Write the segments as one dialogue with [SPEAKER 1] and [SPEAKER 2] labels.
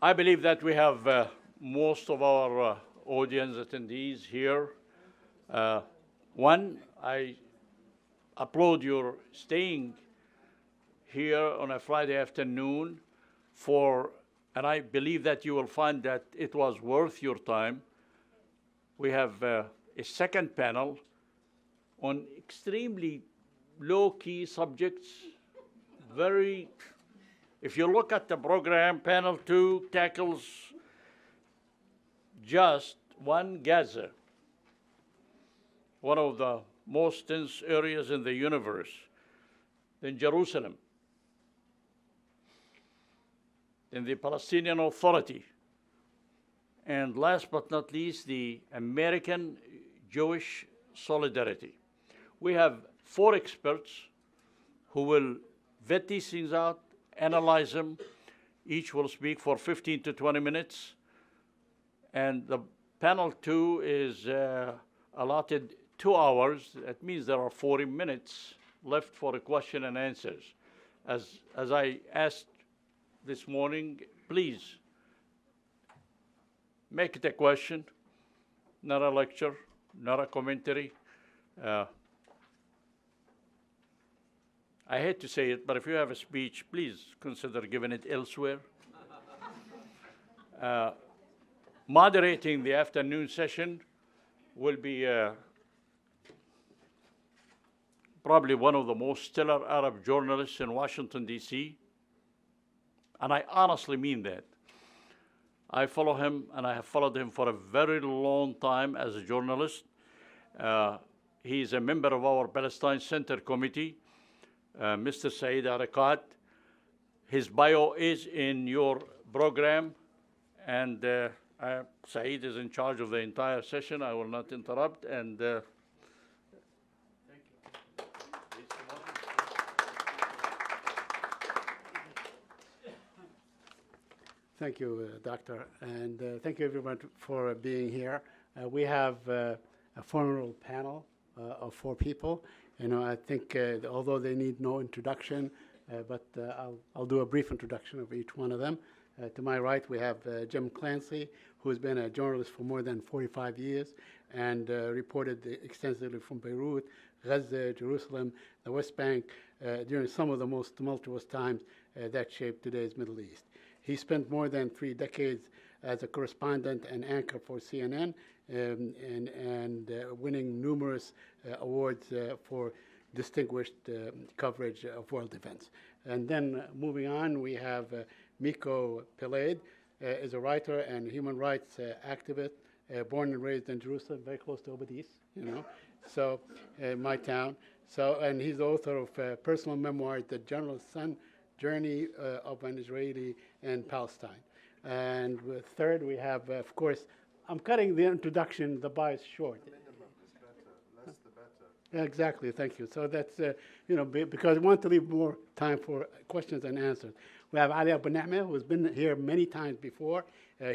[SPEAKER 1] I believe that we have most of our audience attendees here. One, I applaud your staying here on a Friday afternoon and I believe that you will find that it was worth your time. We have a second panel on extremely low-key subjects, if you look at the program, panel 2 tackles just one Gaza, one of the most tense areas in the universe, then Jerusalem, then the Palestinian Authority, and last but not least, the American Jewish solidarity. We have 4 experts who will vet these things out, analyze them. Each will speak for 15 to 20 minutes. And the panel 2 is allotted 2 hours. That means there are 40 minutes left for the question and answers. As I asked this morning, please make it a question, not a lecture, not a commentary. I hate to say it, but if you have a speech, please consider giving it elsewhere. Moderating the afternoon session will be probably one of the most stellar Arab journalists in Washington, D.C. And I honestly mean that. I follow him, and I have followed him for a very long time as a journalist. He's a member of our Palestine Center Committee. Mr. Said Arikat. His bio is in your program, and Said is in charge of the entire session. I will not interrupt. And thank you.
[SPEAKER 2] Thank you, Doctor, and thank you everyone for being here. We have a formal panel of 4 people. You know, I think although they need no introduction, but I'll do a brief introduction of each one of them. To my right, we have Jim Clancy, who has been a journalist for more than 45 years and reported extensively from Beirut, Gaza, Jerusalem, the West Bank, during some of the most tumultuous times that shaped today's Middle East. He spent more than 3 decades as a correspondent and anchor for CNN, and winning numerous awards for distinguished coverage of world events. And then moving on, we have Miko Peled, is a writer and human rights activist, born and raised in Jerusalem, very close to Obadis, you know, so my town. So, and he's the author of personal memoirs, The Journalist's Son, Journey of an Israeli in Palestine. And third, we have, of course, I'm cutting the introduction, the bio is short. Less the better. Exactly, thank you. So that's, you know, because we want to leave more time for questions and answers. We have Ali Abunimah, who's been here many times before.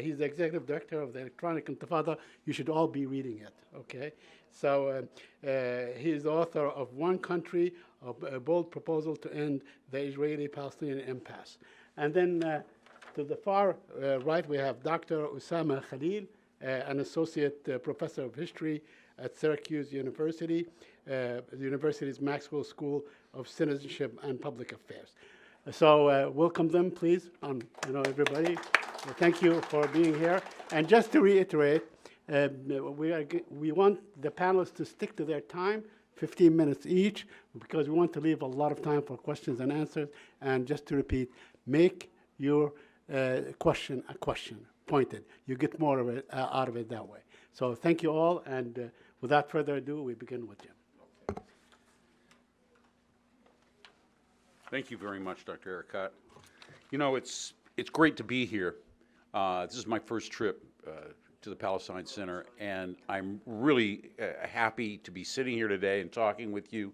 [SPEAKER 2] He's the executive director of the Electronic Intifada. You should all be reading it, okay? So he's the author of One Country, a bold proposal to end the Israeli-Palestinian impasse. And then to the far right, we have Dr. Osamah Khalil, an associate professor of history at Syracuse University, the university's Maxwell School of Citizenship and Public Affairs. So welcome them, please, you know, everybody. Thank you for being here. And just to reiterate, we want the panelists to stick to their time, 15 minutes each, because we want to leave a lot of time for questions and answers. And just to repeat, make your question a question, pointed. You get more of it, out of it that way. So thank you all, and without further ado, we begin with Jim.
[SPEAKER 3] Thank you very much, Dr. Arikat. You know, it's great to be here. This is my first trip to the Palestine Center, and I'm really happy to be sitting here today and talking with you.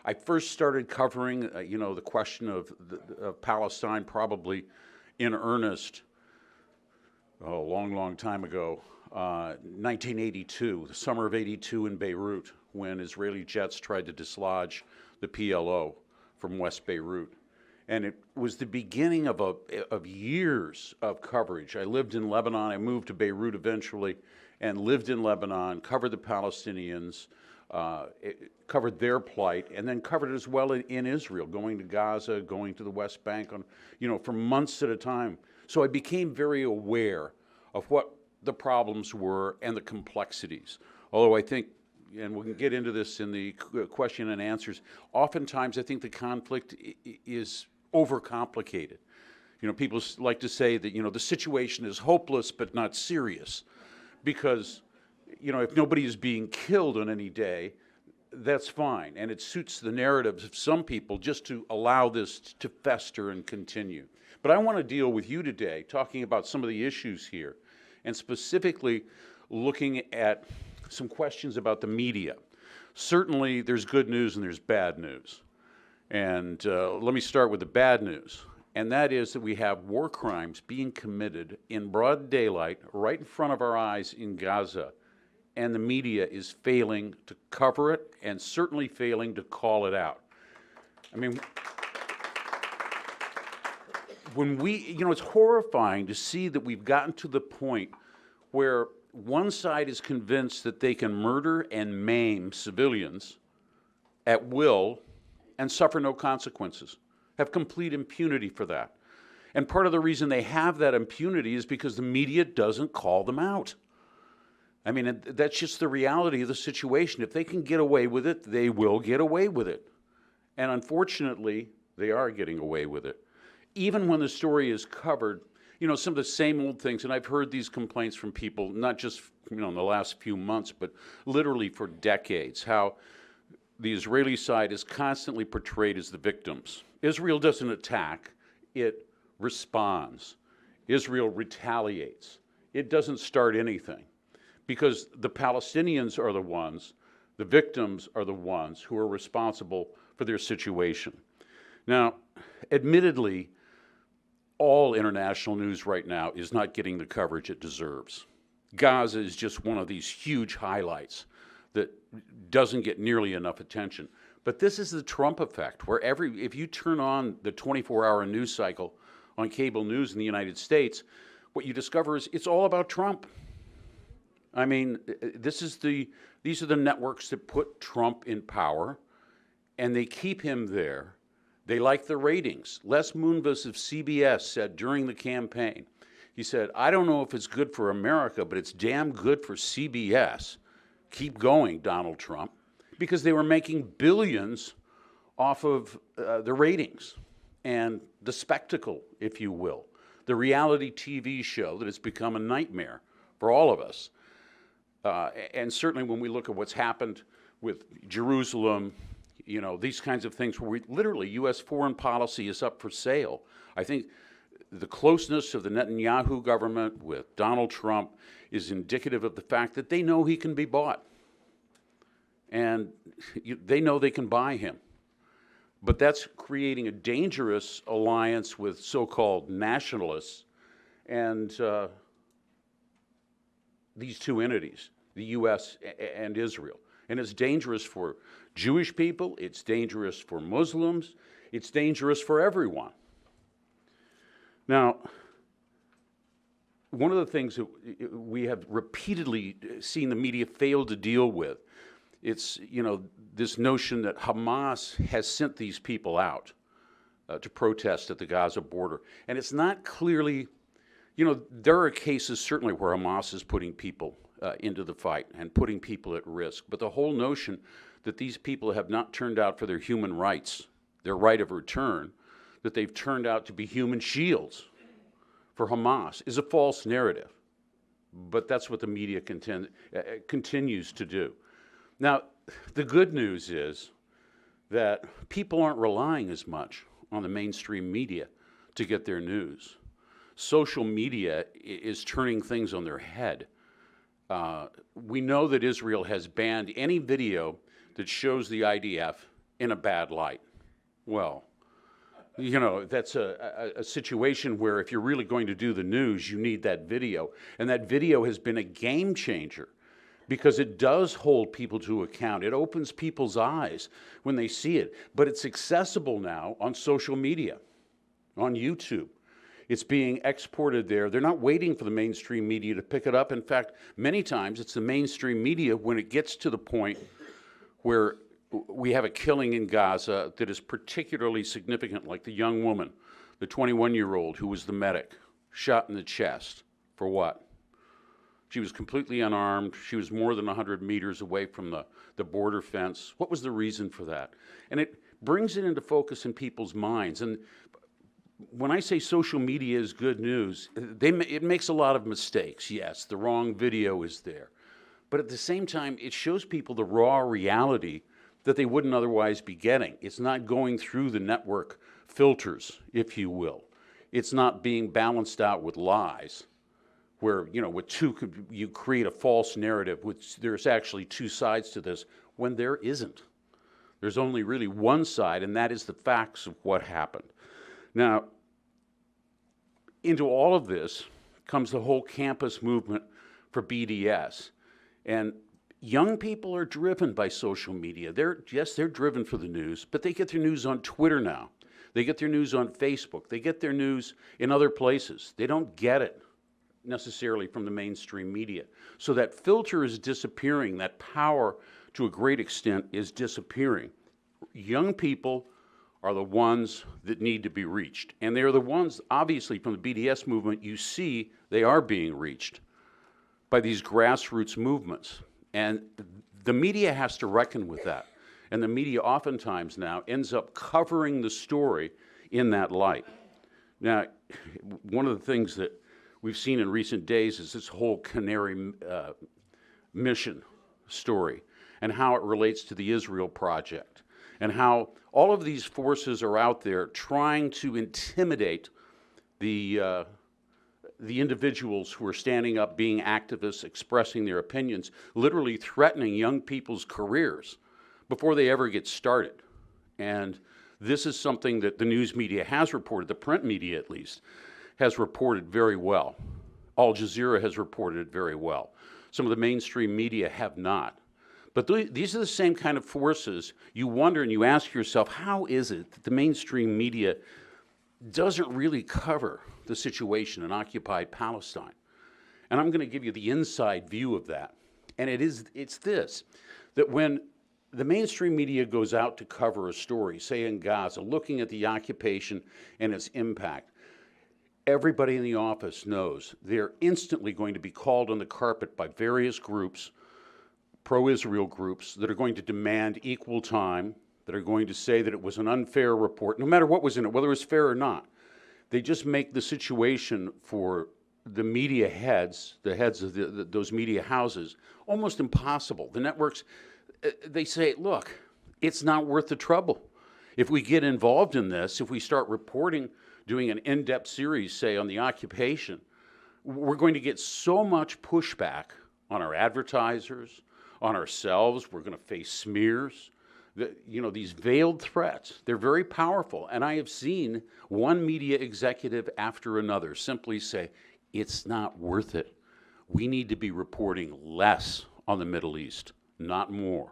[SPEAKER 3] I first started covering, you know, the question of Palestine probably in earnest a long time ago, 1982, the summer of '82 in Beirut, when Israeli jets tried to dislodge the PLO from West Beirut. And it was the beginning of years of coverage. I lived in Lebanon. I moved to Beirut eventually and lived in Lebanon, covered the Palestinians, covered their plight, and then covered it as well in Israel, going to Gaza, going to the West Bank, for months at a time. So I became very aware of what the problems were and the complexities. Although I think, and we can get into this in the question and answers, oftentimes I think the conflict is overcomplicated. People like to say that, the situation is hopeless but not serious, because, if nobody is being killed on any day, that's fine. And it suits the narratives of some people just to allow this to fester and continue. But I want to deal with you today, talking about some of the issues here, and specifically looking at some questions about the media. Certainly, there's good news and there's bad news. And let me start with the bad news. And that is that we have war crimes being committed in broad daylight right in front of our eyes in Gaza. And the media is failing to cover it and certainly failing to call it out. I mean, it's horrifying to see that we've gotten to the point where one side is convinced that they can murder and maim civilians at will and suffer no consequences, have complete impunity for that. And part of the reason they have that impunity is because the media doesn't call them out. I mean, that's just the reality of the situation. If they can get away with it, they will get away with it. And unfortunately, they are getting away with it. Even when the story is covered, some of the same old things, and I've heard these complaints from people, not just, in the last few months, but literally for decades, how the Israeli side is constantly portrayed as the victims. Israel doesn't attack, it responds. Israel retaliates. It doesn't start anything, because the Palestinians are the victims are the ones who are responsible for their situation. Now, admittedly, all international news right now is not getting the coverage it deserves. Gaza is just one of these huge highlights that doesn't get nearly enough attention. But this is the Trump effect, where if you turn on the 24-hour news cycle on cable news in the United States, what you discover is it's all about Trump. I mean, these are the networks that put Trump in power, and they keep him there. They like the ratings. Les Moonves of CBS said during the campaign, he said, "I don't know if it's good for America, but it's damn good for CBS. Keep going, Donald Trump," because they were making billions off of the ratings and the spectacle, if you will, the reality TV show that has become a nightmare for all of us. And certainly when we look at what's happened with Jerusalem, these kinds of things where literally U.S. foreign policy is up for sale. I think the closeness of the Netanyahu government with Donald Trump is indicative of the fact that they know he can be bought. And they know they can buy him. But that's creating a dangerous alliance with so-called nationalists and these two entities, the U.S. and Israel. And it's dangerous for Jewish people, it's dangerous for Muslims, it's dangerous for everyone. Now, one of the things that we have repeatedly seen the media fail to deal with, it's, this notion that Hamas has sent these people out to protest at the Gaza border. And it's not clearly, there are cases certainly where Hamas is putting people into the fight and putting people at risk. But the whole notion that these people have not turned out for their human rights, their right of return, that they've turned out to be human shields for Hamas is a false narrative. But that's what the media continues to do. Now, the good news is that people aren't relying as much on the mainstream media to get their news. Social media is turning things on their head. We know that Israel has banned any video that shows the IDF in a bad light. Well, that's a situation where if you're really going to do the news, you need that video. And that video has been a game changer because it does hold people to account. It opens people's eyes when they see it. But it's accessible now on social media. on YouTube. It's being exported there. They're not waiting for the mainstream media to pick it up. In fact, many times it's the mainstream media when it gets to the point where we have a killing in Gaza that is particularly significant, like the young woman, the 21-year-old who was the medic, shot in the chest. For what? She was completely unarmed. She was more than 100 meters away from the border fence. What was the reason for that? And it brings it into focus in people's minds. And when I say social media is good news, it makes a lot of mistakes. Yes, the wrong video is there. But at the same time, it shows people the raw reality that they wouldn't otherwise be getting. It's not going through the network filters, if you will. It's not being balanced out with lies, where, you know, you create a false narrative, which there's actually two sides to this, when there isn't. There's only really one side, and that is the facts of what happened. Now, into all of this comes the whole campus movement for BDS. And young people are driven by social media. Yes, they're driven for the news, but they get their news on Twitter now. They get their news on Facebook. They get their news in other places. They don't get it necessarily from the mainstream media. So that filter is disappearing. That power, to a great extent, is disappearing. Young people are the ones that need to be reached. And they're the ones, obviously, from the BDS movement, you see they are being reached by these grassroots movements. And the media has to reckon with that. And the media oftentimes now ends up covering the story in that light. Now, one of the things that we've seen in recent days is this whole Canary mission story and how it relates to the Israel Project, and how all of these forces are out there trying to intimidate the individuals who are standing up, being activists, expressing their opinions, literally threatening young people's careers before they ever get started. And this is something that the news media has reported, the print media at least, has reported very well. Al Jazeera has reported it very well. Some of the mainstream media have not. But these are the same kind of forces. You wonder and you ask yourself, how is it that the mainstream media doesn't really cover the situation in occupied Palestine? And I'm going to give you the inside view of that. And it's this, that when the mainstream media goes out to cover a story, say in Gaza, looking at the occupation and its impact, everybody in the office knows they're instantly going to be called on the carpet by various groups, pro-Israel groups, that are going to demand equal time, that are going to say that it was an unfair report, no matter what was in it, whether it was fair or not. They just make the situation for the media heads, the heads of those media houses, almost impossible. The networks, they say, look, it's not worth the trouble. If we get involved in this, if we start reporting, doing an in-depth series, say, on the occupation, we're going to get so much pushback on our advertisers, on ourselves. We're going to face smears. These veiled threats, they're very powerful. And I have seen one media executive after another simply say, it's not worth it. We need to be reporting less on the Middle East, not more.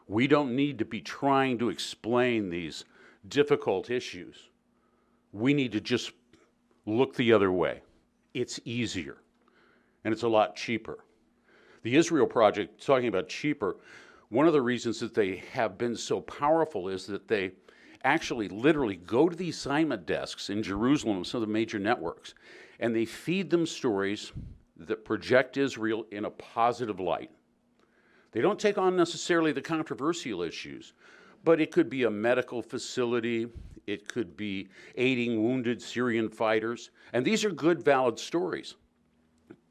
[SPEAKER 3] We don't need to be trying to explain these difficult issues. We need to just look the other way. It's easier, and it's a lot cheaper. The Israel Project, talking about cheaper, one of the reasons that they have been so powerful is that they actually literally go to the assignment desks in Jerusalem, some of the major networks, and they feed them stories that project Israel in a positive light. They don't take on necessarily the controversial issues, but it could be a medical facility, it could be aiding wounded Syrian fighters, and these are good, valid stories.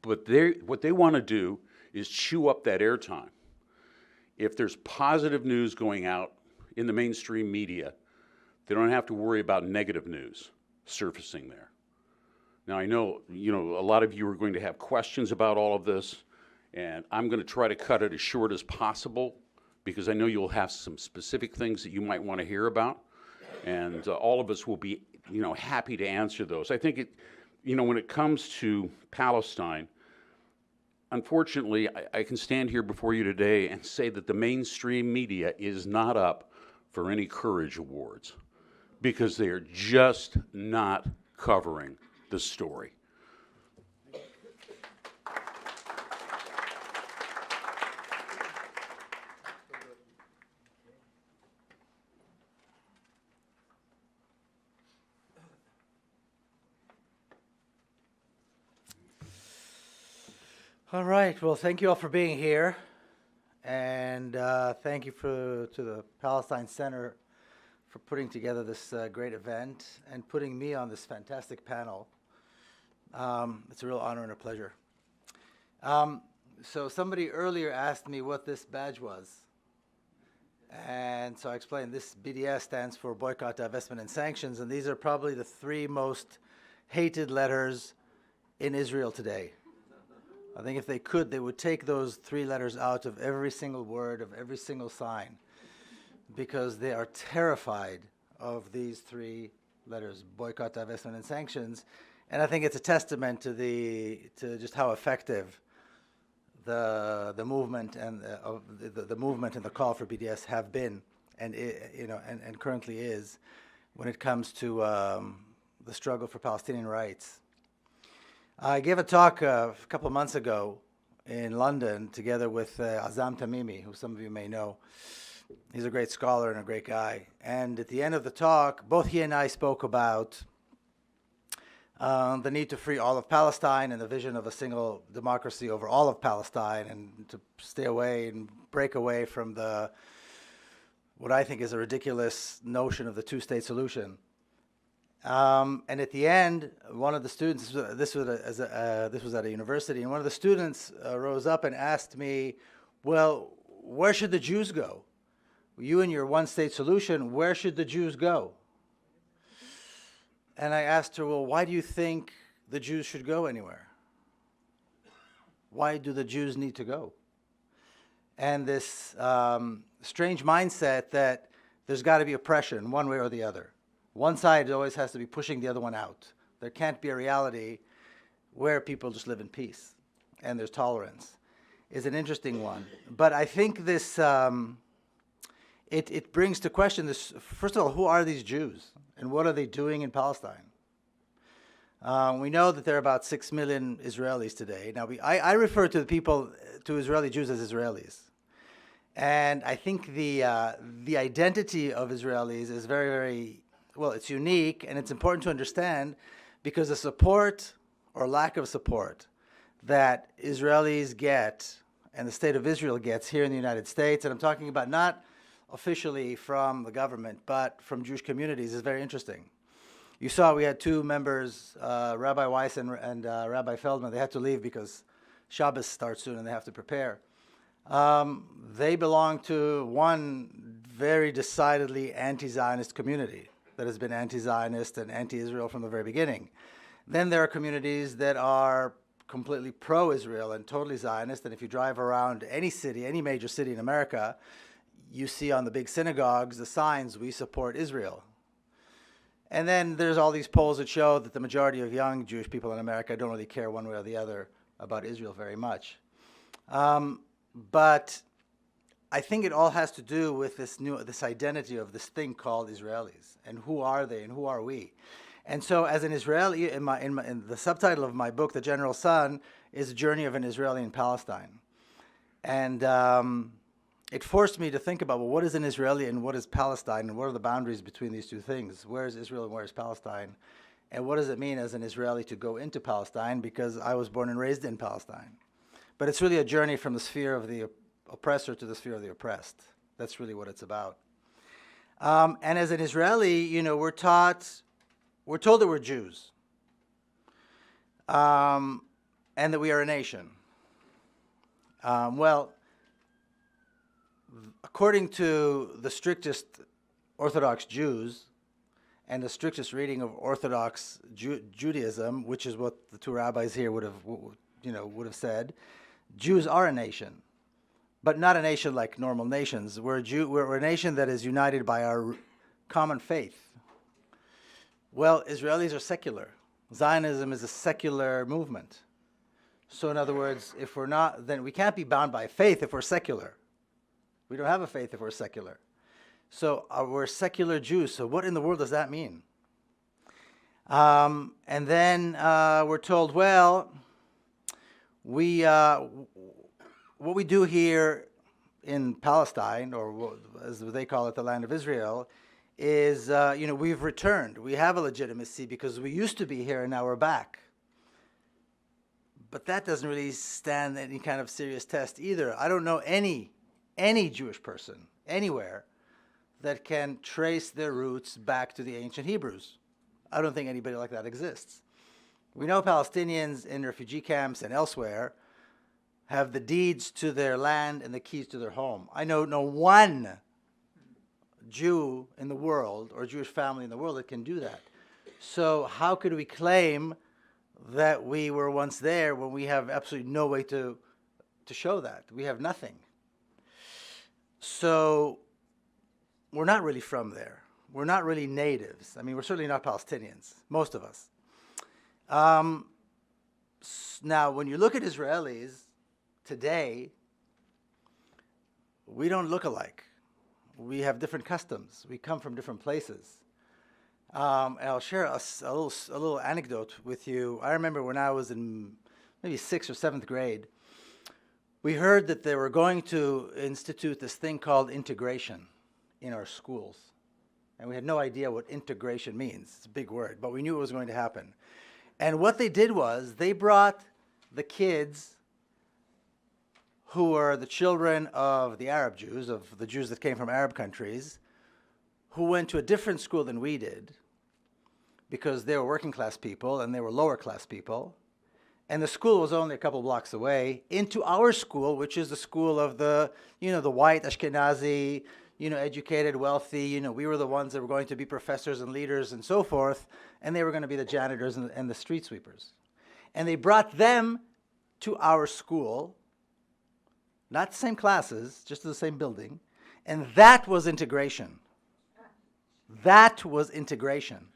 [SPEAKER 3] But what they want to do is chew up that airtime. If there's positive news going out in the mainstream media, they don't have to worry about negative news surfacing there. Now, I know, a lot of you are going to have questions about all of this, and I'm going to try to cut it as short as possible because I know you'll have some specific things that you might want to hear about, and all of us will be, happy to answer those. I think when it comes to Palestine, unfortunately, I can stand here before you today and say that the mainstream media is not up for any courage awards, because they are just not covering the story.
[SPEAKER 4] All right. Well, thank you all for being here, and thank you to the Palestine Center for putting together this great event and putting me on this fantastic panel. It's a real honor and a pleasure. So somebody earlier asked me what this badge was, and so I explained this BDS stands for Boycott, Divestment, and Sanctions, and these are probably the 3 most hated letters in Israel today. I think if they could, they would take those 3 letters out of every single word, of every single sign, because they are terrified of these 3 letters, boycott, divestment, and sanctions. And I think it's a testament to just how effective the movement and the movement and the call for BDS have been, and and currently is, when it comes to the struggle for Palestinian rights. I gave a talk a couple of months ago in London together with Azam Tamimi, who some of you may know. He's a great scholar and a great guy. And at the end of the talk, both he and I spoke about the need to free all of Palestine and the vision of a single democracy over all of Palestine, and to stay away and break away from what I think is a ridiculous notion of the 2-state solution. And at the end, one of the students, this was at a university, and one of the students rose up and asked me, well, where should the Jews go? You and your 1-state solution, where should the Jews go? And I asked her, well, why do you think the Jews should go anywhere? Why do the Jews need to go? And this strange mindset that there's got to be oppression one way or the other. One side always has to be pushing the other one out. There can't be a reality where people just live in peace and there's tolerance. Is an interesting one. But I think this, it brings to question this, first of all, who are these Jews and what are they doing in Palestine? We know that there are about 6 million Israelis today. Now, I refer to the people, to Israeli Jews as Israelis. And I think the identity of Israelis is very, very, well, it's unique, and it's important to understand because the support or lack of support that Israelis get and the state of Israel gets here in the United States, and I'm talking about not officially from the government, but from Jewish communities, is very interesting. You saw we had 2 members, Rabbi Weiss and Rabbi Feldman. They had to leave because Shabbos starts soon and they have to prepare. They belong to one very decidedly anti-Zionist community that has been anti-Zionist and anti-Israel from the very beginning. Then there are communities that are completely pro-Israel and totally Zionist, and if you drive around any city, any major city in America, you see on the big synagogues the signs, "We support Israel." And then there's all these polls that show that the majority of young Jewish people in America don't really care one way or the other about Israel very much. But I think it all has to do with this identity of this thing called Israelis, and who are they and who are we? And so, as an Israeli, in the subtitle of my book, The General Son, is a journey of an Israeli in Palestine, and it forced me to think about, well, what is an Israeli and what is Palestine, and what are the boundaries between these two things? Where is Israel and where is Palestine? And what does it mean as an Israeli to go into Palestine? Because I was born and raised in Palestine. But it's really a journey from the sphere of the oppressor to the sphere of the oppressed. That's really what it's about. And as an Israeli, you know, we're told that we're Jews, and that we are a nation. Well, according to the strictest Orthodox Jews and the strictest reading of Orthodox Judaism, which is what the 2 rabbis here would have said, Jews are a nation, but not a nation like normal nations. We're a nation that is united by our common faith. Well, Israelis are secular. Zionism is a secular movement. So in other words, if we're not, then we can't be bound by faith if we're secular. We don't have a faith if we're secular. So we're secular Jews. So what in the world does that mean? And then we're told, well, what we do here in Palestine, or as they call it, the land of Israel, is, we've returned. We have a legitimacy because we used to be here and now we're back. But that doesn't really stand any kind of serious test either. I don't know any Jewish person anywhere that can trace their roots back to the ancient Hebrews. I don't think anybody like that exists. We know Palestinians in refugee camps and elsewhere have the deeds to their land and the keys to their home. I know no one Jew in the world or Jewish family in the world that can do that. So how could we claim that we were once there when we have absolutely no way to show that? We have nothing. So we're not really from there. We're not really natives. I mean, we're certainly not Palestinians, most of us. Now, when you look at Israelis today, we don't look alike. We have different customs. We come from different places. And I'll share a little anecdote with you. I remember when I was in maybe 6th or 7th grade, we heard that they were going to institute this thing called integration in our schools. And we had no idea what integration means. It's a big word, but we knew it was going to happen. And what they did was they brought the kids who were the children of the Arab Jews, of the Jews that came from Arab countries, who went to a different school than we did because they were working class people and they were lower class people. And the school was only a couple blocks away, into our school, which is the school of the, the white Ashkenazi, educated, wealthy. We were the ones that were going to be professors and leaders and so forth, and they were going to be the janitors and the street sweepers. And they brought them to our school, not the same classes, just to the same building, and that was integration. That was integration.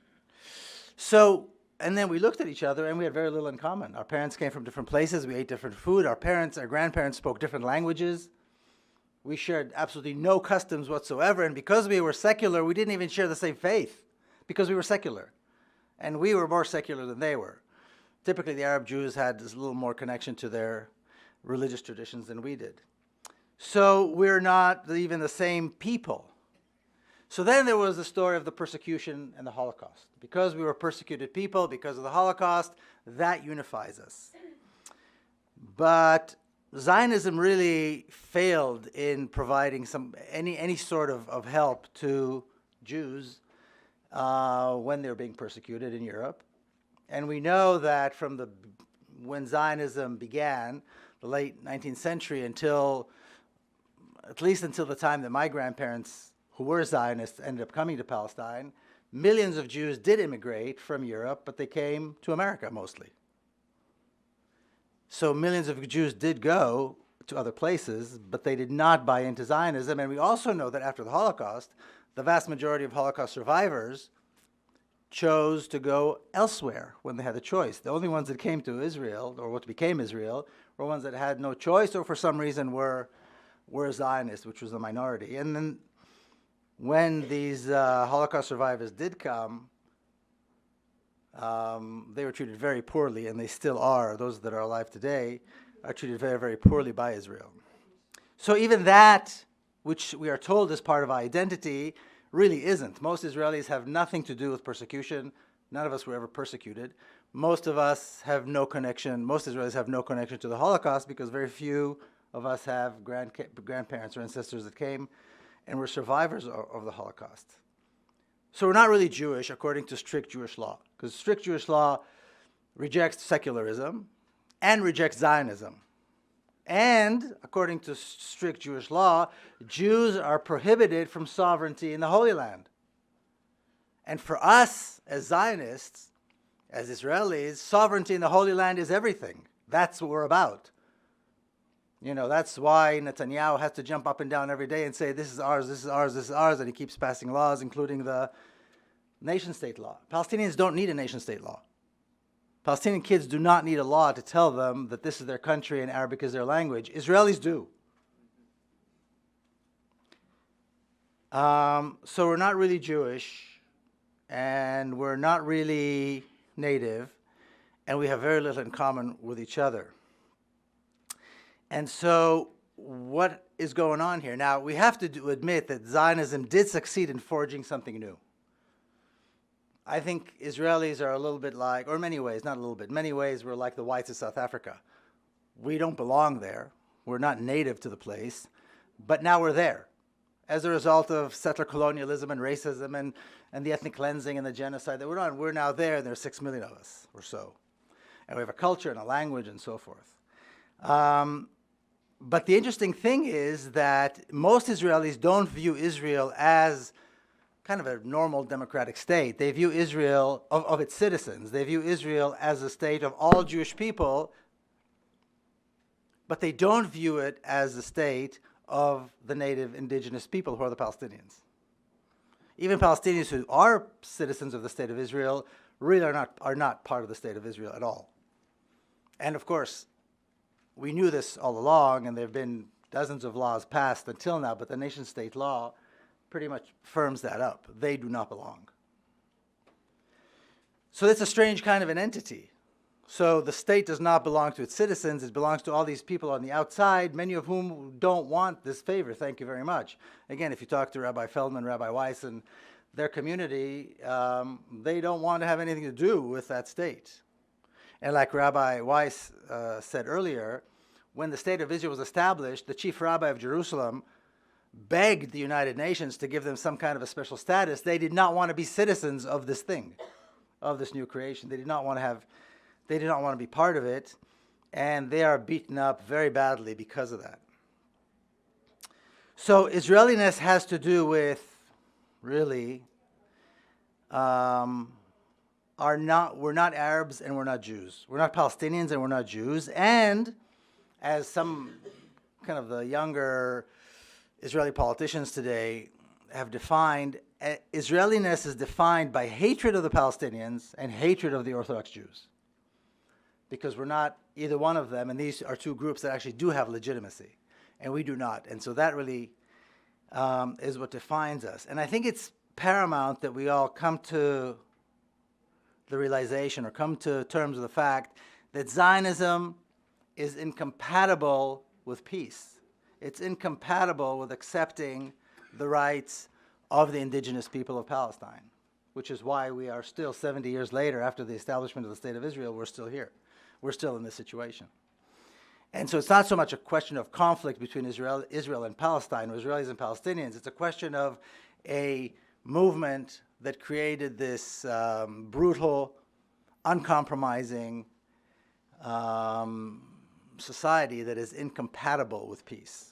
[SPEAKER 4] So, and then we looked at each other and we had very little in common. Our parents came from different places, we ate different food, our grandparents spoke different languages. We shared absolutely no customs whatsoever, and because we were secular, we didn't even share the same faith, because we were secular. And we were more secular than they were. Typically, the Arab Jews had this little more connection to their religious traditions than we did. So we're not even the same people. So then there was the story of the persecution and the Holocaust. Because we were persecuted people, because of the Holocaust, that unifies us. But Zionism really failed in providing any sort of help to Jews when they were being persecuted in Europe. And we know that from when Zionism began, the late 19th century, at least until the time that my grandparents, who were Zionists, ended up coming to Palestine, millions of Jews did immigrate from Europe, but they came to America mostly. So millions of Jews did go to other places, but they did not buy into Zionism. And we also know that after the Holocaust, the vast majority of Holocaust survivors chose to go elsewhere when they had a choice. The only ones that came to Israel, or what became Israel, were ones that had no choice or for some reason were Zionists, which was a minority. And then when these Holocaust survivors did come, they were treated very poorly, and they still are. Those that are alive today are treated very, very poorly by Israel. So even that, which we are told is part of our identity, really isn't. Most Israelis have nothing to do with persecution. None of us were ever persecuted. Most of us have no connection. Most Israelis have no connection to the Holocaust because very few of us have grandparents or ancestors that came and were survivors of the Holocaust. So we're not really Jewish according to strict Jewish law, because strict Jewish law rejects secularism and rejects Zionism. And according to strict Jewish law, Jews are prohibited from sovereignty in the Holy Land. And for us as Zionists, as Israelis, sovereignty in the Holy Land is everything. That's what we're about. That's why Netanyahu has to jump up and down every day and say, this is ours, this is ours, this is ours, and he keeps passing laws, including the nation-state law. Palestinians don't need a nation-state law. Palestinian kids do not need a law to tell them that this is their country and Arabic is their language. Israelis do. So we're not really Jewish, and we're not really native, and we have very little in common with each other. And so what is going on here? Now, we have to admit that Zionism did succeed in forging something new. I think Israelis are a little bit like, or in many ways, not a little bit, many ways we're like the whites of South Africa. We don't belong there. We're not native to the place, but now we're there as a result of settler colonialism and racism and the ethnic cleansing and the genocide that we're on. We're now there, and there's 6 million of us or so. And we have a culture and a language and so forth. But the interesting thing is that most Israelis don't view Israel as kind of a normal democratic state. They view Israel, of its citizens, they view Israel as a state of all Jewish people, but they don't view it as a state of the native indigenous people who are the Palestinians. Even Palestinians who are citizens of the state of Israel really are not part of the state of Israel at all. And of course, we knew this all along, and there have been dozens of laws passed until now, but the nation-state law pretty much firms that up. They do not belong. So it's a strange kind of an entity. So the state does not belong to its citizens. It belongs to all these people on the outside, many of whom don't want this favor. Thank you very much. Again, if you talk to Rabbi Feldman, Rabbi Weiss, and their community, they don't want to have anything to do with that state. And like Rabbi Weiss said earlier, when the state of Israel was established, the chief rabbi of Jerusalem begged the United Nations to give them some kind of a special status. They did not want to be citizens of this thing, of this new creation. They did not want to be part of it, and they are beaten up very badly because of that. So Israeliness has to do with, really, we're not Arabs and we're not Jews. We're not Palestinians and we're not Jews. And as some kind of the younger Israeli politicians today have defined, Israeliness is defined by hatred of the Palestinians and hatred of the Orthodox Jews. Because we're not either one of them, and these are two groups that actually do have legitimacy, and we do not. And so that really is what defines us. And I think it's paramount that we all come to the realization or come to terms with the fact that Zionism is incompatible with peace. It's incompatible with accepting the rights of the indigenous people of Palestine, which is why we are still 70 years later, after the establishment of the State of Israel, we're still here. We're still in this situation. And so it's not so much a question of conflict between Israel and Palestine, or Israelis and Palestinians. It's a question of a movement that created this brutal, uncompromising society that is incompatible with peace.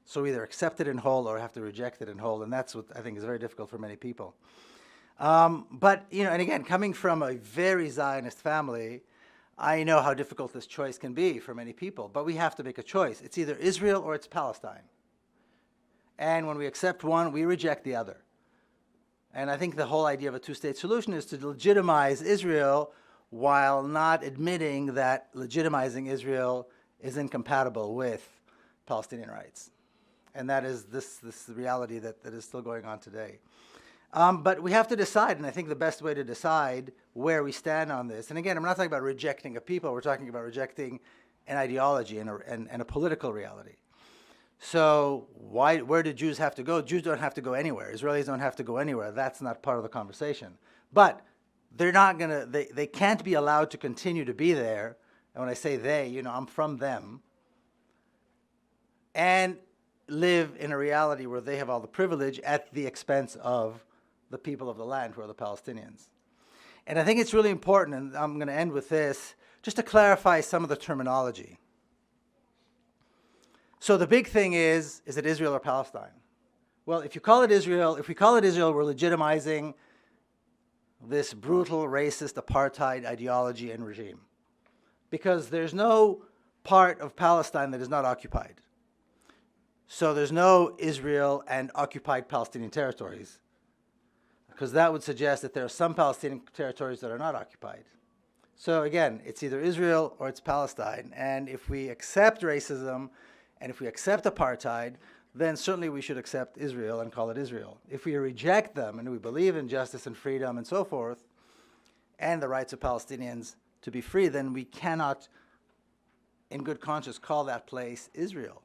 [SPEAKER 4] So either accept it in whole or have to reject it in whole, and that's what I think is very difficult for many people. But, and again, coming from a very Zionist family, I know how difficult this choice can be for many people, but we have to make a choice. It's either Israel or it's Palestine. And when we accept one, we reject the other. And I think the whole idea of a two-state solution is to legitimize Israel while not admitting that legitimizing Israel is incompatible with Palestinian rights. And that is this reality that is still going on today. But we have to decide, and I think the best way to decide where we stand on this, and again, I'm not talking about rejecting a people, we're talking about rejecting an ideology and a political reality. So where do Jews have to go? Jews don't have to go anywhere. Israelis don't have to go anywhere. That's not part of the conversation. But they're not gonna, they can't be allowed to continue to be there. And when I say they, I'm from them, and live in a reality where they have all the privilege at the expense of the people of the land, who are the Palestinians. And I think it's really important, and I'm going to end with this, just to clarify some of the terminology. So the big thing is it Israel or Palestine? Well, if we call it Israel, we're legitimizing this brutal, racist, apartheid ideology and regime. Because there's no part of Palestine that is not occupied. So there's no Israel and occupied Palestinian territories, because that would suggest that there are some Palestinian territories that are not occupied. So again, it's either Israel or it's Palestine. And if we accept racism and if we accept apartheid, then certainly we should accept Israel and call it Israel. If we reject them and we believe in justice and freedom and so forth, and the rights of Palestinians to be free, then we cannot, in good conscience, call that place Israel,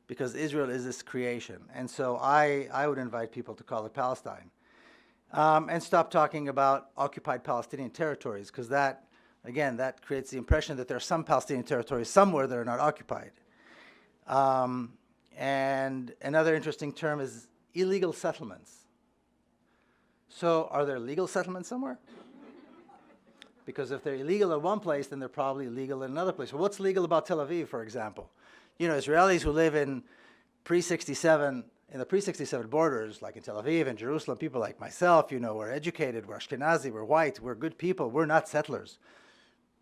[SPEAKER 4] because Israel is this creation. And so I would invite people to call it Palestine. And stop talking about occupied Palestinian territories, because that, again, that creates the impression that there are some Palestinian territories somewhere that are not occupied. And another interesting term is illegal settlements. So are there legal settlements somewhere? Because if they're illegal in one place, then they're probably illegal in another place. Well, what's legal about Tel Aviv, for example? You know, Israelis who live in pre-67, in the pre-67 borders, like in Tel Aviv and Jerusalem, people like myself, you know, we're educated, we're Ashkenazi, we're white, we're good people, we're not settlers.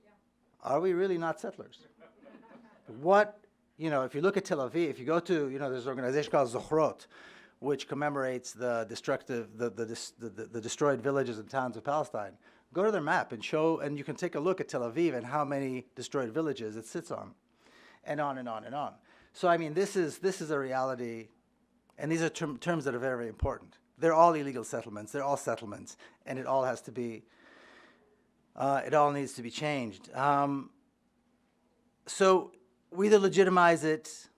[SPEAKER 4] Yeah. Are we really not settlers? What, you know, if you look at Tel Aviv, if you go to, you know, there's an organization called Zochrot, which commemorates the destroyed villages and towns of Palestine. Go to their map and show, and you can take a look at Tel Aviv and how many destroyed villages it sits on, and on and on and on. So I mean, this is a reality, and these are terms that are very, very important. They're all illegal settlements. They're all settlements, and it all has to be. It all needs to be changed. So we either legitimize it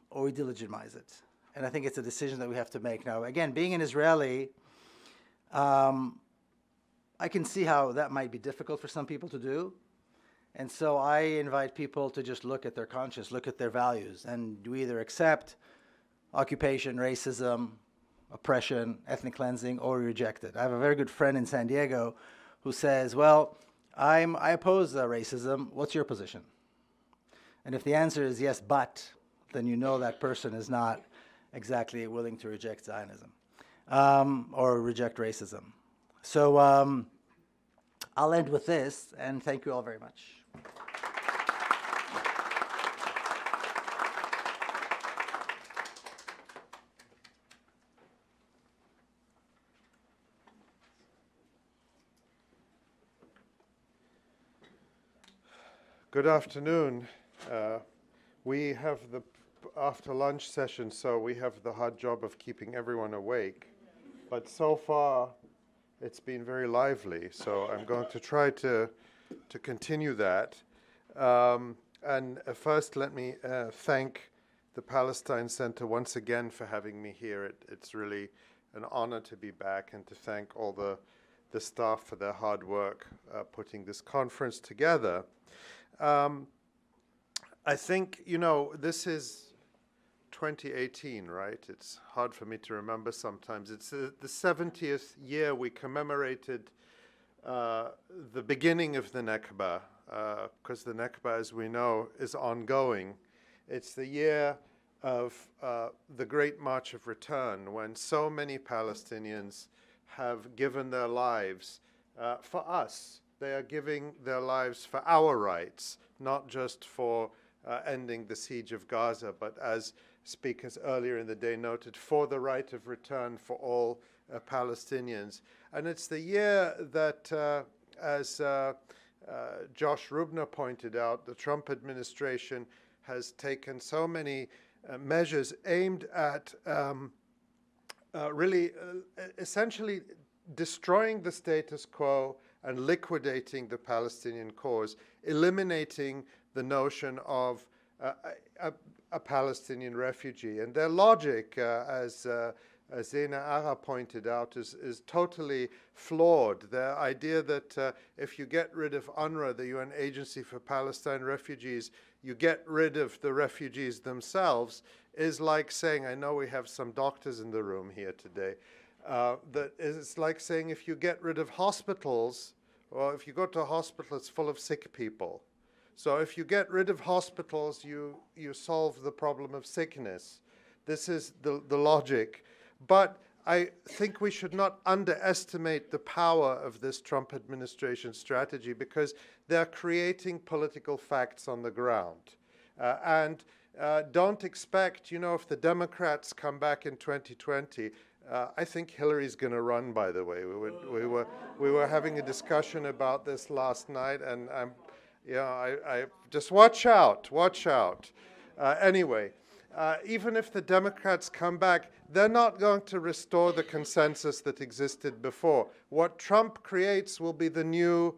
[SPEAKER 4] or we delegitimize it, and I think it's a decision that we have to make now. Again, being an Israeli. I can see how that might be difficult for some people to do. And so I invite people to just look at their conscience, look at their values, and do either accept occupation, racism, oppression, ethnic cleansing, or reject it. I have a very good friend in San Diego who says, well, I oppose racism. What's your position? And if the answer is yes, but, then you know that person is not exactly willing to reject Zionism or reject racism. So I'll end with this, and thank you all very much.
[SPEAKER 5] Good afternoon. We have the after lunch session, so we have the hard job of keeping everyone awake. But so far, it's been very lively, so I'm going to try to continue that. And first, let me thank the Palestine Center once again for having me here. It's really an honor to be back, and to thank all the staff for their hard work putting this conference together. I think, you know, this is 2018, right? It's hard for me to remember sometimes. It's the 70th year we commemorated the beginning of the Nakba, because the Nakba, as we know, is ongoing. It's the year of the Great March of Return, when so many Palestinians have given their lives for us. They are giving their lives for our rights, not just for ending the siege of Gaza, but as speakers earlier in the day noted, for the right of return for all Palestinians. And it's the year that, as Josh Rubner pointed out, the Trump administration has taken so many measures aimed at really essentially destroying the status quo and liquidating the Palestinian cause, eliminating the notion of a Palestinian refugee. And their logic, as Zena Ara pointed out, is totally flawed. The idea that if you get rid of UNRWA, the UN Agency for Palestine Refugees, you get rid of the refugees themselves, is like saying, I know we have some doctors in the room here today, that it's like saying if you get rid of hospitals, or if you go to a hospital, it's full of sick people. So if you get rid of hospitals, you solve the problem of sickness. This is the logic. But I think we should not underestimate the power of this Trump administration strategy, because they're creating political facts on the ground. And don't expect, you know, if the Democrats come back in 2020, I think Hillary's going to run, by the way. We were having a discussion about this last night, and I just watch out. Anyway, even if the Democrats come back, they're not going to restore the consensus that existed before. What Trump creates will be the new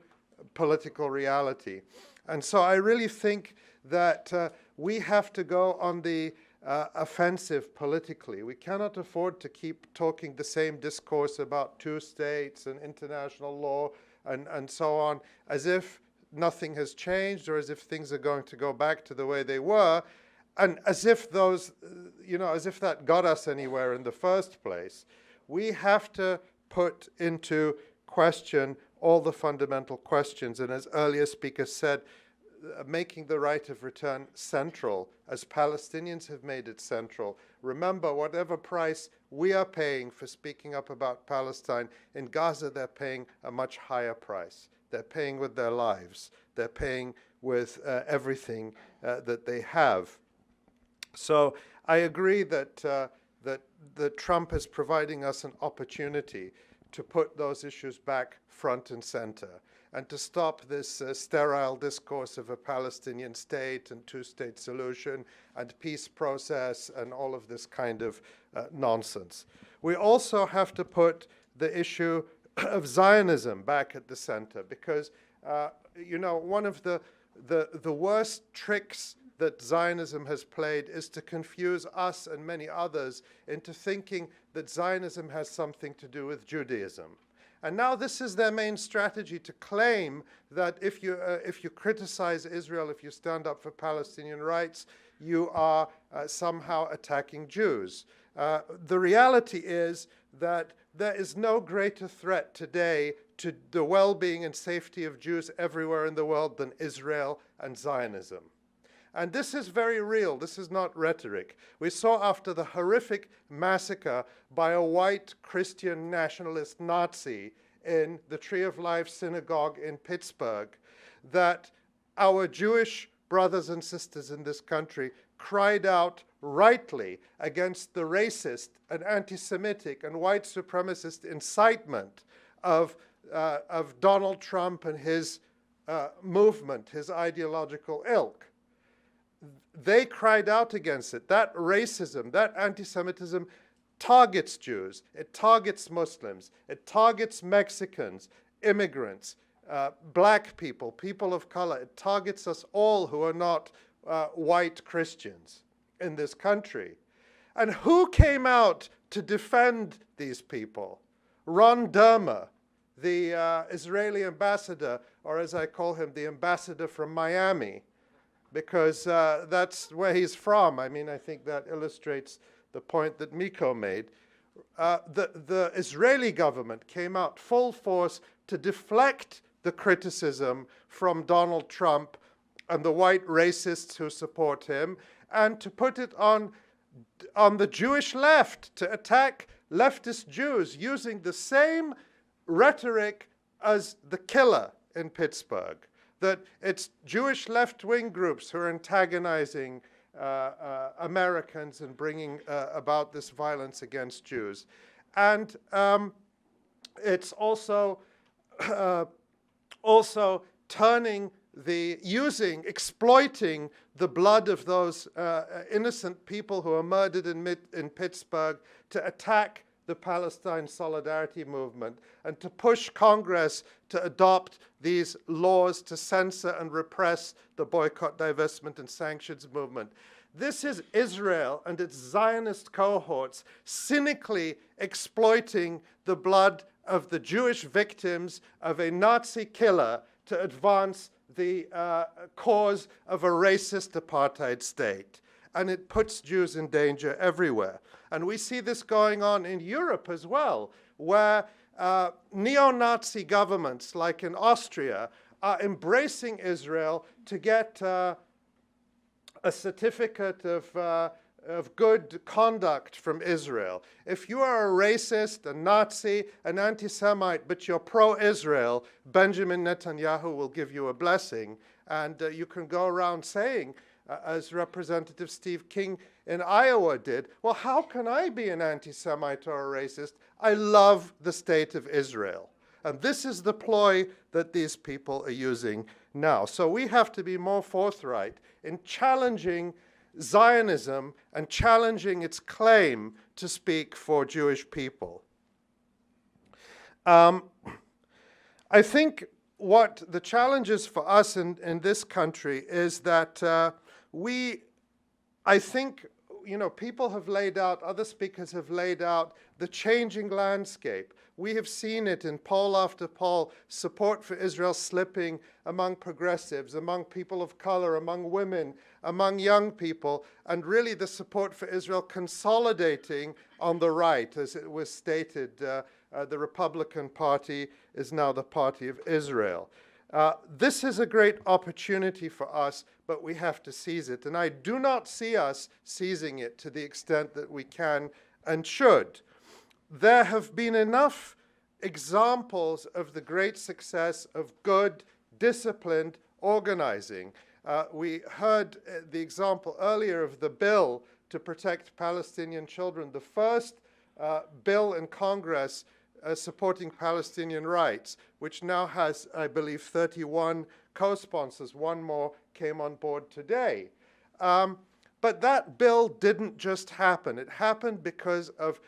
[SPEAKER 5] political reality. And so I really think that we have to go on the offensive politically. We cannot afford to keep talking the same discourse about two states and international law and so on, as if nothing has changed or as if things are going to go back to the way they were, and as if those, as if that got us anywhere in the first place. We have to put into question all the fundamental questions, and as earlier speakers said, making the right of return central, as Palestinians have made it central. Remember, whatever price we are paying for speaking up about Palestine, in Gaza they're paying a much higher price. They're paying with their lives. They're paying with everything that they have. So I agree that Trump is providing us an opportunity to put those issues back front and center, and to stop this sterile discourse of a Palestinian state and two-state solution and peace process and all of this kind of nonsense. We also have to put the issue of Zionism back at the center, because one of the worst tricks that Zionism has played is to confuse us and many others into thinking that Zionism has something to do with Judaism. And now this is their main strategy, to claim that if you criticize Israel, if you stand up for Palestinian rights, you are somehow attacking Jews. The reality is that there is no greater threat today to the well-being and safety of Jews everywhere in the world than Israel and Zionism. And this is very real. This is not rhetoric. We saw after the horrific massacre by a white Christian nationalist Nazi in the Tree of Life synagogue in Pittsburgh that our Jewish brothers and sisters in this country cried out rightly against the racist and anti-Semitic and white supremacist incitement of Donald Trump and his movement, his ideological ilk. They cried out against it. That racism, that anti-Semitism targets Jews, it targets Muslims, it targets Mexicans, immigrants, black people, people of color. It targets us all who are not white Christians in this country. And who came out to defend these people? Ron Dermer, the Israeli ambassador, or as I call him, the ambassador from Miami, because that's where he's from. I mean, I think that illustrates the point that Miko made. The Israeli government came out full force to deflect the criticism from Donald Trump and the white racists who support him, and to put it on the Jewish left, to attack leftist Jews using the same rhetoric as the killer in Pittsburgh, that it's Jewish left-wing groups who are antagonizing Americans and bringing about this violence against Jews. And it's also exploiting the blood of those innocent people who are murdered in Pittsburgh to attack the Palestine Solidarity Movement and to push Congress to adopt these laws to censor and repress the boycott, divestment, and sanctions movement. This is Israel and its Zionist cohorts cynically exploiting the blood of the Jewish victims of a Nazi killer to advance the cause of a racist apartheid state. And it puts Jews in danger everywhere. And we see this going on in Europe as well, where neo-Nazi governments, like in Austria, are embracing Israel to get a certificate of good conduct from Israel. If you are a racist, a Nazi, an anti-Semite, but you're pro-Israel, Benjamin Netanyahu will give you a blessing. And you can go around saying, as Representative Steve King in Iowa did, well, how can I be an anti-Semite or a racist? I love the state of Israel. And this is the ploy that these people are using now. So we have to be more forthright in challenging Zionism and challenging its claim to speak for Jewish people. I think what the challenge is for us in this country is that I think, people have laid out, other speakers have laid out the changing landscape. We have seen it in poll after poll, support for Israel slipping among progressives, among people of color, among women, among young people, and really the support for Israel consolidating on the right, as it was stated. The Republican Party is now the party of Israel. This is a great opportunity for us, but we have to seize it. And I do not see us seizing it to the extent that we can and should. There have been enough examples of the great success of good, disciplined organizing. We heard the example earlier of the bill to protect Palestinian children, the first bill in Congress supporting Palestinian rights, which now has, I believe, 31 co-sponsors. One more came on board today. But that bill didn't just happen. It happened because of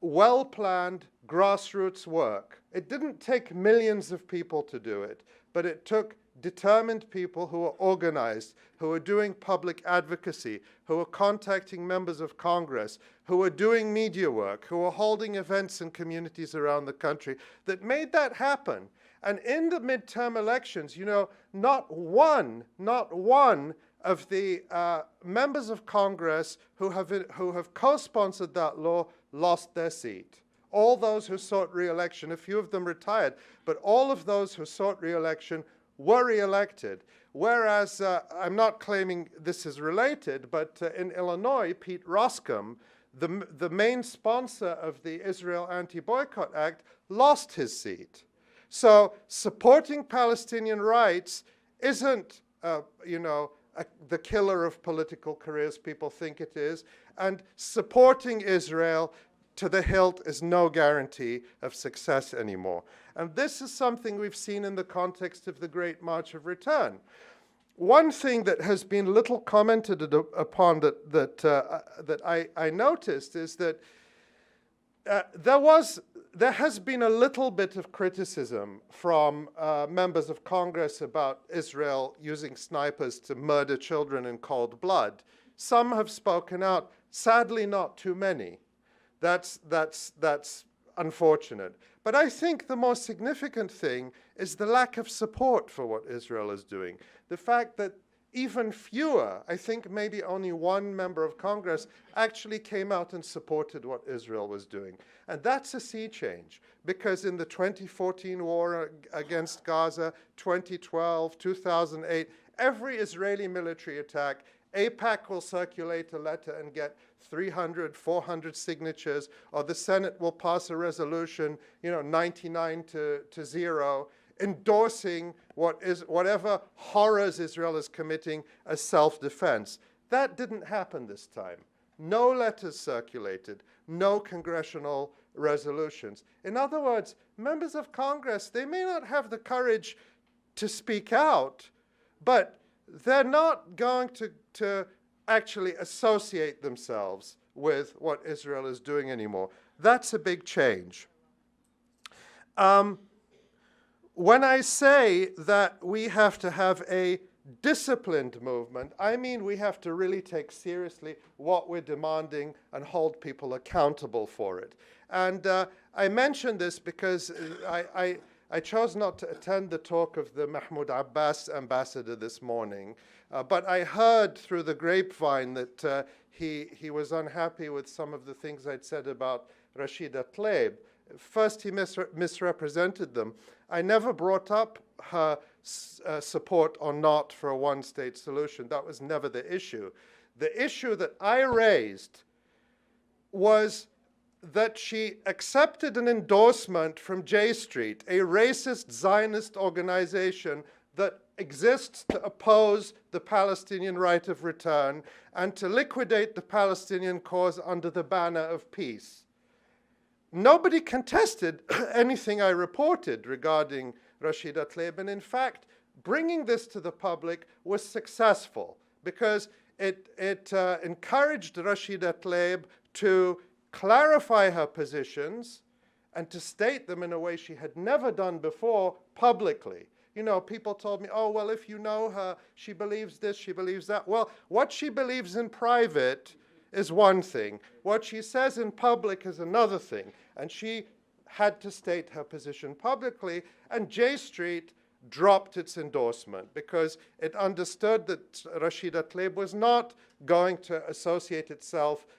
[SPEAKER 5] well-planned grassroots work. It didn't take millions of people to do it, but it took determined people who were organized, who were doing public advocacy, who were contacting members of Congress, who were doing media work, who were holding events in communities around the country that made that happen. And in the midterm elections, not one of the members of Congress who have co-sponsored that law lost their seat. All those who sought re-election, a few of them retired, but all of those who sought re-election were re-elected. Whereas, I'm not claiming this is related, but in Illinois, Pete Roscom, the main sponsor of the Israel Anti-Boycott Act, lost his seat. So supporting Palestinian rights isn't, the killer of political careers people think it is, and supporting Israel to the hilt is no guarantee of success anymore. And this is something we've seen in the context of the Great March of Return. One thing that has been little commented upon that I noticed is that there has been a little bit of criticism from members of Congress about Israel using snipers to murder children in cold blood. Some have spoken out, sadly not too many. That's unfortunate. But I think the most significant thing is the lack of support for what Israel is doing. The fact that even fewer, I think maybe only one member of Congress, actually came out and supported what Israel was doing. And that's a sea change, because in the 2014 war against Gaza, 2012, 2008, every Israeli military attack, AIPAC will circulate a letter and get 300, 400 signatures, or the Senate will pass a resolution, 99 to 0, endorsing whatever horrors Israel is committing as self-defense. That didn't happen this time. No letters circulated, no congressional resolutions. In other words, members of Congress, they may not have the courage to speak out, but they're not going to actually associate themselves with what Israel is doing anymore. That's a big change. When I say that we have to have a disciplined movement, I mean we have to really take seriously what we're demanding and hold people accountable for it. And I mention this because I chose not to attend the talk of the Mahmoud Abbas ambassador this morning, but I heard through the grapevine that he was unhappy with some of the things I'd said about Rashida Tlaib. First, he misrepresented them. I never brought up her support or not for a one-state solution. That was never the issue. The issue that I raised was that she accepted an endorsement from J Street, a racist Zionist organization that exists to oppose the Palestinian right of return and to liquidate the Palestinian cause under the banner of peace. Nobody contested anything I reported regarding Rashida Tlaib, and in fact, bringing this to the public was successful, because it encouraged Rashida Tlaib to clarify her positions and to state them in a way she had never done before publicly. You know, people told me, oh, well, if you know her, she believes this, she believes that. Well, what she believes in private is one thing. What she says in public is another thing. And she had to state her position publicly, and J Street dropped its endorsement because it understood that Rashida Tlaib was not going to associate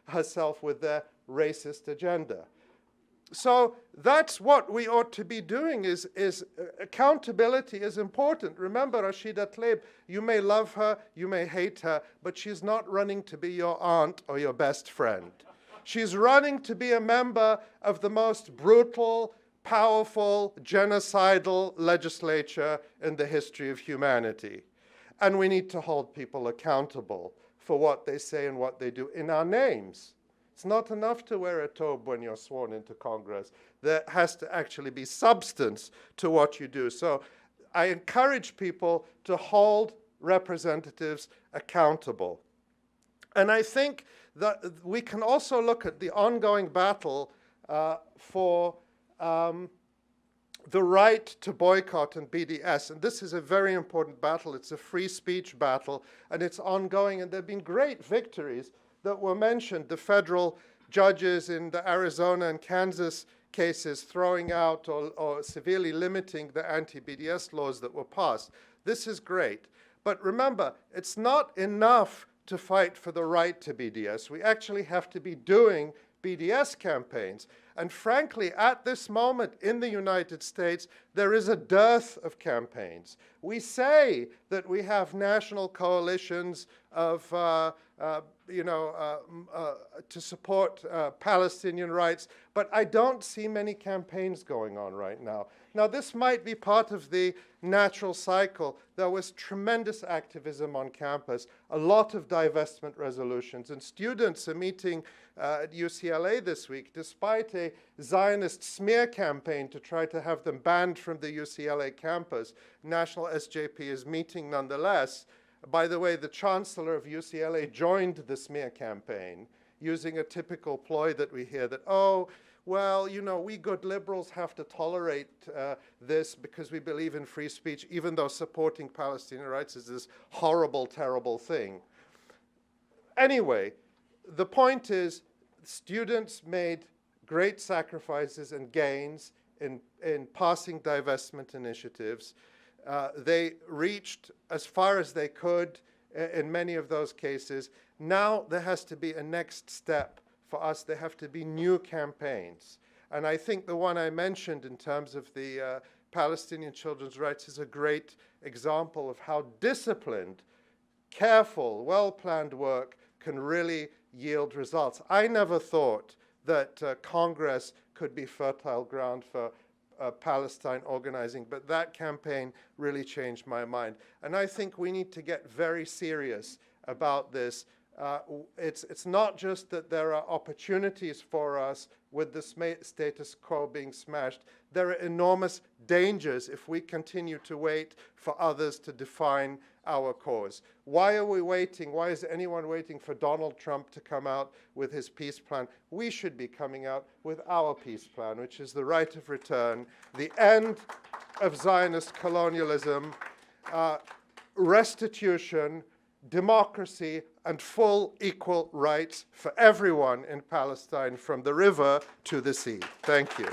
[SPEAKER 5] herself with their racist agenda. So that's what we ought to be doing, is accountability is important. Remember, Rashida Tlaib, you may love her, you may hate her, but she's not running to be your aunt or your best friend. She's running to be a member of the most brutal, powerful, genocidal legislature in the history of humanity. And we need to hold people accountable for what they say and what they do in our names. It's not enough to wear a tobe when you're sworn into Congress. There has to actually be substance to what you do. So I encourage people to hold representatives accountable. And I think that we can also look at the ongoing battle for the right to boycott and BDS. And this is a very important battle. It's a free speech battle, and it's ongoing. And there have been great victories that were mentioned, the federal judges in the Arizona and Kansas cases throwing out or severely limiting the anti-BDS laws that were passed. This is great. But remember, it's not enough to fight for the right to BDS. We actually have to be doing BDS campaigns. And frankly, at this moment in the United States, there is a dearth of campaigns. We say that we have national coalitions of, to support Palestinian rights, but I don't see many campaigns going on right now. Now, this might be part of the natural cycle. There was tremendous activism on campus, a lot of divestment resolutions, and students are meeting at UCLA this week, despite a Zionist smear campaign to try to have them banned from the UCLA campus. National SJP is meeting nonetheless. By the way, the chancellor of UCLA joined the smear campaign using a typical ploy that we hear that, oh, well, you know, we good liberals have to tolerate this because we believe in free speech, even though supporting Palestinian rights is this horrible, terrible thing. Anyway, the point is, students made great sacrifices and gains in passing divestment initiatives. They reached as far as they could in many of those cases. Now there has to be a next step for us. There have to be new campaigns. And I think the one I mentioned in terms of the Palestinian children's rights is a great example of how disciplined, careful, well-planned work can really yield results. I never thought that Congress could be fertile ground for Palestine organizing, but that campaign really changed my mind. And I think we need to get very serious about this. It's not just that there are opportunities for us with the status quo being smashed. There are enormous dangers if we continue to wait for others to define our cause. Why are we waiting? Why is anyone waiting for Donald Trump to come out with his peace plan? We should be coming out with our peace plan, which is the right of return, the end of Zionist colonialism, restitution, democracy, and full equal rights for everyone in Palestine from the river to the sea. Thank you.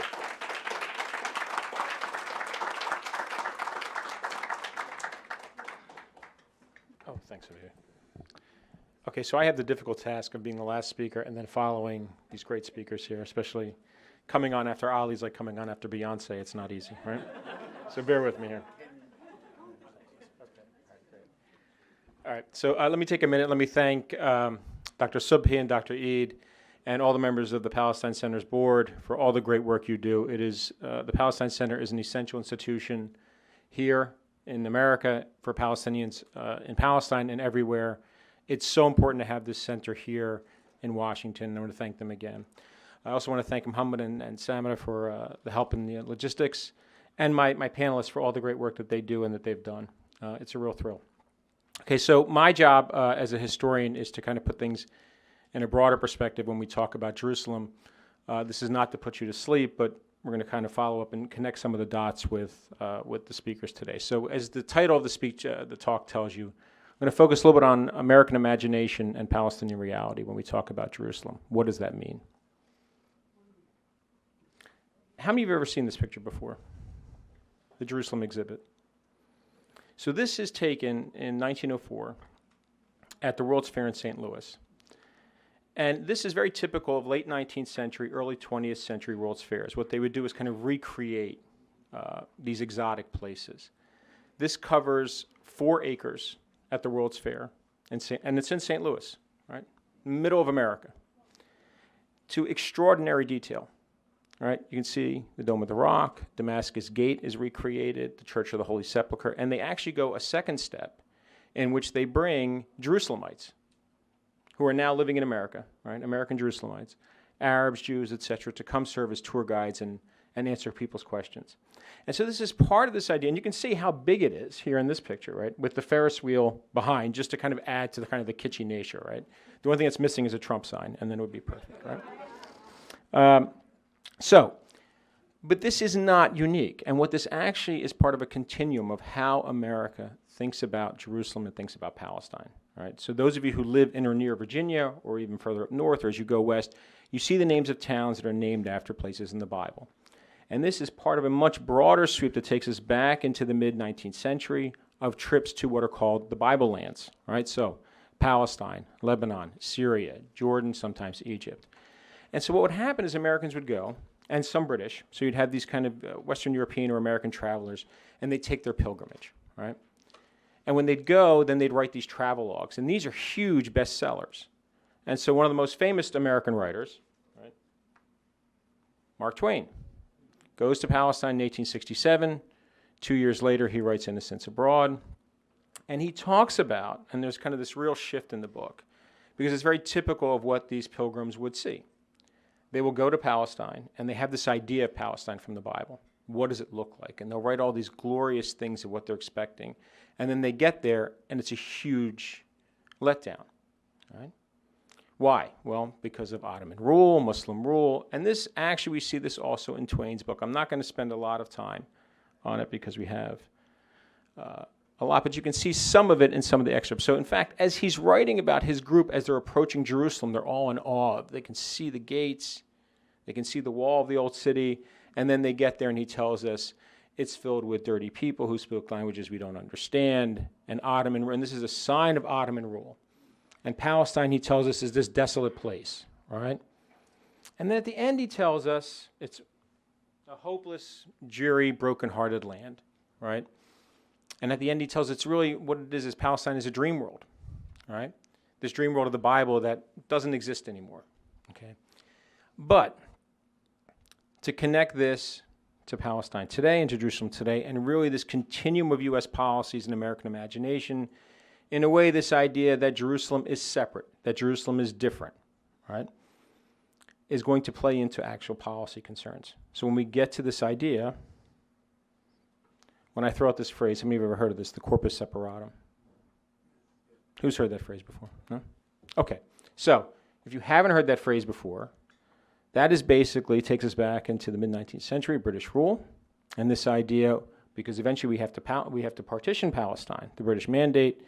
[SPEAKER 6] Oh, thanks, Olivier. Okay, so I have the difficult task of being the last speaker and then following these great speakers here, especially coming on after Ali's like coming on after Beyonce. It's not easy, right? So bear with me here. All right, so let me take a minute. Let me thank Dr. Subhi and Dr. Eid and all the members of the Palestine Center's board for all the great work you do. It is, the Palestine Center is an essential institution here in America for Palestinians in Palestine and everywhere. It's so important to have this center here in Washington, and I want to thank them again. I also want to thank Muhammad and Samara for the help in the logistics, and my panelists for all the great work that they do and that they've done. It's a real thrill. Okay, so my job as a historian is to kind of put things in a broader perspective when we talk about Jerusalem. This is not to put you to sleep, but we're going to kind of follow up and connect some of the dots with the speakers today. So as the title of the speech, the talk tells you, I'm going to focus a little bit on American imagination and Palestinian reality when we talk about Jerusalem. What does that mean? How many of you have ever seen this picture before? The Jerusalem exhibit. So this is taken in 1904 at the World's Fair in St. Louis. And this is very typical of late 19th century, early 20th century World's Fairs. What they would do is kind of recreate these exotic places. This covers 4 acres at the World's Fair, and it's in St. Louis, right? Middle of America. To extraordinary detail. All right, you can see the Dome of the Rock, Damascus Gate is recreated, the Church of the Holy Sepulchre, and they actually go a second step in which they bring Jerusalemites who are now living in America, right? American Jerusalemites, Arabs, Jews, etc., to come serve as tour guides and answer people's questions. And so this is part of this idea, and you can see how big it is here in this picture, right? With the Ferris wheel behind, just to kind of add to the kind of the kitschy nature, right? The only thing that's missing is a Trump sign, and then it would be perfect, right? But this is not unique. And what this actually is part of a continuum of how America thinks about Jerusalem and thinks about Palestine, right? So those of you who live in or near Virginia or even further up north or as you go west, you see the names of towns that are named after places in the Bible. And this is part of a much broader sweep that takes us back into the mid-19th century of trips to what are called the Bible lands, right? So Palestine, Lebanon, Syria, Jordan, sometimes Egypt. And so what would happen is Americans would go, and some British, so you'd have these kind of Western European or American travelers, and they'd take their pilgrimage, right? And when they'd go, then they'd write these travel logs, and these are huge bestsellers. And so one of the most famous American writers, right, Mark Twain, goes to Palestine in 1867. 2 years later, he writes Innocents Abroad, and he talks about, and there's kind of this real shift in the book, because it's very typical of what these pilgrims would see. They will go to Palestine, and they have this idea of Palestine from the Bible. What does it look like? And they'll write all these glorious things of what they're expecting. And then they get there, and it's a huge letdown. Right? Why? Well, because of Ottoman rule, Muslim rule. And this, actually, we see this also in Twain's book. I'm not going to spend a lot of time on it because we have a lot, but you can see some of it in some of the excerpts. So in fact, as he's writing about his group, as they're approaching Jerusalem, they're all in awe. They can see the gates, they can see the wall of the old city, and then they get there and he tells us it's filled with dirty people who speak languages we don't understand, and Ottoman, and this is a sign of Ottoman rule. And Palestine, he tells us, is this desolate place, all right? And then at the end he tells us it's a hopeless, dreary, broken-hearted land, right? And at the end, he tells us it's really what it is Palestine is a dream world, right? This dream world of the Bible that doesn't exist anymore, okay? But to connect this to Palestine today and to Jerusalem today, and really this continuum of U.S. policies and American imagination, in a way, this idea that Jerusalem is separate, that Jerusalem is different, right, is going to play into actual policy concerns. So when we get to this idea, when I throw out this phrase, how many of you have ever heard of this, the corpus separatum? Who's heard that phrase before? No? Okay. So if you haven't heard that phrase before, that is basically takes us back into the mid-19th century, British rule, and this idea, because eventually we have to partition Palestine, the British mandate,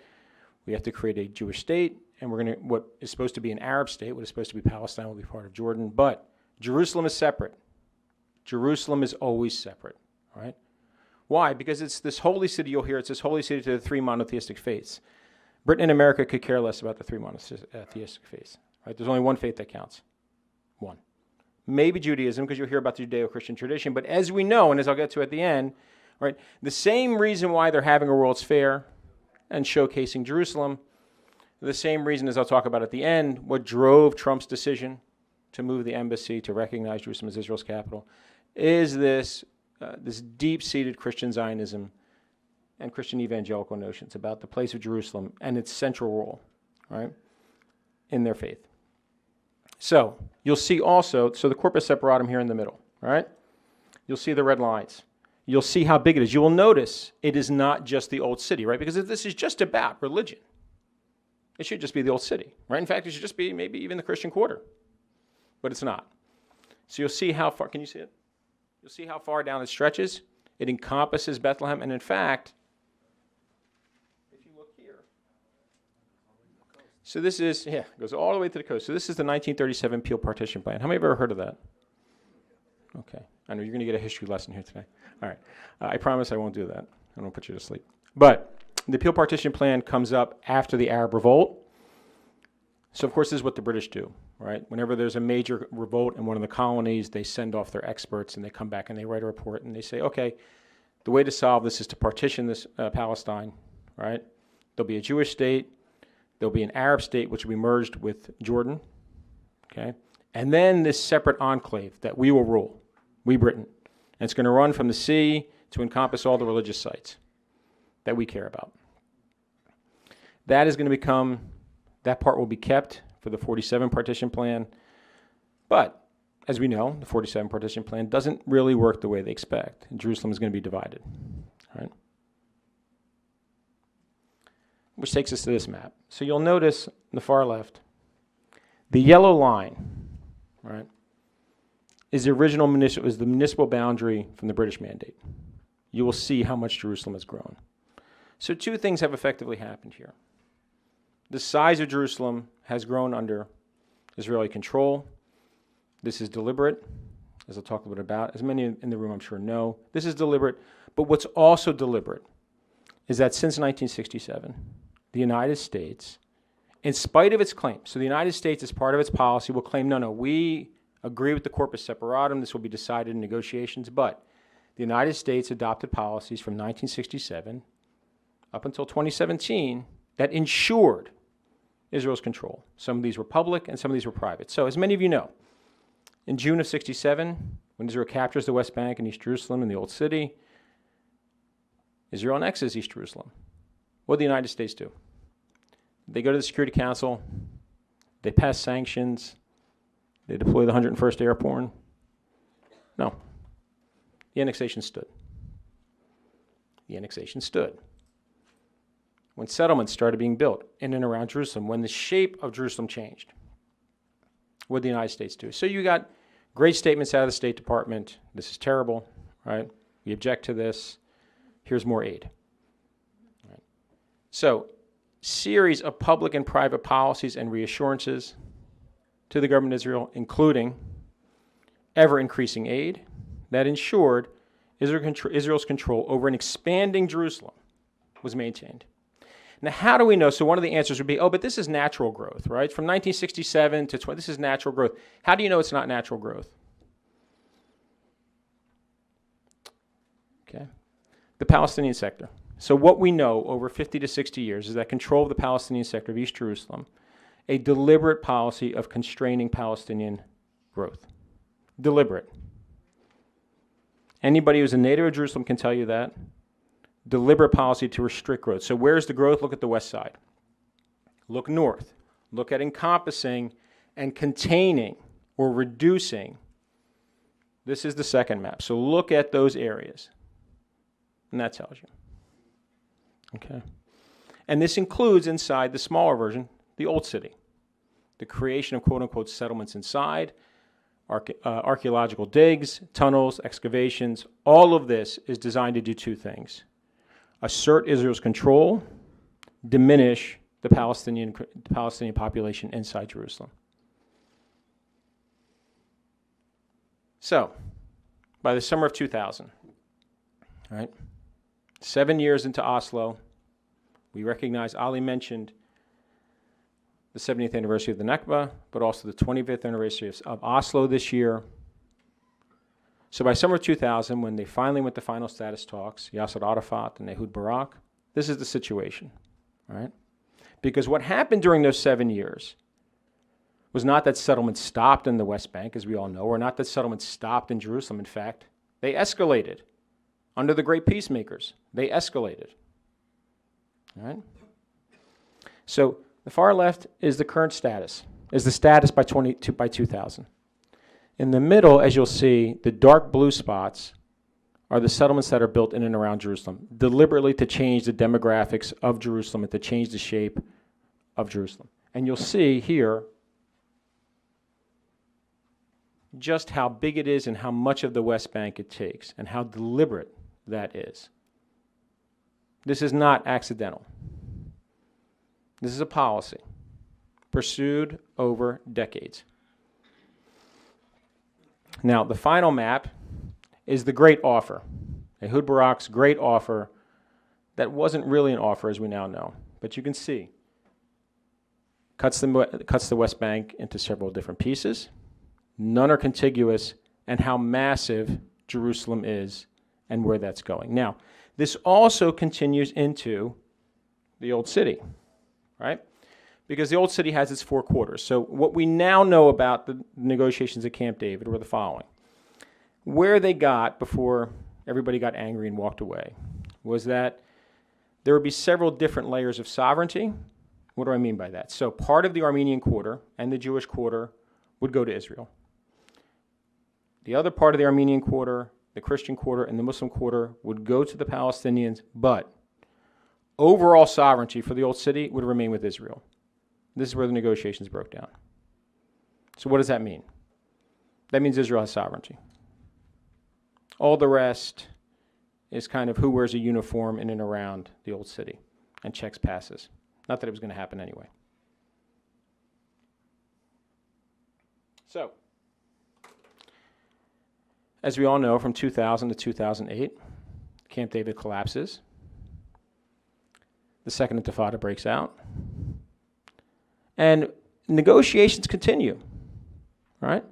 [SPEAKER 6] we have to create a Jewish state, and we're going to, what is supposed to be an Arab state, what is supposed to be Palestine will be part of Jordan, but Jerusalem is separate. Jerusalem is always separate, all right? Why? Because it's this holy city, you'll hear, it's this holy city to the 3 monotheistic faiths. Britain and America could care less about the 3 monotheistic faiths, right? There's only one faith that counts, one. Maybe Judaism, because you'll hear about the Judeo-Christian tradition, but as we know, and as I'll get to at the end, right, the same reason why they're having a World's Fair and showcasing Jerusalem, the same reason as I'll talk about at the end, what drove Trump's decision to move the embassy to recognize Jerusalem as Israel's capital, is this deep-seated Christian Zionism and Christian evangelical notions about the place of Jerusalem and its central role, right, in their faith. So you'll see also, so the corpus separatum here in the middle, all right? You'll see the red lines. you'll see how big it is. You will notice it is not just the old city, right? Because if this is just about religion, it should just be the old city, right? In fact, it should just be maybe even the Christian Quarter, but it's not. So you'll see how far, can you see it? You'll see how far down it stretches. It encompasses Bethlehem, and in fact, if you look here, so this is, it goes all the way to the coast. So this is the 1937 Peel Partition Plan. How many have ever heard of that? Okay. I know you're going to get a history lesson here today. All right. I promise I won't do that. I won't put you to sleep. But the Peel Partition Plan comes up after the Arab Revolt. So, of course, this is what the British do, right? Whenever there's a major revolt in one of the colonies, they send off their experts, and they come back and they write a report, and they say, okay, the way to solve this is to partition this Palestine, right? There'll be a Jewish state. There'll be an Arab state, which will be merged with Jordan, okay? And then this separate enclave that we will rule, we Britain. And it's going to run from the sea to encompass all the religious sites that we care about. That is going to become, that part will be kept for the 47 partition plan. But, as we know, the 47 partition plan doesn't really work the way they expect. Jerusalem is going to be divided, right? Which takes us to this map. So you'll notice on the far left, the yellow line, right, is the original municipal boundary from the British Mandate. You will see how much Jerusalem has grown. So two things have effectively happened here. The size of Jerusalem has grown under Israeli control. This is deliberate, as I'll talk a little bit about. As many in the room I'm sure know, this is deliberate. But what's also deliberate is that since 1967, the United States, in spite of its claims, so the United States, as part of its policy, will claim, no, we agree with the corpus separatum, this will be decided in negotiations, but the United States adopted policies from 1967 up until 2017 that ensured Israel's control. Some of these were public and some of these were private. So as many of you know, in June of 67, when Israel captures the West Bank and East Jerusalem and the Old City, Israel annexes East Jerusalem. What did the United States do? They go to the Security Council, they pass sanctions, they deploy the 101st Airborne. No. The annexation stood. The annexation stood. When settlements started being built in and around Jerusalem, when the shape of Jerusalem changed, what did the United States do? So you got great statements out of the State Department. This is terrible, right? We object to this. Here's more aid. Right. So, series of public and private policies and reassurances to the government of Israel, including ever-increasing aid that ensured Israel's control over an expanding Jerusalem was maintained. Now, how do we know? So one of the answers would be, but this is natural growth, right? From 1967 to 20, this is natural growth. How do you know it's not natural growth? Okay. The Palestinian sector. So what we know over 50 to 60 years is that control of the Palestinian sector of East Jerusalem, a deliberate policy of constraining Palestinian growth. Deliberate. Anybody who's a native of Jerusalem can tell you that. Deliberate policy to restrict growth. So where's the growth? Look at the west side. Look north. Look at encompassing and containing or reducing. This is the second map. So look at those areas. And that tells you. Okay. And this includes inside the smaller version, the old city. The creation of quote-unquote settlements inside, archaeological digs, tunnels, excavations. All of this is designed to do two things. Assert Israel's control, diminish the Palestinian population inside Jerusalem. So, by the summer of 2000, right, 7 years into Oslo, we recognize, Ali mentioned the 70th anniversary of the Nakba, but also the 25th anniversary of Oslo this year. So by summer of 2000, when they finally went to final status talks, Yasser Arafat and Ehud Barak, this is the situation, right? Because what happened during those 7 years was not that settlements stopped in the West Bank, as we all know, or not that settlements stopped in Jerusalem. In fact, they escalated. Under the great peacemakers, they escalated, all right? So the far left is the current status, is the status by 2000. In the middle, as you'll see, the dark blue spots are the settlements that are built in and around Jerusalem, deliberately to change the demographics of Jerusalem and to change the shape of Jerusalem. And you'll see here just how big it is and how much of the West Bank it takes and how deliberate that is. This is not accidental. This is a policy pursued over decades. Now, the final map is the great offer, Ehud Barak's great offer that wasn't really an offer as we now know. But you can see, cuts the West Bank into several different pieces. None are contiguous, and how massive Jerusalem is and where that's going. Now, this also continues into the Old City, right? Because the Old City has its four quarters. So what we now know about the negotiations at Camp David were the following. Where they got before everybody got angry and walked away was that there would be several different layers of sovereignty. What do I mean by that? So part of the Armenian quarter and the Jewish quarter would go to Israel. The other part of the Armenian quarter, the Christian quarter, and the Muslim quarter would go to the Palestinians, but overall sovereignty for the Old City would remain with Israel. This is where the negotiations broke down. So what does that mean? That means Israel has sovereignty. All the rest is kind of who wears a uniform in and around the Old City and checks passes. Not that it was going to happen anyway. So, as we all know, from 2000 to 2008, Camp David collapses. The Second Intifada breaks out. And negotiations continue, right?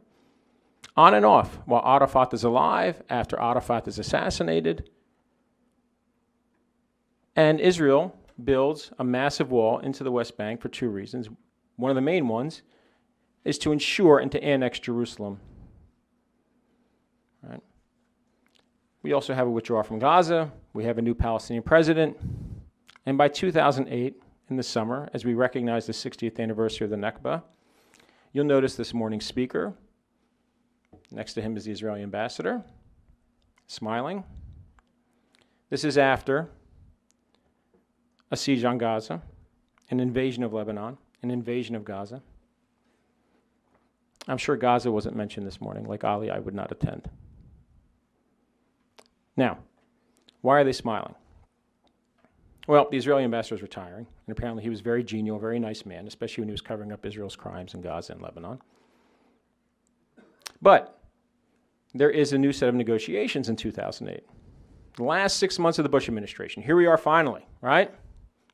[SPEAKER 6] On and off, while Arafat is alive, after Arafat is assassinated. And Israel builds a massive wall into the West Bank for two reasons. One of the main ones is to ensure and to annex Jerusalem. Right? We also have a withdrawal from Gaza. We have a new Palestinian president. And by 2008, in the summer, as we recognize the 60th anniversary of the Nakba, you'll notice this morning's speaker. Next to him is the Israeli ambassador, smiling. This is after a siege on Gaza, an invasion of Lebanon, an invasion of Gaza. I'm sure Gaza wasn't mentioned this morning. Like Ali, I would not attend. Now, why are they smiling? Well, the Israeli ambassador is retiring, and apparently he was very genial, very nice man, especially when he was covering up Israel's crimes in Gaza and Lebanon. But there is a new set of negotiations in 2008. The last 6 months of the Bush administration. Here we are finally, right?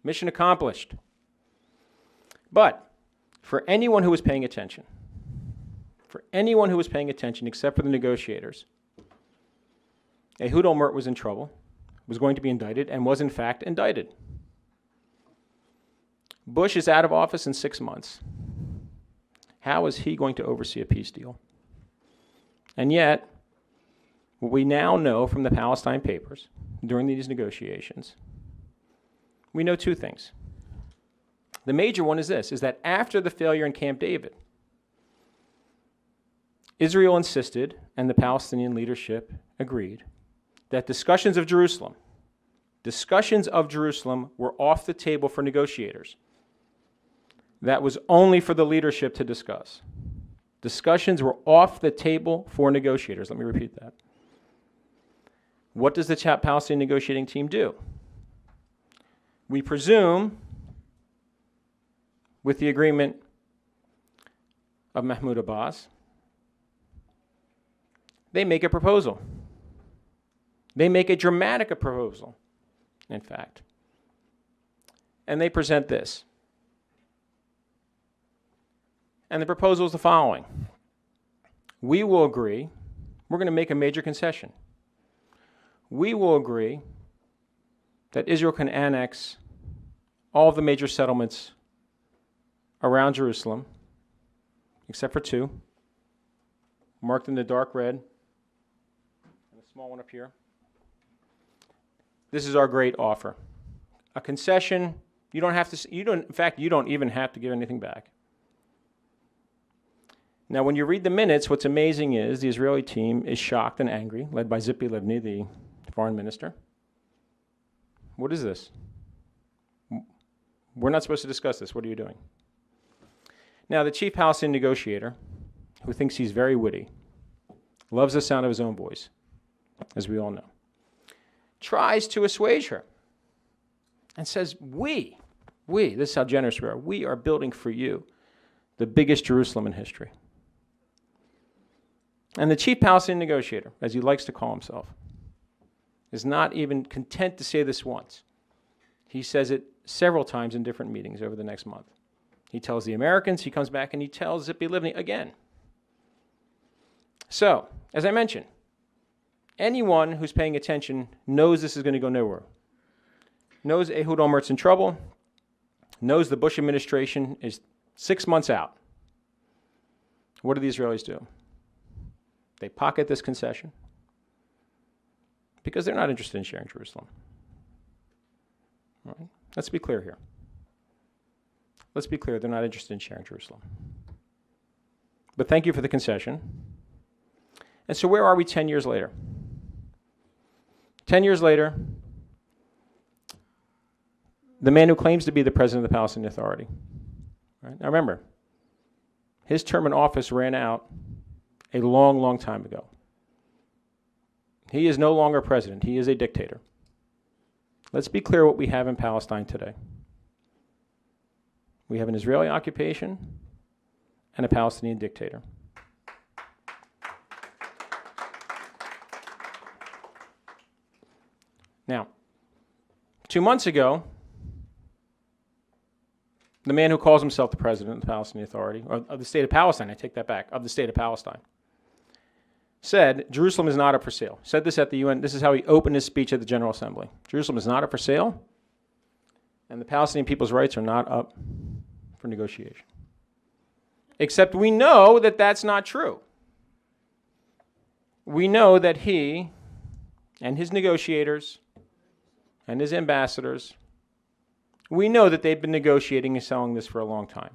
[SPEAKER 6] Mission accomplished. But for anyone who was paying attention, except for the negotiators, Ehud Olmert was in trouble, was going to be indicted, and was in fact indicted. Bush is out of office in 6 months. How is he going to oversee a peace deal? And yet, what we now know from the Palestine Papers during these negotiations, we know two things. The major one is this, is that after the failure in Camp David, Israel insisted, and the Palestinian leadership agreed, that discussions of Jerusalem were off the table for negotiators. That was only for the leadership to discuss. Discussions were off the table for negotiators. Let me repeat that. What does the Palestinian negotiating team do? We presume, with the agreement of Mahmoud Abbas, they make a proposal. They make a dramatic proposal, in fact. And they present this. And the proposal is the following. We will agree, we're going to make a major concession. We will agree that Israel can annex all of the major settlements around Jerusalem, except for two, marked in the dark red, and a small one up here. This is our great offer. A concession, you don't even have to give anything back. Now, when you read the minutes, what's amazing is the Israeli team is shocked and angry, led by Zippy Livni, the foreign minister. What is this? We're not supposed to discuss this. What are you doing? Now, the chief Palestinian negotiator, who thinks he's very witty, loves the sound of his own voice, as we all know, tries to assuage her and says, we, this is how generous we are building for you the biggest Jerusalem in history. And the chief Palestinian negotiator, as he likes to call himself, is not even content to say this once. He says it several times in different meetings over the next month. He tells the Americans, he comes back and he tells Zippy Livni again. So, as I mentioned, anyone who's paying attention knows this is going to go nowhere. Knows Ehud Olmert's in trouble, knows the Bush administration is 6 months out. What do the Israelis do? They pocket this concession because they're not interested in sharing Jerusalem. All right? Let's be clear here. Let's be clear, they're not interested in sharing Jerusalem. But thank you for the concession. And so where are we 10 years later? 10 years later, the man who claims to be the president of the Palestinian Authority. Right? Now remember, his term in office ran out a long, long time ago. He is no longer president. He is a dictator. Let's be clear what we have in Palestine today. We have an Israeli occupation and a Palestinian dictator. Now, 2 months ago, the man who calls himself the president of the Palestinian Authority, or of the state of Palestine, I take that back, of the state of Palestine, said Jerusalem is not up for sale. Said this at the UN. This is how he opened his speech at the General Assembly. Jerusalem is not up for sale, and the Palestinian people's rights are not up for negotiation. Except we know that that's not true. We know that he and his negotiators and his ambassadors, we know that they've been negotiating and selling this for a long time.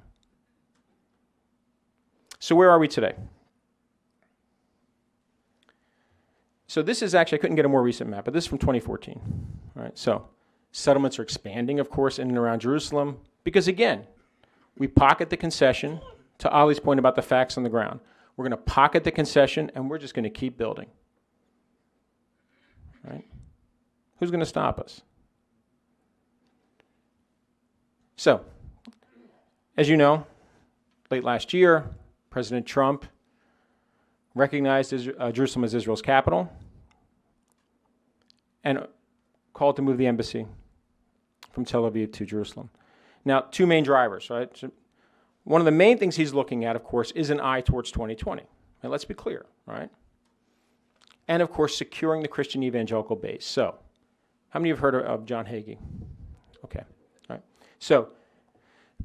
[SPEAKER 6] So where are we today? So this is actually, I couldn't get a more recent map, but this is from 2014. All right, so settlements are expanding, of course, in and around Jerusalem, because again, we pocket the concession, to Ali's point about the facts on the ground. We're going to pocket the concession, and we're just going to keep building. Right? Who's going to stop us? So, as you know, late last year, President Trump recognized Jerusalem as Israel's capital and called to move the embassy from Tel Aviv to Jerusalem. Now, two main drivers, right? So one of the main things he's looking at, of course, is an eye towards 2020. And let's be clear, right? And, of course, securing the Christian evangelical base. So, how many of you have heard of John Hagee? Okay, all right. So,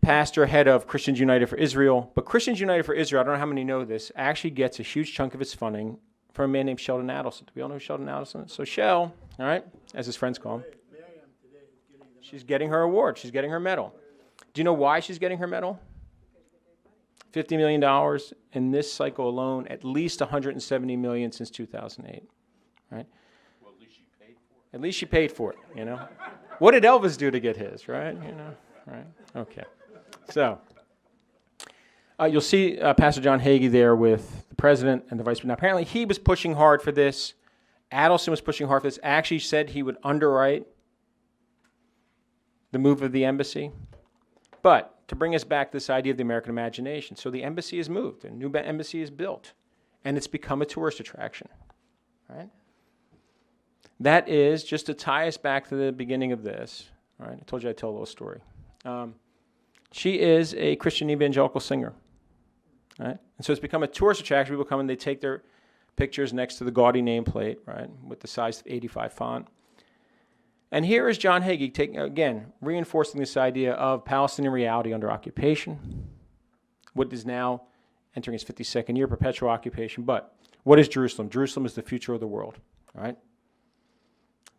[SPEAKER 6] pastor, head of Christians United for Israel. But Christians United for Israel, I don't know how many know this, actually gets a huge chunk of its funding from a man named Sheldon Adelson. Do we all know who Sheldon Adelson is? So Shell, all right, as his friends call him, she's getting her award. She's getting her medal. Do you know why she's getting her medal? $50 million in this cycle alone, at least $170 million since 2008, right?
[SPEAKER 3] Well, at least she paid for it.
[SPEAKER 6] At least she paid for it, you know? What did Elvis do to get his, right? You know, right? Okay. So, you'll see Pastor John Hagee there with the president and the vice president. Now, apparently he was pushing hard for this. Adelson was pushing hard for this. Actually said he would underwrite the move of the embassy. But to bring us back to this idea of the American imagination. So the embassy is moved, a new embassy is built, and it's become a tourist attraction, right? That is, just to tie us back to the beginning of this, all right? I told you I'd tell a little story. She is a Christian evangelical singer, right? And so it's become a tourist attraction. People come and they take their pictures next to the gaudy nameplate, right, with the size 85 font. And here is John Hagee taking, again, reinforcing this idea of Palestinian reality under occupation, what is now entering its 52nd year, perpetual occupation. But what is Jerusalem? Jerusalem is the future of the world, right?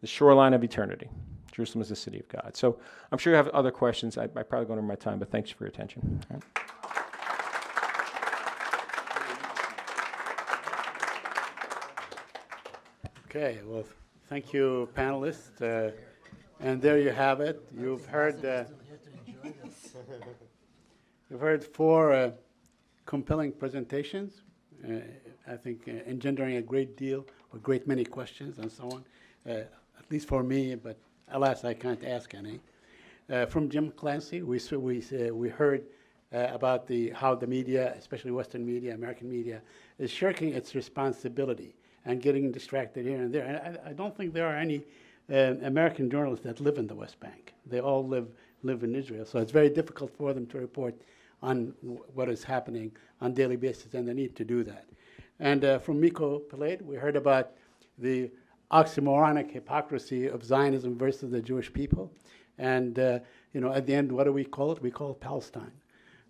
[SPEAKER 6] The shoreline of eternity. Jerusalem is the city of God. So I'm sure you have other questions. I probably gone over my time, but thanks for your attention. All right.
[SPEAKER 2] Okay, well, Thank you, panelists. And there you have it. You've heard four compelling presentations, I think engendering a great deal, a great many questions and so on, at least for me, but alas, I can't ask any. From Jim Clancy, we heard about how the media, especially Western media, American media, is shirking its responsibility and getting distracted here and there. And I don't think there are any American journalists that live in the West Bank. They all live in Israel, so it's very difficult for them to report on what is happening on a daily basis, and the need to do that. And from Miko Peled, we heard about the oxymoronic hypocrisy of Zionism versus the Jewish people. And at the end, what do we call it? We call it Palestine.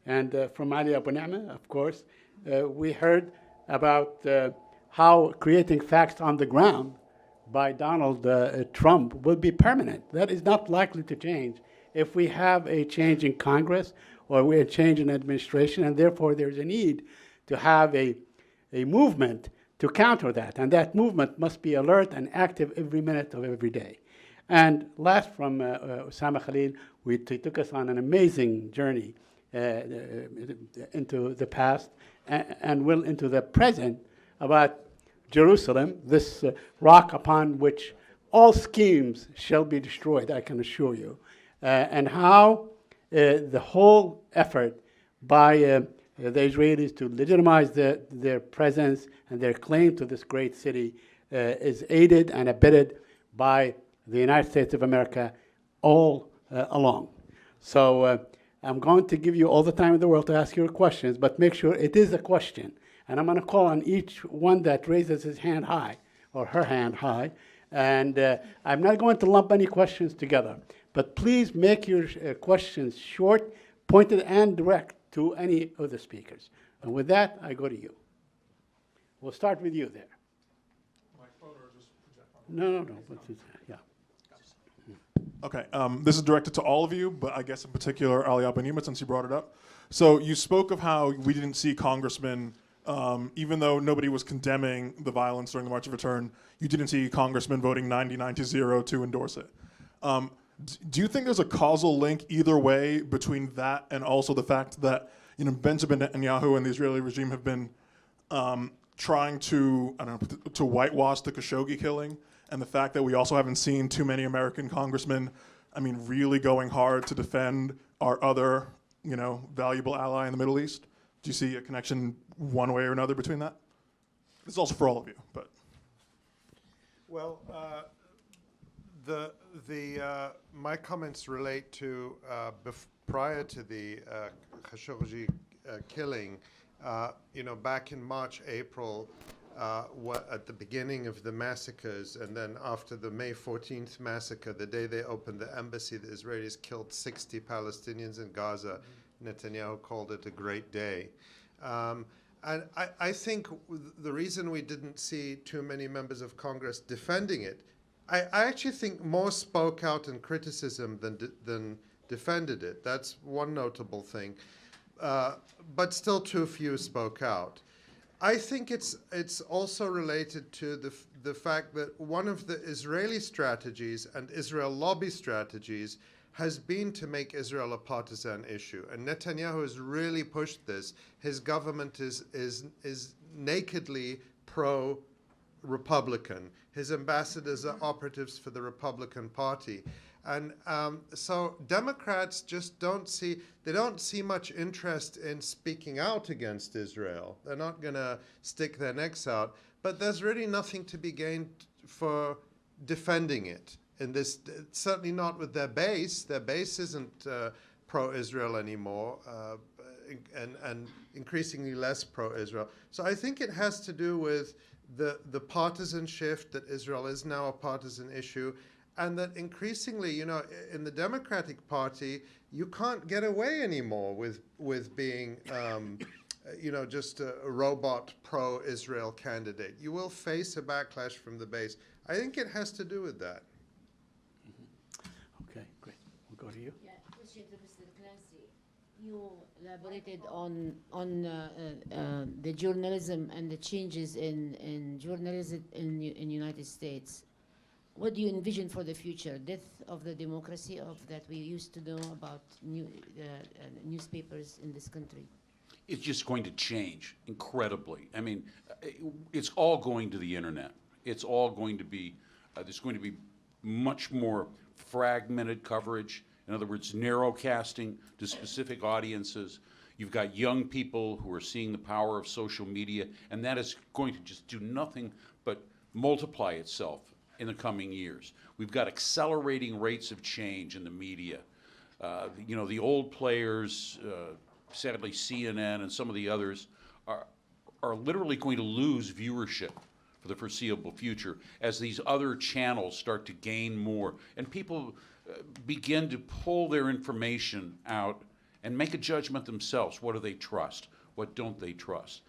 [SPEAKER 2] And from Ali Abunimah, of course, we heard about how creating facts on the ground by Donald Trump will be permanent. That is not likely to change if we have a change in Congress or a change in administration, and therefore there's a need to have a movement to counter that. And that movement must be alert and active every minute of every day. And last, from Osamah Khalil, he took us on an amazing journey into the past and will into the present about Jerusalem, this rock upon which all schemes shall be destroyed, I can assure you, and how the whole effort by the Israelis to legitimize their presence and their claim to this great city is aided and abetted by the United States of America all along. So I'm going to give you all the time in the world to ask your questions, but make sure it is a question. And I'm going to call on each one that raises his hand high, or her hand high. And I'm not going to lump any questions together. But please make your questions short, pointed, and direct to any of the speakers. And with that, I go to you. We'll start with you there.
[SPEAKER 7] My phone or just project
[SPEAKER 2] No. Yeah.
[SPEAKER 7] Okay, this is directed to all of you, but I guess in particular Ali Abunimah, since you brought it up. So you spoke of how we didn't see congressmen, even though nobody was condemning the violence during the March of Return, you didn't see congressmen voting 99-0 to endorse it. Do you think there's a causal link either way between that and also the fact that Benjamin Netanyahu and the Israeli regime have been trying to whitewash the Khashoggi killing, and the fact that we also haven't seen too many American congressmen, really going hard to defend our other, valuable ally in the Middle East? Do you see a connection one way or another between that? This is also for all of you, but.
[SPEAKER 5] Well, my comments relate to prior to the Khashoggi killing. Back in March, April, at the beginning of the massacres, and then after the May 14th massacre, the day they opened the embassy, the Israelis killed 60 Palestinians in Gaza. Netanyahu called it a great day. And I think the reason we didn't see too many members of Congress defending it, I actually think more spoke out in criticism than defended it. That's one notable thing. But still too few spoke out. I think it's also related to the fact that one of the Israeli strategies and Israel lobby strategies has been to make Israel a partisan issue. And Netanyahu has really pushed this. His government is nakedly pro-Republican. His ambassadors are operatives for the Republican Party. And so Democrats just don't see much interest in speaking out against Israel. They're not going to stick their necks out. But there's really nothing to be gained for defending it. And this, certainly not with their base. Their base isn't pro-Israel anymore, and increasingly less pro-Israel. So I think it has to do with the partisan shift, that Israel is now a partisan issue, and that increasingly, in the Democratic Party, you can't get away anymore with being, just a robot pro-Israel candidate. You will face a backlash from the base. I think it has to do with that.
[SPEAKER 2] Okay, great. We'll go to you.
[SPEAKER 8] Yeah, question to Mr. Clancy. You elaborated on the journalism and the changes in journalism in United States. what do you envision for the future? Death of the democracy of that we used to know about newspapers in this country?
[SPEAKER 3] It's just going to change incredibly. I mean, it's all going to the internet. It's all going to be, there's going to be much more fragmented coverage. In other words, narrowcasting to specific audiences. You've got young people who are seeing the power of social media, and that is going to just do nothing but multiply itself in the coming years. We've got accelerating rates of change in the media. You know, the old players, sadly CNN and some of the others, are literally going to lose viewership for the foreseeable future as these other channels start to gain more and people begin to pull their information out and make a judgment themselves. What do they trust? What don't they trust?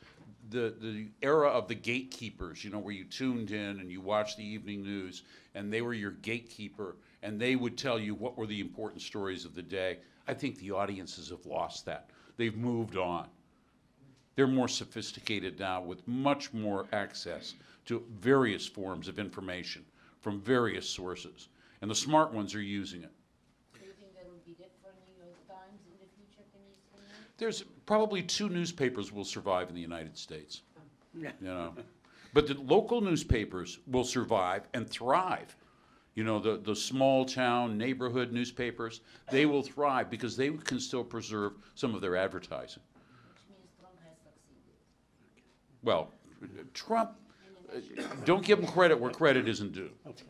[SPEAKER 3] The era of the gatekeepers, you know, where you tuned in and you watched the evening news and they were your gatekeeper and they would tell you what were the important stories of the day. I think the audiences have lost that. They've moved on. They're more sophisticated now with much more access to various forms of information from various sources. And the smart ones are using it.
[SPEAKER 8] Do you think there will be death for New York Times in the future? Can you say that?
[SPEAKER 3] There's probably 2 newspapers will survive in the United States.
[SPEAKER 2] Yeah.
[SPEAKER 3] You know, but the local newspapers will survive and thrive. You know, the small town neighborhood newspapers, they will thrive because they can still preserve some of their advertising.
[SPEAKER 8] Which means Trump has succeeded.
[SPEAKER 3] Well, Trump, don't give him credit where credit isn't due.
[SPEAKER 2] Okay.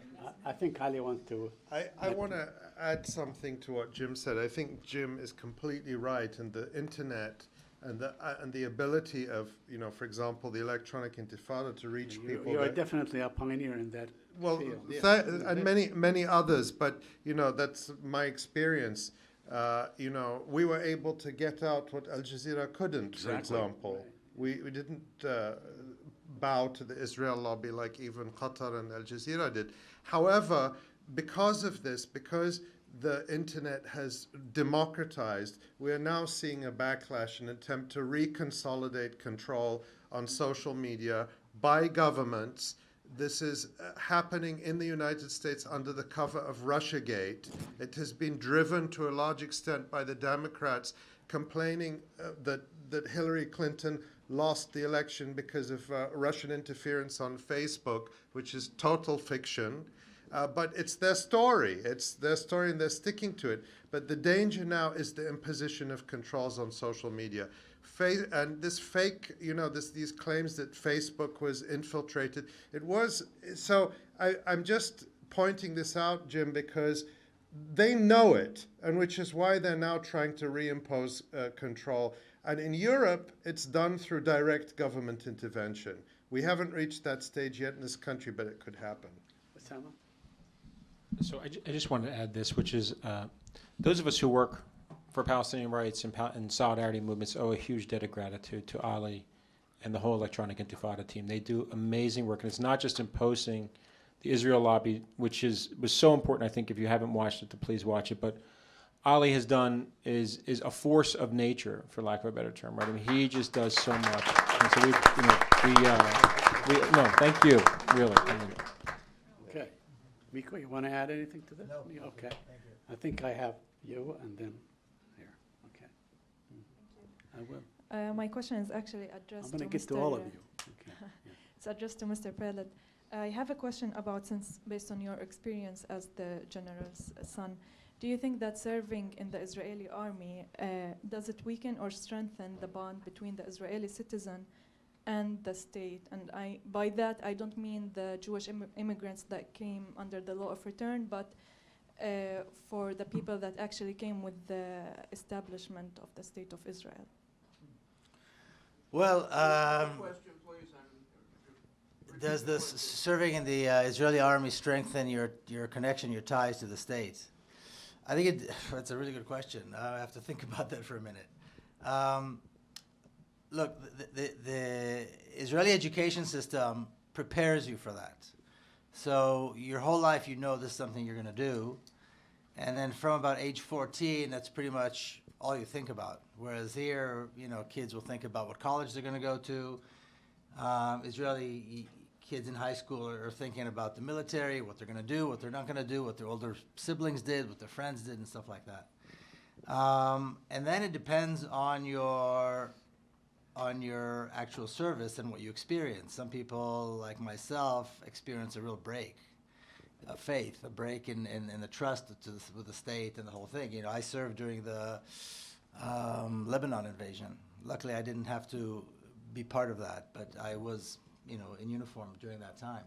[SPEAKER 2] I think Ali wants to.
[SPEAKER 5] I want to add something to what Jim said. I think Jim is completely right, and the internet and the ability of, you know, for example, the electronic intifada to reach people.
[SPEAKER 2] You are definitely a pioneer in that field.
[SPEAKER 5] And many others, but you know, that's my experience. You know, we were able to get out what Al Jazeera couldn't, for example. We didn't bow to the Israel lobby like even Qatar and Al Jazeera did. However, because of this, because the internet has democratized, we are now seeing a backlash, an attempt to reconsolidate control on social media by governments. This is happening in the United States under the cover of Russiagate. It has been driven to a large extent by the Democrats complaining that Hillary Clinton lost the election because of Russian interference on Facebook, which is total fiction. But it's their story. It's their story and they're sticking to it. But the danger now is the imposition of controls on social media. And this fake, you know, these claims that Facebook was infiltrated. It was, so I'm just pointing this out, Jim, because they know it, and which is why they're now trying to reimpose control. And in Europe, it's done through direct government intervention. We haven't reached that stage yet in this country, but it could happen.
[SPEAKER 2] Osamah?
[SPEAKER 6] So I just wanted to add this, which is those of us who work for Palestinian rights and solidarity movements owe a huge debt of gratitude to Ali and the whole Electronic Intifada team. They do amazing work, and it's not just imposing the Israel lobby, which was so important. I think if you haven't watched it, to please watch it. But Ali has done is a force of nature, for lack of a better term, right? I mean, he just does so much. And so no, thank you, really. I mean,
[SPEAKER 2] Okay. Miko, you want to add anything to this?
[SPEAKER 4] No.
[SPEAKER 2] Okay. I think I have you and then here. Okay. I will.
[SPEAKER 9] My question is actually addressed
[SPEAKER 2] I'm going
[SPEAKER 9] to
[SPEAKER 2] to get to all of you. Okay. Yeah.
[SPEAKER 9] It's addressed to Mr. Peled. I have a question about, since based on your experience as the general's son, do you think that serving in the Israeli army, does it weaken or strengthen the bond between the Israeli citizen and the state? And by that, I don't mean the Jewish immigrants that came under the law of return, but for the people that actually came with the establishment of the state of Israel.
[SPEAKER 4] Well, does this serving in the Israeli army strengthen your connection, your ties to the state? I think that's a really good question. I have to think about that for a minute. Look, the Israeli education system prepares you for that. So your whole life you know this is something you're going to do. And then from about age 14, that's pretty much all you think about. Whereas here, you know, kids will think about what college they're going to go to. Israeli kids in high school are thinking about the military, what they're going to do, what they're not going to do, what their older siblings did, what their friends did, and stuff like that. And then it depends on your actual service and what you experience. Some people, like myself, experience a real break of faith, a break in the trust with the state and the whole thing. You know, I served during the Lebanon invasion. Luckily, I didn't have to be part of that, but I was, you know, in uniform during that time.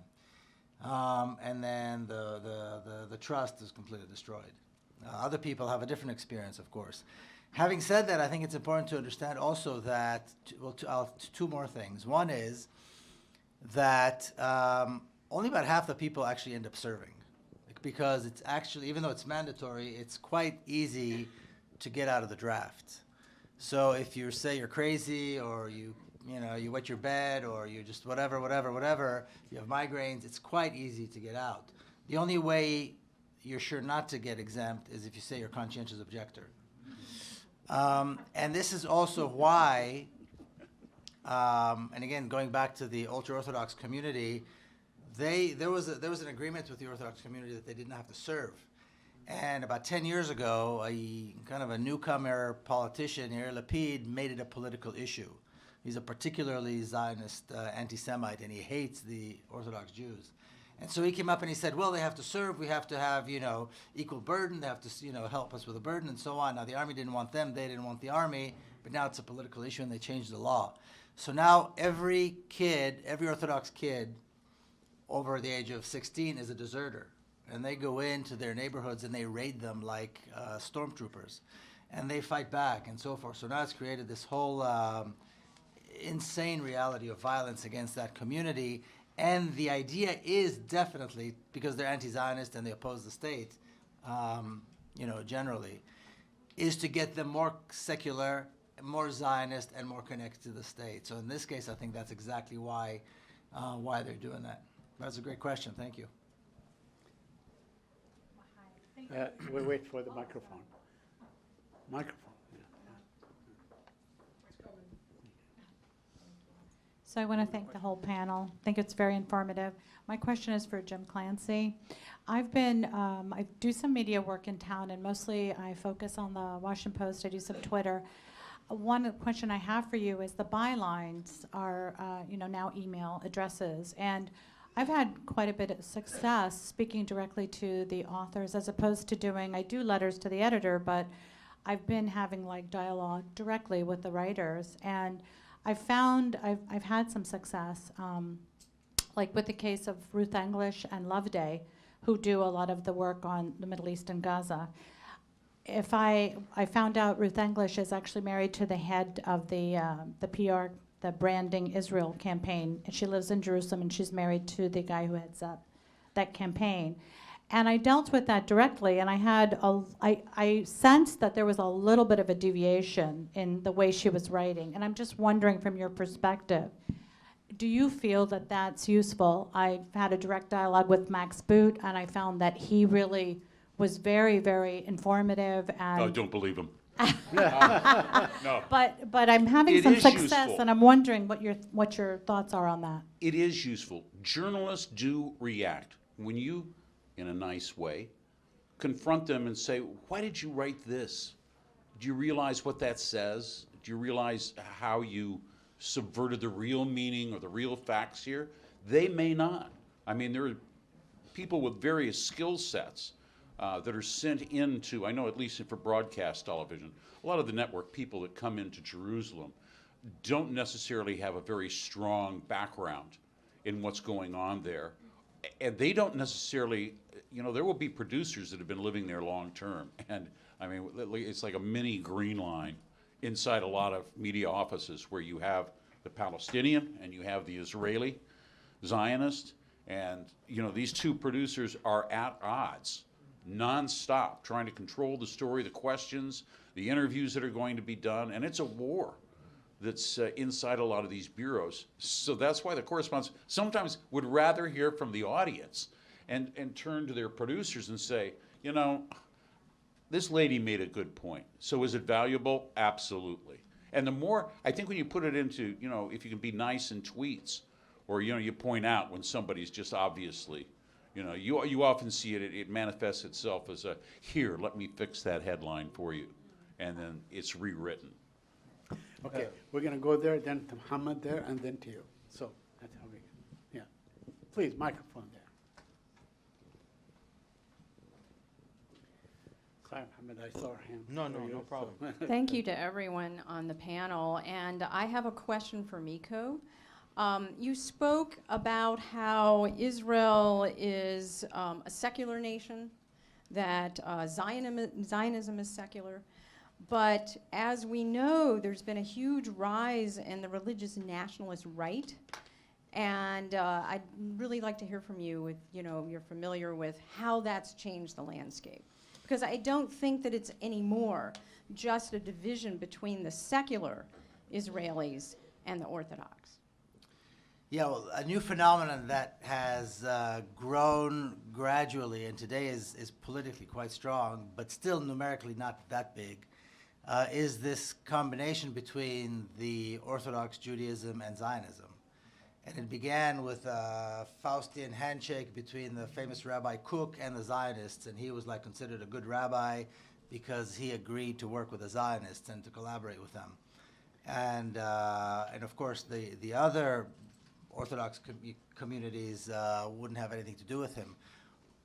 [SPEAKER 4] And then the trust is completely destroyed. Other people have a different experience, of course. Having said that, I think it's important to understand also that, two more things. One is that only about half the people actually end up serving, because it's actually, even though it's mandatory, it's quite easy to get out of the draft. So if you say you're crazy, or you wet your bed, or you just whatever, you have migraines, it's quite easy to get out. The only way you're sure not to get exempt is if you say you're a conscientious objector. And this is also why, and again, going back to the ultra-Orthodox community, there was an agreement with the Orthodox community that they didn't have to serve. And about 10 years ago, kind of a newcomer politician, Yair Lapid, made it a political issue. He's a particularly Zionist anti-Semite, and he hates the Orthodox Jews. And so he came up and he said, well, they have to serve, we have to have, equal burden, they have to, help us with the burden, and so on. Now, the army didn't want them, they didn't want the army, but now it's a political issue, and they changed the law. So now every Orthodox kid over the age of 16 is a deserter. And they go into their neighborhoods and they raid them like stormtroopers. And they fight back and so forth. So now it's created this whole insane reality of violence against that community. And the idea is definitely, because they're anti-Zionist and they oppose the state, generally, is to get them more secular, more Zionist, and more connected to the state. So in this case, I think that's exactly why they're doing that. That's a great question. Thank you.
[SPEAKER 2] We wait for the microphone. Microphone.
[SPEAKER 10] So I want to thank the whole panel. I think it's very informative. My question is for Jim Clancy. I do some media work in town, and mostly I focus on the Washington Post. I do some Twitter. One question I have for you is the bylines are, now email addresses, and I've had quite a bit of success speaking directly to the authors, as opposed to I do letters to the editor, but I've been having dialogue directly with the writers, and I've had some success, like with the case of Ruth English and Loveday, who do a lot of the work on the Middle East and Gaza. If I found out Ruth English is actually married to the head of the PR, the Branding Israel campaign, and she lives in Jerusalem, and she's married to the guy who heads up that campaign. And I dealt with that directly, and I sensed that there was a little bit of a deviation in the way she was writing. And I'm just wondering, from your perspective, do you feel that that's useful? I've had a direct dialogue with Max Boot, and I found that he really was very, very informative. And
[SPEAKER 3] I don't believe him. No.
[SPEAKER 10] But I'm having
[SPEAKER 3] It
[SPEAKER 10] some
[SPEAKER 3] is
[SPEAKER 10] success,
[SPEAKER 3] useful.
[SPEAKER 10] and I'm wondering what your thoughts are on that.
[SPEAKER 3] It is useful. Journalists do react. When you, in a nice way, confront them and say, why did you write this? Do you realize what that says? Do you realize how you subverted the real meaning or the real facts here? They may not. I mean, there are people with various skill sets that are sent into, I know at least for broadcast television, a lot of the network people that come into Jerusalem don't necessarily have a very strong background in what's going on there. And they don't necessarily, there will be producers that have been living there long term. And I mean, it's like a mini green line inside a lot of media offices where you have the Palestinian and you have the Israeli Zionist. And, these two producers are at odds nonstop, trying to control the story, the questions, the interviews that are going to be done, and it's a war that's inside a lot of these bureaus. So that's why the correspondents sometimes would rather hear from the audience and turn to their producers and say, this lady made a good point. So is it valuable? Absolutely. And the more, I think when you put it into, if you can be nice in tweets or you point out when somebody's just obviously, you often see it. It manifests itself as here. Let me fix that headline for you, and then it's rewritten.
[SPEAKER 2] Okay, we're going to go there, then to Muhammad there, and then to you. So that's how we, yeah. Please, microphone there. Sorry, Muhammad, I saw her hand.
[SPEAKER 6] No problem.
[SPEAKER 11] Thank you to everyone on the panel. And I have a question for Miko. You spoke about how Israel is a secular nation, that Zionism is secular. But as we know, there's been a huge rise in the religious nationalist right. And I'd really like to hear from you if you're familiar with how that's changed the landscape. Because I don't think that it's anymore just a division between the secular Israelis and the Orthodox.
[SPEAKER 4] Yeah, well, a new phenomenon that has grown gradually and today is politically quite strong, but still numerically not that big, is this combination between the Orthodox Judaism and Zionism. And it began with a Faustian handshake between the famous Rabbi Kook and the Zionists, and he was considered a good rabbi because he agreed to work with the Zionists and to collaborate with them. And of course, the other Orthodox communities wouldn't have anything to do with him.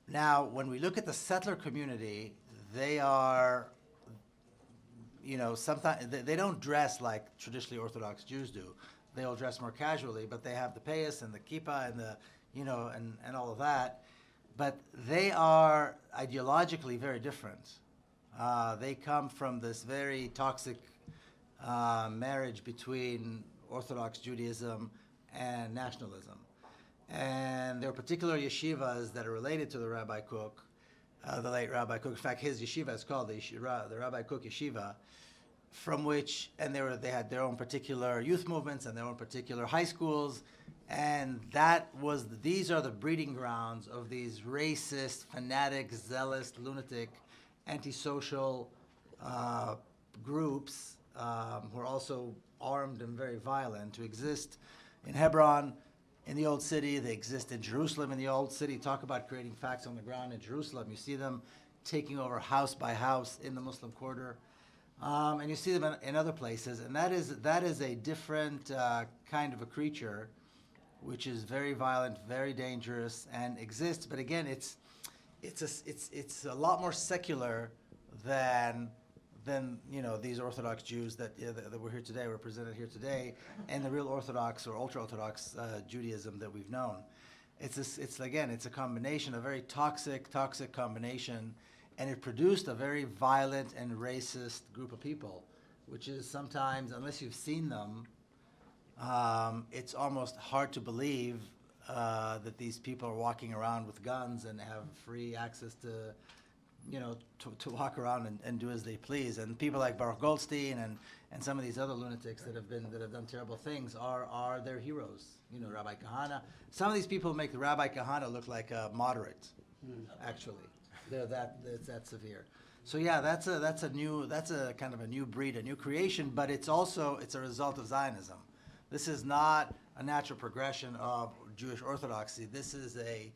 [SPEAKER 4] Now, when we look at the settler community, they are, sometimes they don't dress like traditionally Orthodox Jews do. They all dress more casually, but they have the payas and the kippah and the, and all of that. But they are ideologically very different. They come from this very toxic marriage between Orthodox Judaism and nationalism. And there are particular yeshivas that are related to the Rabbi Kook, the late Rabbi Kook. In fact, his yeshiva is called the Rabbi Kook Yeshiva, from which, and they had their own particular youth movements and their own particular high schools, and these are the breeding grounds of these racist, fanatic, zealous, lunatic, antisocial groups who are also armed and very violent, who exist in Hebron, in the Old City. They exist in Jerusalem, in the Old City. Talk about creating facts on the ground in Jerusalem. You see them taking over house by house in the Muslim quarter. And you see them in other places, and that is a different kind of a creature, which is very violent, very dangerous, and exists. But again, it's a lot more secular than these Orthodox Jews that we're here today, represented here today, and the real Orthodox or ultra-Orthodox Judaism that we've known. It's a combination, a very toxic combination. And it produced a very violent and racist group of people, which is sometimes, unless you've seen them, it's almost hard to believe that these people are walking around with guns and have free access to walk around and do as they please. And people like Baruch Goldstein and some of these other lunatics that have done terrible things are their heroes. Rabbi Kahana. Some of these people make the Rabbi Kahana look like a moderate, actually. It's that severe. So yeah, that's a kind of a new breed, a new creation, but it's a result of Zionism. This is not a natural progression of Jewish orthodoxy. This is a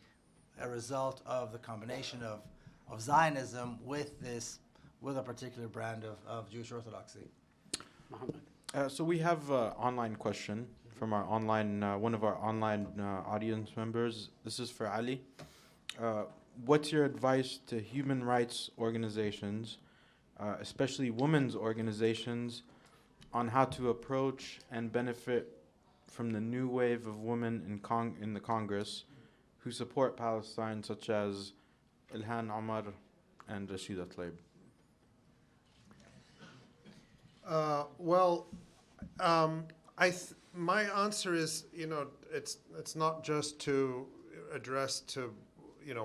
[SPEAKER 4] result of the combination of Zionism with a particular brand of Jewish orthodoxy.
[SPEAKER 2] Muhammad.
[SPEAKER 12] So we have an online question from our one of our online audience members. This is for Ali. What's your advice to human rights organizations, especially women's organizations, on how to approach and benefit from the new wave of women in the Congress who support Palestine, such as Ilhan Omar and Rashida Tlaib?
[SPEAKER 5] My answer is, it's not just to address to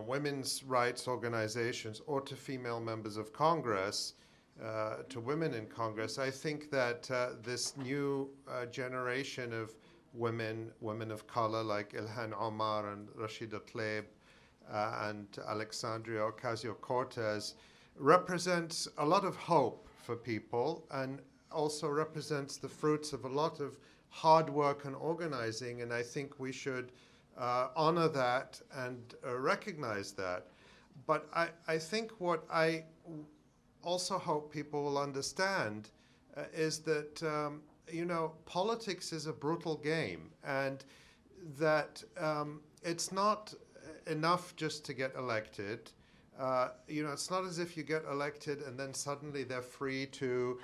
[SPEAKER 5] women's rights organizations or to female members of Congress, to women in Congress. I think that this new generation of women of color like Ilhan Omar and Rashida Tlaib and Alexandria Ocasio-Cortez represents a lot of hope for people, and also represents the fruits of a lot of hard work and organizing, and I think we should honor that and recognize that. But I think what I also hope people will understand is that, politics is a brutal game, and that it's not enough just to get elected. It's not as if you get elected and then suddenly they're free to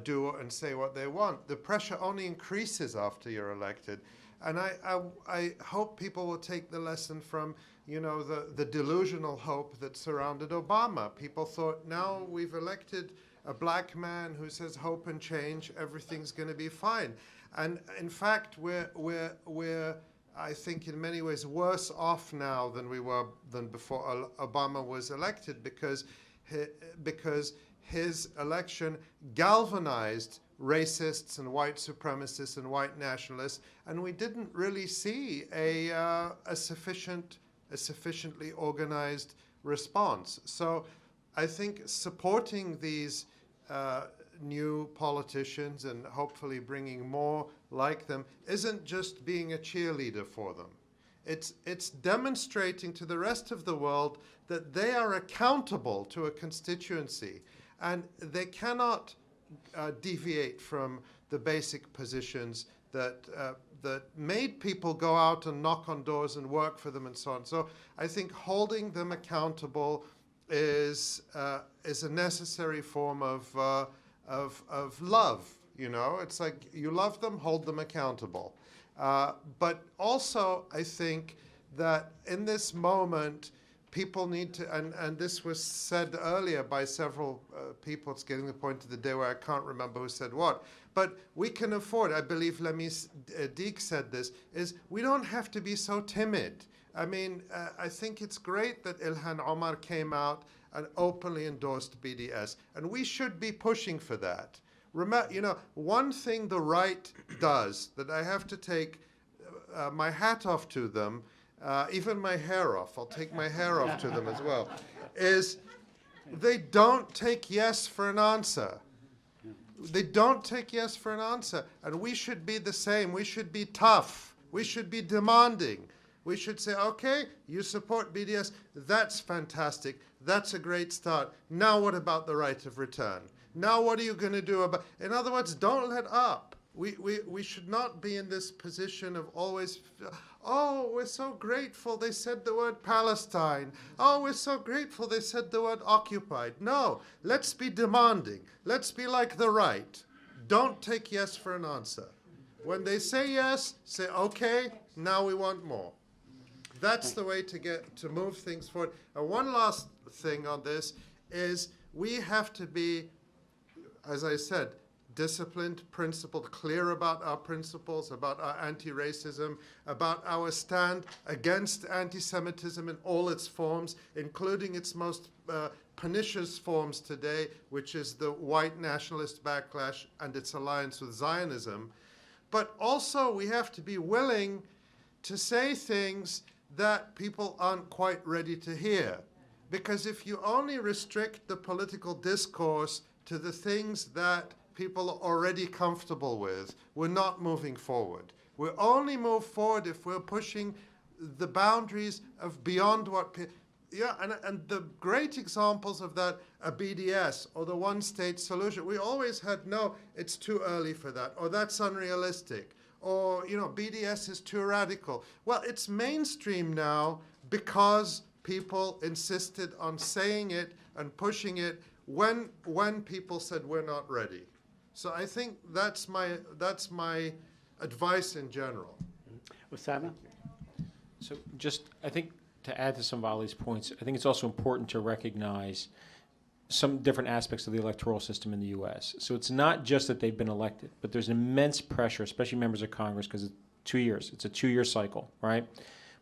[SPEAKER 5] do and say what they want. The pressure only increases after you're elected. And I hope people will take the lesson from, the delusional hope that surrounded Obama. People thought, now we've elected a black man who says hope and change, everything's going to be fine. And in fact, we're I think in many ways worse off now than we were than before Obama was elected, because his election galvanized racists and white supremacists and white nationalists, and we didn't really see a sufficiently organized response. So I think supporting these new politicians and hopefully bringing more like them isn't just being a cheerleader for them. It's demonstrating to the rest of the world that they are accountable to a constituency, and they cannot deviate from the basic positions that made people go out and knock on doors and work for them and so on. So I think holding them accountable is a necessary form of love. It's like you love them, hold them accountable. But also, I think that in this moment, people need to, and this was said earlier by several people, it's getting to the point of the day where I can't remember who said what, but we can afford, I believe Lemis Deek said this, is we don't have to be so timid. I mean, I think it's great that Ilhan Omar came out and openly endorsed BDS, and we should be pushing for that. Remember, one thing the right does that I have to take my hat off to them, even my hair off, I'll take my hair off to them as well, is they don't take yes for an answer. They don't take yes for an answer, and we should be the same. We should be tough. We should be demanding. We should say, okay, you support BDS, that's fantastic. That's a great start. Now what about the right of return? Now what are you going to do about, in other words, don't let up. We should not be in this position of always, oh, we're so grateful they said the word Palestine. Oh, we're so grateful they said the word occupied. No, let's be demanding. Let's be like the right. Don't take yes for an answer. When they say yes, say, okay, now we want more. That's the way to move things forward. And one last thing on this is we have to be, as I said, disciplined, principled, clear about our principles, about our anti-racism, about our stand against anti-Semitism in all its forms, including its most pernicious forms today, which is the white nationalist backlash and its alliance with Zionism. But also we have to be willing to say things that people aren't quite ready to hear. Because if you only restrict the political discourse to the things that people are already comfortable with, we're not moving forward. We'll only move forward if we're pushing the boundaries of beyond what and the great examples of that are BDS or the one-state solution. We always had, no, it's too early for that, or that's unrealistic, or BDS is too radical. Well, it's mainstream now because people insisted on saying it and pushing it when people said we're not ready. So I think that's my advice in general.
[SPEAKER 2] Osamah?
[SPEAKER 6] So I think to add to some of Ali's points, I think it's also important to recognize some different aspects of the electoral system in the U.S. So it's not just that they've been elected, but there's immense pressure, especially members of Congress, because it's 2 years. It's a 2-year cycle, right?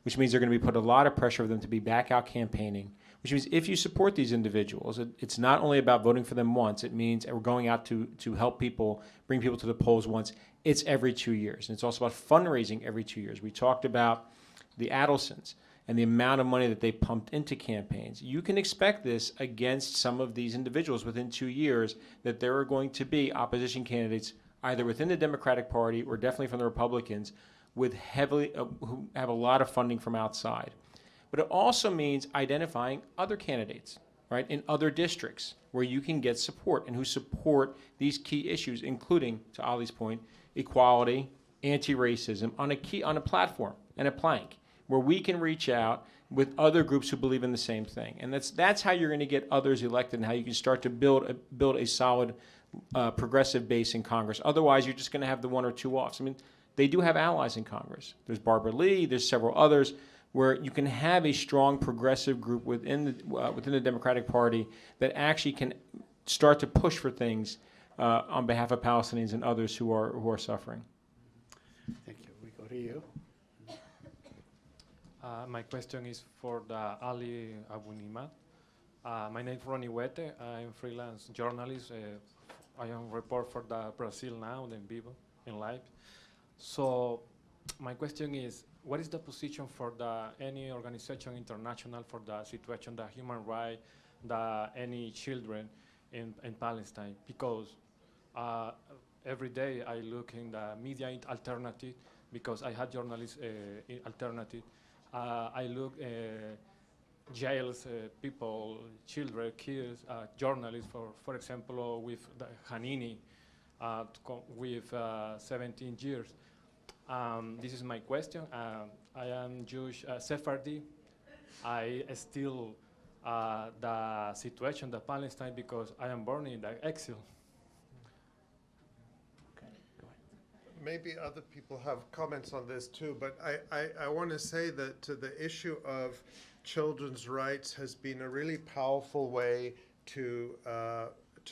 [SPEAKER 6] Which means they're going to be put a lot of pressure for them to be back out campaigning, which means if you support these individuals, it's not only about voting for them once. It means we're going out to help people, bring people to the polls once. It's every 2 years. And it's also about fundraising every 2 years. We talked about the Adelsons and the amount of money that they pumped into campaigns. You can expect this against some of these individuals within 2 years, that there are going to be opposition candidates either within the Democratic Party or definitely from the Republicans, with who have a lot of funding from outside. But it also means identifying other candidates, right, in other districts where you can get support and who support these key issues, including, to Ali's point, equality, anti-racism, on a platform and a plank where we can reach out with other groups who believe in the same thing. And that's how you're going to get others elected and how you can start to build a solid progressive base in Congress. Otherwise, you're just going to have the one or two offs. I mean, they do have allies in Congress. There's Barbara Lee, there's several others, where you can have a strong progressive group within the Democratic Party that actually can start to push for things on behalf of Palestinians and others who are suffering.
[SPEAKER 2] Thank you. We go to you.
[SPEAKER 13] My question is for the Ali Abunimah. My name is Ronnie Wete. I'm a freelance journalist. I am a reporter for the Brazil Now, in Vivo, in live. So my question is, what is the position for any organization international for the situation, the human rights, any children in Palestine? Because every day I look in the media alternative, because I had journalists alternative. I look jails, people, children, kids, journalists, for example, with the Hanini, with 17 years. This is my question. I am Jewish Sephardi. I still the situation, the Palestine, because I am born in the exile.
[SPEAKER 5] Maybe other people have comments on this too, but I want to say that the issue of children's rights has been a really powerful way to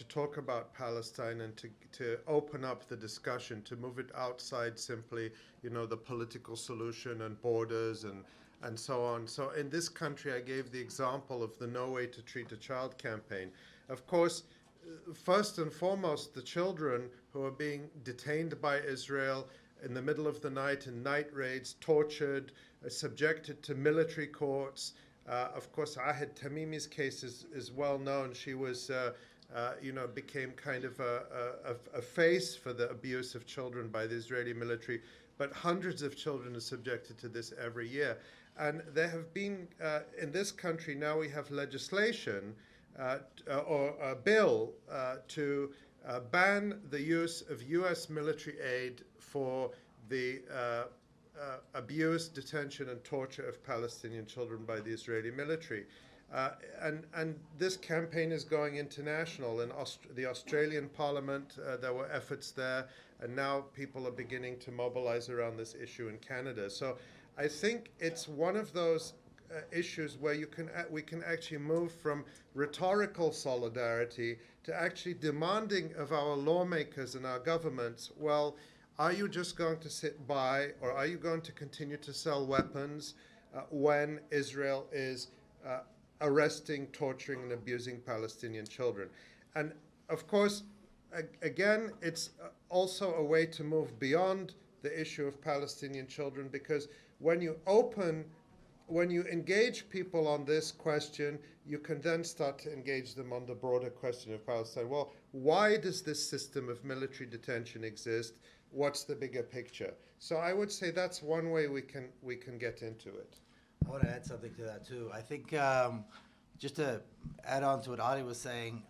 [SPEAKER 5] talk about Palestine and to open up the discussion, to move it outside simply, the political solution and borders and so on. So in this country, I gave the example of the No Way to Treat a Child campaign. Of course, first and foremost, the children who are being detained by Israel in the middle of the night in night raids, tortured, subjected to military courts. Of course, Ahed Tamimi's case is well known. She was, became kind of a face for the abuse of children by the Israeli military. But hundreds of children are subjected to this every year. And there have been, in this country, now we have legislation or a bill to ban the use of U.S. military aid for the abuse, detention, and torture of Palestinian children by the Israeli military. And this campaign is going international. In the Australian Parliament, there were efforts there, and now people are beginning to mobilize around this issue in Canada. So I think it's one of those issues where we can actually move from rhetorical solidarity to actually demanding of our lawmakers and our governments, well, are you just going to sit by, or are you going to continue to sell weapons when Israel is arresting, torturing, and abusing Palestinian children? And of course, again, it's also a way to move beyond the issue of Palestinian children, because when you engage people on this question, you can then start to engage them on the broader question of Palestine. Well, why does this system of military detention exist? What's the bigger picture? So I would say that's one way we can get into it.
[SPEAKER 4] I want to add something to that too. I think just to add on to what Ali was saying,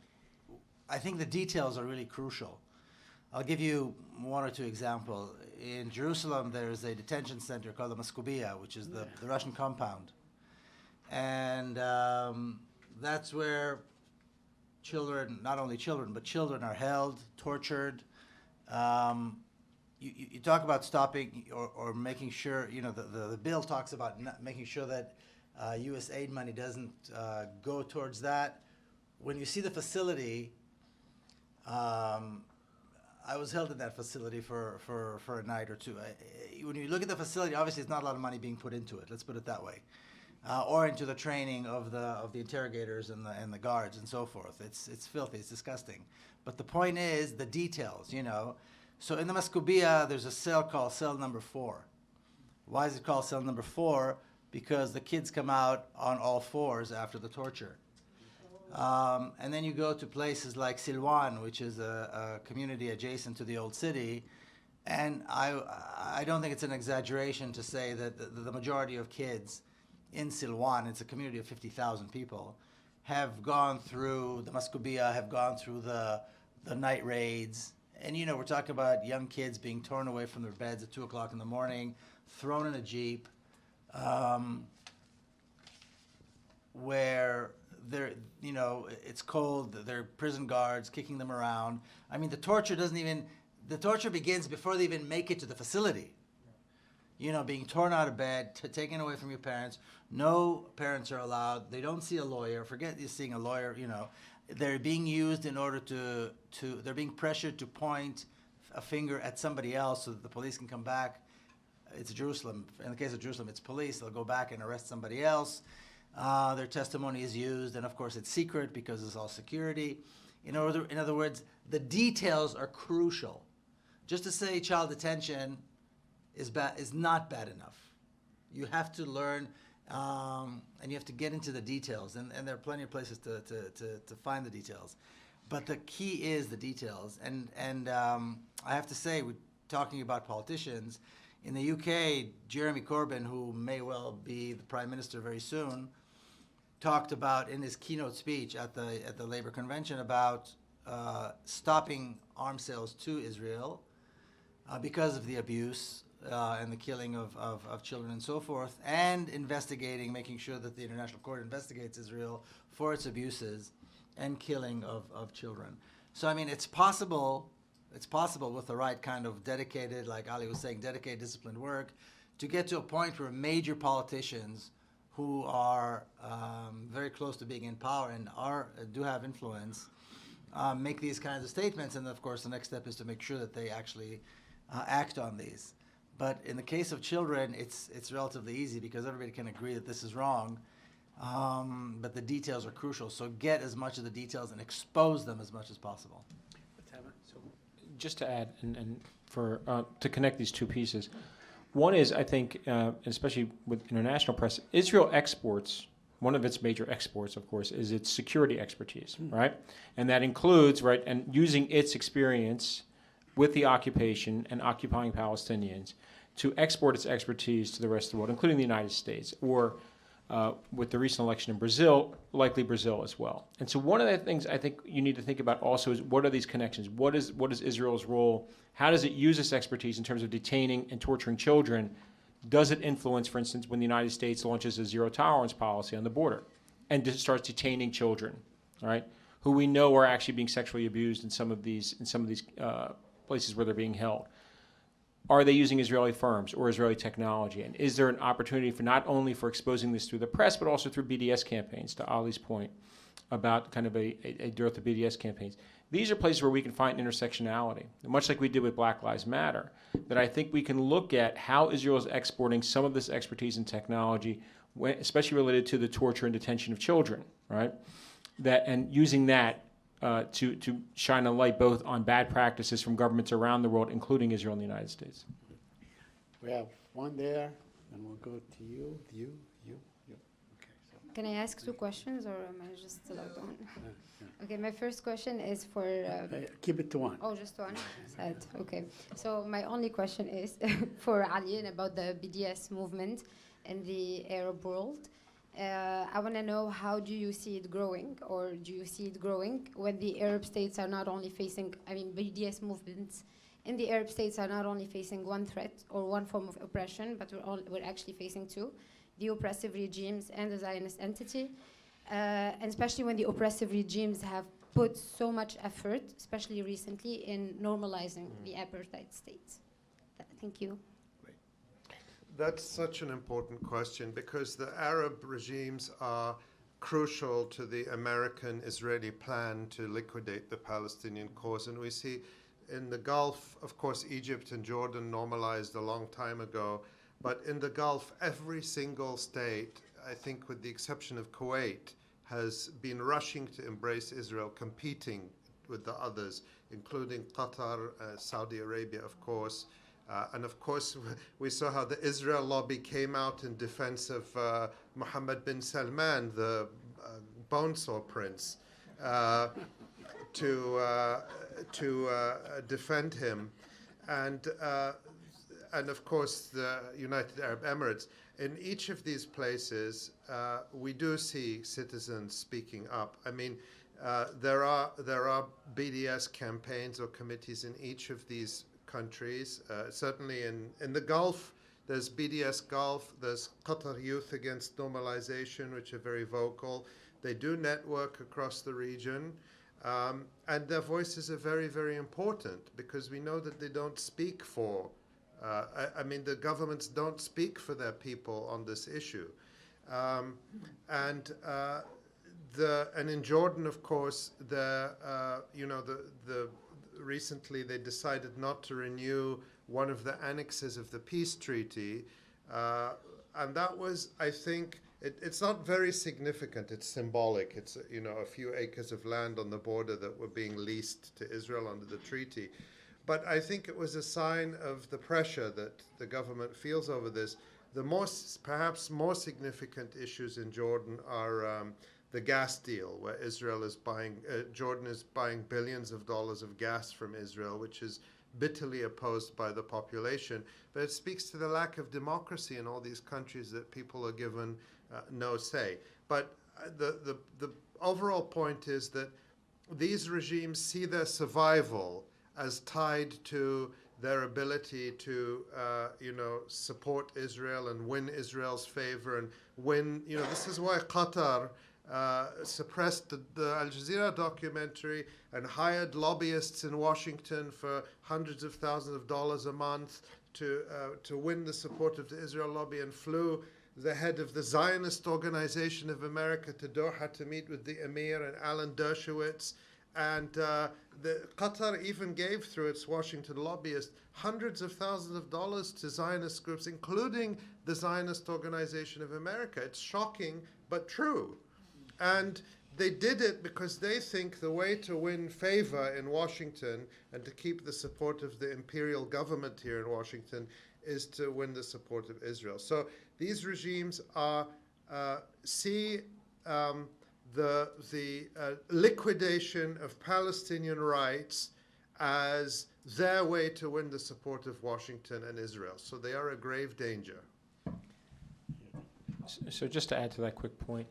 [SPEAKER 4] I think the details are really crucial. I'll give you one or two examples. In Jerusalem, there's a detention center called the Maskubiya, which is the Russian compound. And that's where children, not only children, but children are held, tortured. You talk about stopping or making sure, the bill talks about making sure that U.S. aid money doesn't go towards that. When you see the facility, I was held in that facility for a night or two. When you look at the facility, obviously there's not a lot of money being put into it. Let's put it that way, or into the training of the interrogators and the guards and so forth. It's filthy. It's disgusting. But the point is the details. So in the Maskubiya, there's a cell called cell number 4. Why is it called cell number 4? Because the kids come out on all fours after the torture. And then you go to places like Silwan, which is a community adjacent to the old city, and I don't think it's an exaggeration to say that the majority of kids in Silwan, it's a community of 50,000 people, have gone through the Maskubiya, have gone through the night raids. And you know, we're talking about young kids being torn away from their beds at 2 o'clock in the morning, thrown in a Jeep, where they're, you know, it's cold, they're prison guards kicking them around. I mean, the torture begins before they even make it to the facility. You know, being torn out of bed, taken away from your parents. No parents are allowed. They don't see a lawyer. Forget you seeing a lawyer, you know. They're being used in order they're being pressured to point a finger at somebody else so that the police can come back. It's Jerusalem. In the case of Jerusalem, it's police. They'll go back and arrest somebody else. Their testimony is used, and of course it's secret because it's all security. In other words, the details are crucial. Just to say child detention is not bad enough. You have to learn, and you have to get into the details, and there are plenty of places to find the details. But the key is the details, and I have to say, we're talking about politicians. In the UK, Jeremy Corbyn, who may well be the Prime Minister very soon, talked about in his keynote speech at the Labour Convention about stopping arms sales to Israel because of the abuse and the killing of children and so forth, and investigating, making sure that the International Court investigates Israel for its abuses and killing of children. So, I mean, it's possible with the right kind of dedicated, like Ali was saying, dedicated, disciplined work, to get to a point where major politicians who are very close to being in power and do have influence make these kinds of statements. And of course, the next step is to make sure that they actually act on these. But in the case of children, it's relatively easy because everybody can agree that this is wrong. But the details are crucial. So get as much of the details and expose them as much as possible.
[SPEAKER 6] Just to add, and for to connect these two pieces, one is, I think, especially with international press, Israel exports, one of its major exports, of course, is its security expertise, right? And that includes, right, and using its experience with the occupation and occupying Palestinians to export its expertise to the rest of the world, including the United States, or with the recent election in Brazil, likely Brazil as well. And so one of the things I think you need to think about also is, what are these connections? What is Israel's role? How does it use this expertise in terms of detaining and torturing children? Does it influence, for instance, when the United States launches a zero tolerance policy on the border and starts detaining children, right, who we know are actually being sexually abused in some of these places where they're being held? Are they using Israeli firms or Israeli technology? And is there an opportunity for not only for exposing this through the press, but also through BDS campaigns, to Ali's point about kind of a dearth of BDS campaigns? These are places where we can find intersectionality, much like we did with Black Lives Matter, that I think we can look at how Israel is exporting some of this expertise and technology, especially related to the torture and detention of children, right? And using that to shine a light both on bad practices from governments around the world, including Israel and the United States.
[SPEAKER 2] We have one there, and we'll go to you. Okay. So.
[SPEAKER 14] Can I ask two questions, or am I just allowed one? Okay, my first question is for...
[SPEAKER 2] keep it to one.
[SPEAKER 14] Oh, just one? Said, okay. So my only question is for Ali, and about the BDS movement in the Arab world. I want to know, how do you see it growing, or do you see it growing when the Arab states are not only facing, BDS movements in the Arab states are not only facing one threat or one form of oppression, but we're actually facing two, the oppressive regimes and the Zionist entity, and especially when the oppressive regimes have put so much effort, especially recently, in normalizing the apartheid states. Thank you.
[SPEAKER 5] That's such an important question, because the Arab regimes are crucial to the American-Israeli plan to liquidate the Palestinian cause. And we see in the Gulf, of course, Egypt and Jordan normalized a long time ago. But in the Gulf, every single state, I think with the exception of Kuwait, has been rushing to embrace Israel, competing with the others, including Qatar, Saudi Arabia, of course. And of course, we saw how the Israel lobby came out in defense of Mohammed bin Salman, the bone saw prints to defend him, and of course the United Arab Emirates. In each of these places, we do see citizens speaking up. I mean, there are BDS campaigns or committees in each of these countries. Certainly in the Gulf, there's BDS Gulf, there's Qatar Youth Against Normalization, which are very vocal. They do network across the region, and their voices are very, very important because we know that they don't speak for, I mean, the governments don't speak for their people on this issue. And in Jordan, of course, recently they decided not to renew one of the annexes of the peace treaty, and that was, I think, it's not very significant. It's symbolic. It's a few acres of land on the border that were being leased to Israel under the treaty. But I think it was a sign of the pressure that the government feels over this. The perhaps more significant issues in Jordan are the gas deal, where Jordan is buying billions of dollars of gas from Israel, which is bitterly opposed by the population. But it speaks to the lack of democracy in all these countries that people are given no say. But the overall point is that these regimes see their survival as tied to their ability to, support Israel and win Israel's favor and win. This is why Qatar suppressed the Al Jazeera documentary and hired lobbyists in Washington for hundreds of thousands of dollars a month to win the support of the Israel lobby, and flew the head of the Zionist Organization of America to Doha to meet with the Emir and Alan Dershowitz. And Qatar even gave, through its Washington lobbyist, hundreds of thousands of dollars to Zionist groups, including the Zionist Organization of America. It's shocking, but true. And they did it because they think the way to win favor in Washington and to keep the support of the imperial government here in Washington is to win the support of Israel. So these regimes see the liquidation of Palestinian rights as their way to win the support of Washington and Israel. So they are a grave danger.
[SPEAKER 6] So just to add to that quick point,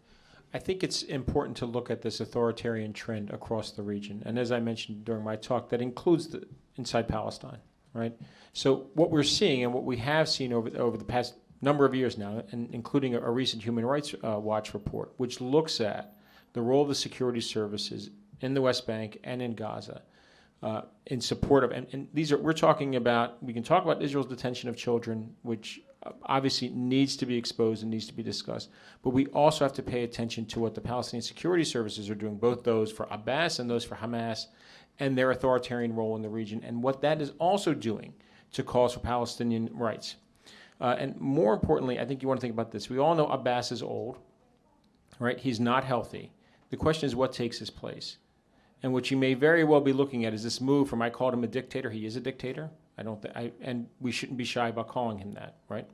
[SPEAKER 6] I think it's important to look at this authoritarian trend across the region. And as I mentioned during my talk, that includes inside Palestine, right? So what we're seeing and what we have seen over the past number of years now, and including a recent Human Rights Watch report, which looks at the role of the security services in the West Bank and in Gaza in support of, and these are, we can talk about Israel's detention of children, which obviously needs to be exposed and needs to be discussed, but we also have to pay attention to what the Palestinian security services are doing, both those for Abbas and those for Hamas, and their authoritarian role in the region, and what that is also doing to calls for Palestinian rights. And more importantly, I think you want to think about this. We all know Abbas is old, right? He's not healthy. The question is what takes his place. And what you may very well be looking at is this move from, I called him a dictator. He is a dictator. And we shouldn't be shy about calling him that, right?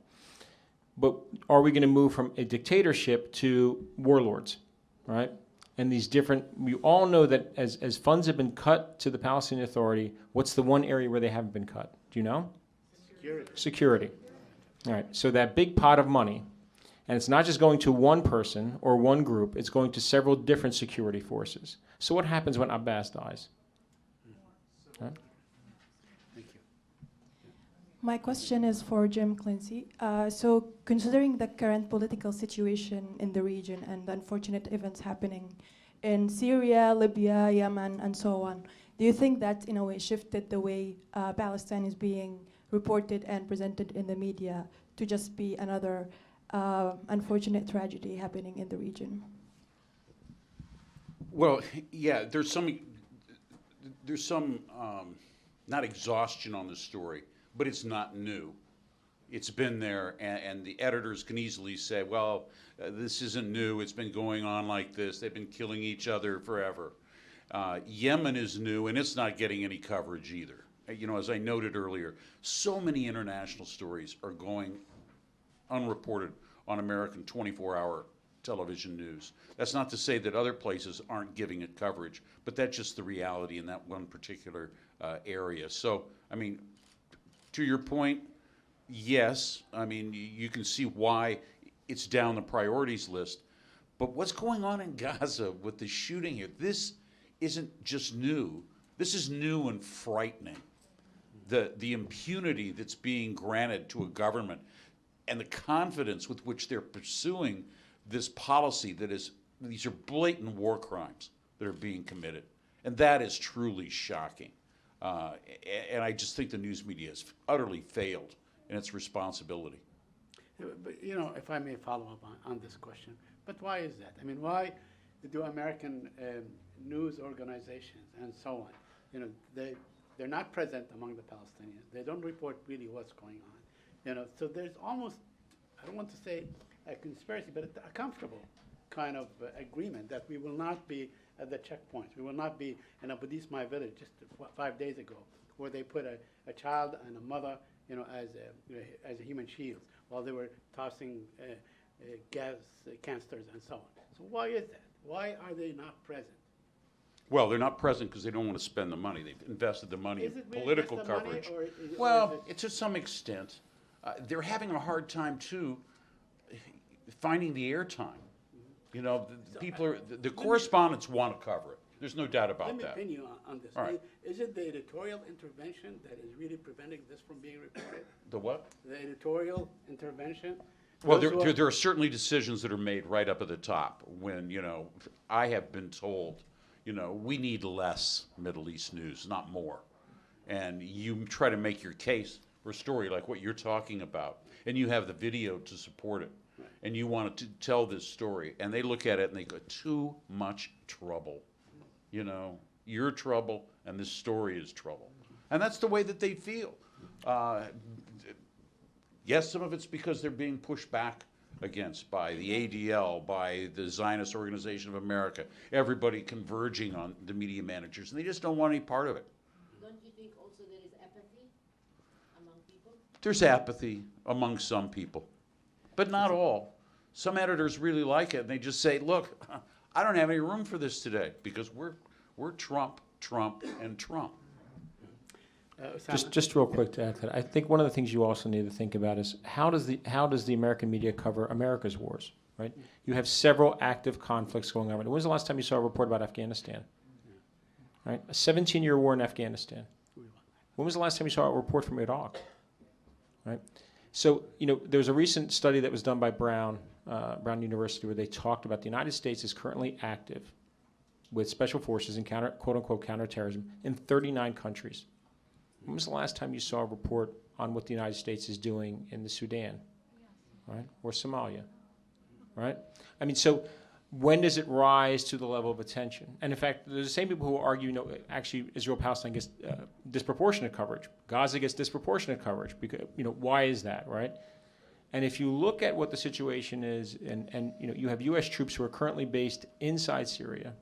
[SPEAKER 6] But are we going to move from a dictatorship to warlords, right? And these different, we all know that as funds have been cut to the Palestinian Authority, what's the one area where they haven't been cut? Do you know? Security. All right, so that big pot of money, and it's not just going to one person or one group, it's going to several different security forces. So what happens when Abbas dies? Right?
[SPEAKER 9] My question is for Jim Clancy. So considering the current political situation in the region and the unfortunate events happening in Syria, Libya, Yemen, and so on, do you think that in a way shifted the way Palestine is being reported and presented in the media to just be another unfortunate tragedy happening in the region?
[SPEAKER 3] Well, yeah, there's some not exhaustion on the story, but it's not new. It's been there, and the editors can easily say, well, this isn't new, it's been going on like this, they've been killing each other forever. Yemen is new, and it's not getting any coverage either. As I noted earlier, so many international stories are going unreported on American 24-hour television news. That's not to say that other places aren't giving it coverage, but that's just the reality in that one particular area. So, I mean, to your point, yes, I mean, you can see why it's down the priorities list. But what's going on in Gaza with the shooting here, this isn't just new. This is new and frightening. The impunity that's being granted to a government and the confidence with which they're pursuing this policy that is, these are blatant war crimes that are being committed. And that is truly shocking. And I just think the news media has utterly failed in its responsibility.
[SPEAKER 2] But, you know, if I may follow up on this question, but why is that? I mean, why do American news organizations and so on, you know, they're not present among the Palestinians. They don't report really what's going on. You know, so there's almost, I don't want to say a conspiracy, but a comfortable kind of agreement that we will not be at the checkpoints. We will not be in Abunimah village just 5 days ago, where they put a child and a mother, you know, as a human shield while they were tossing gas canisters and so on. So why is that? Why are they not present?
[SPEAKER 3] Well, they're not present because they don't want to spend the money. They've invested the money in
[SPEAKER 2] really
[SPEAKER 3] political
[SPEAKER 2] just the money,
[SPEAKER 3] coverage.
[SPEAKER 2] or
[SPEAKER 3] It's to some extent. They're having a hard time, too, finding the airtime. You know, the people are, the correspondents want to cover it. There's no doubt about
[SPEAKER 2] Let me
[SPEAKER 3] that.
[SPEAKER 2] pin you on this.
[SPEAKER 3] All right.
[SPEAKER 2] Is it the editorial intervention that is really preventing this from being reported?
[SPEAKER 3] The what?
[SPEAKER 2] The editorial intervention?
[SPEAKER 3] Well,
[SPEAKER 2] Those who are-
[SPEAKER 3] there are certainly decisions that are made right up at the top when, you know, I have been told, you know, we need less Middle East news, not more. And you try to make your case for a story like what you're talking about, and you have the video to support it, and you want to tell this story, and they look at it and they go, too much trouble. You know, you're trouble, and this story is trouble. And that's the way that they feel. Yes, some of it's because they're being pushed back against by the ADL, by the Zionist Organization of America, everybody converging on the media managers, and they just don't want any part of it.
[SPEAKER 8] Don't you think also there is apathy among people?
[SPEAKER 3] There's apathy among some people, but not all. Some editors really like it, and they just say, look, I don't have any room for this today because we're Trump, Trump, and Trump.
[SPEAKER 6] Just real quick to add to that, I think one of the things you also need to think about is how does the American media cover America's wars, right? You have several active conflicts going on. When was the last time you saw a report about Afghanistan? Right, a 17-year war in Afghanistan. When was the last time you saw a report from Iraq? Right, so you know there was a recent study that was done by Brown University where they talked about the United States is currently active with special forces and quote-unquote counterterrorism in 39 countries. When was the last time you saw a report on what the United States is doing in the Sudan, right, or Somalia, right? I mean, so when does it rise to the level of attention? And in fact, there's the same people who argue, no, actually, Israel-Palestine gets disproportionate coverage. Gaza gets disproportionate coverage because, you know, why is that, right? And if you look at what the situation is, and you know, you have U.S. troops who are currently based inside Syria,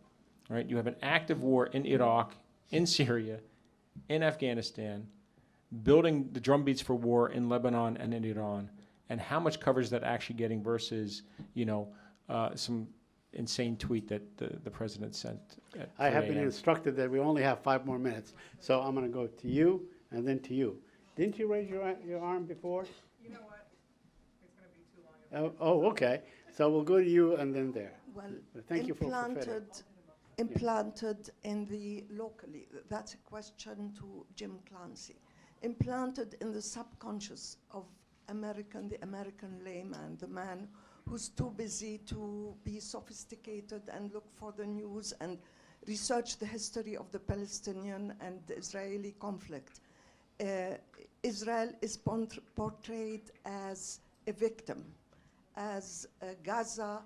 [SPEAKER 6] right? You have an active war in Iraq, in Syria, in Afghanistan, building the drumbeats for war in Lebanon and in Iran, and how much coverage that actually getting versus, you know, some insane tweet that the president sent at
[SPEAKER 2] I have
[SPEAKER 6] 3
[SPEAKER 2] been
[SPEAKER 6] a.m.
[SPEAKER 2] instructed that we only have 5 more minutes, so I'm going to go to you and then to you. Didn't you raise your arm before?
[SPEAKER 15] You know what? It's going to be too long.
[SPEAKER 2] Oh, okay. So we'll go to you and then there.
[SPEAKER 15] Well,
[SPEAKER 2] thank you for fitting.
[SPEAKER 15] Implanted in the locally, that's a question to Jim Clancy. Implanted in the subconscious of the American layman, the man who's too busy to be sophisticated and look for the news and research the history of the Palestinian and the Israeli conflict. Israel is portrayed as a victim, as Gaza.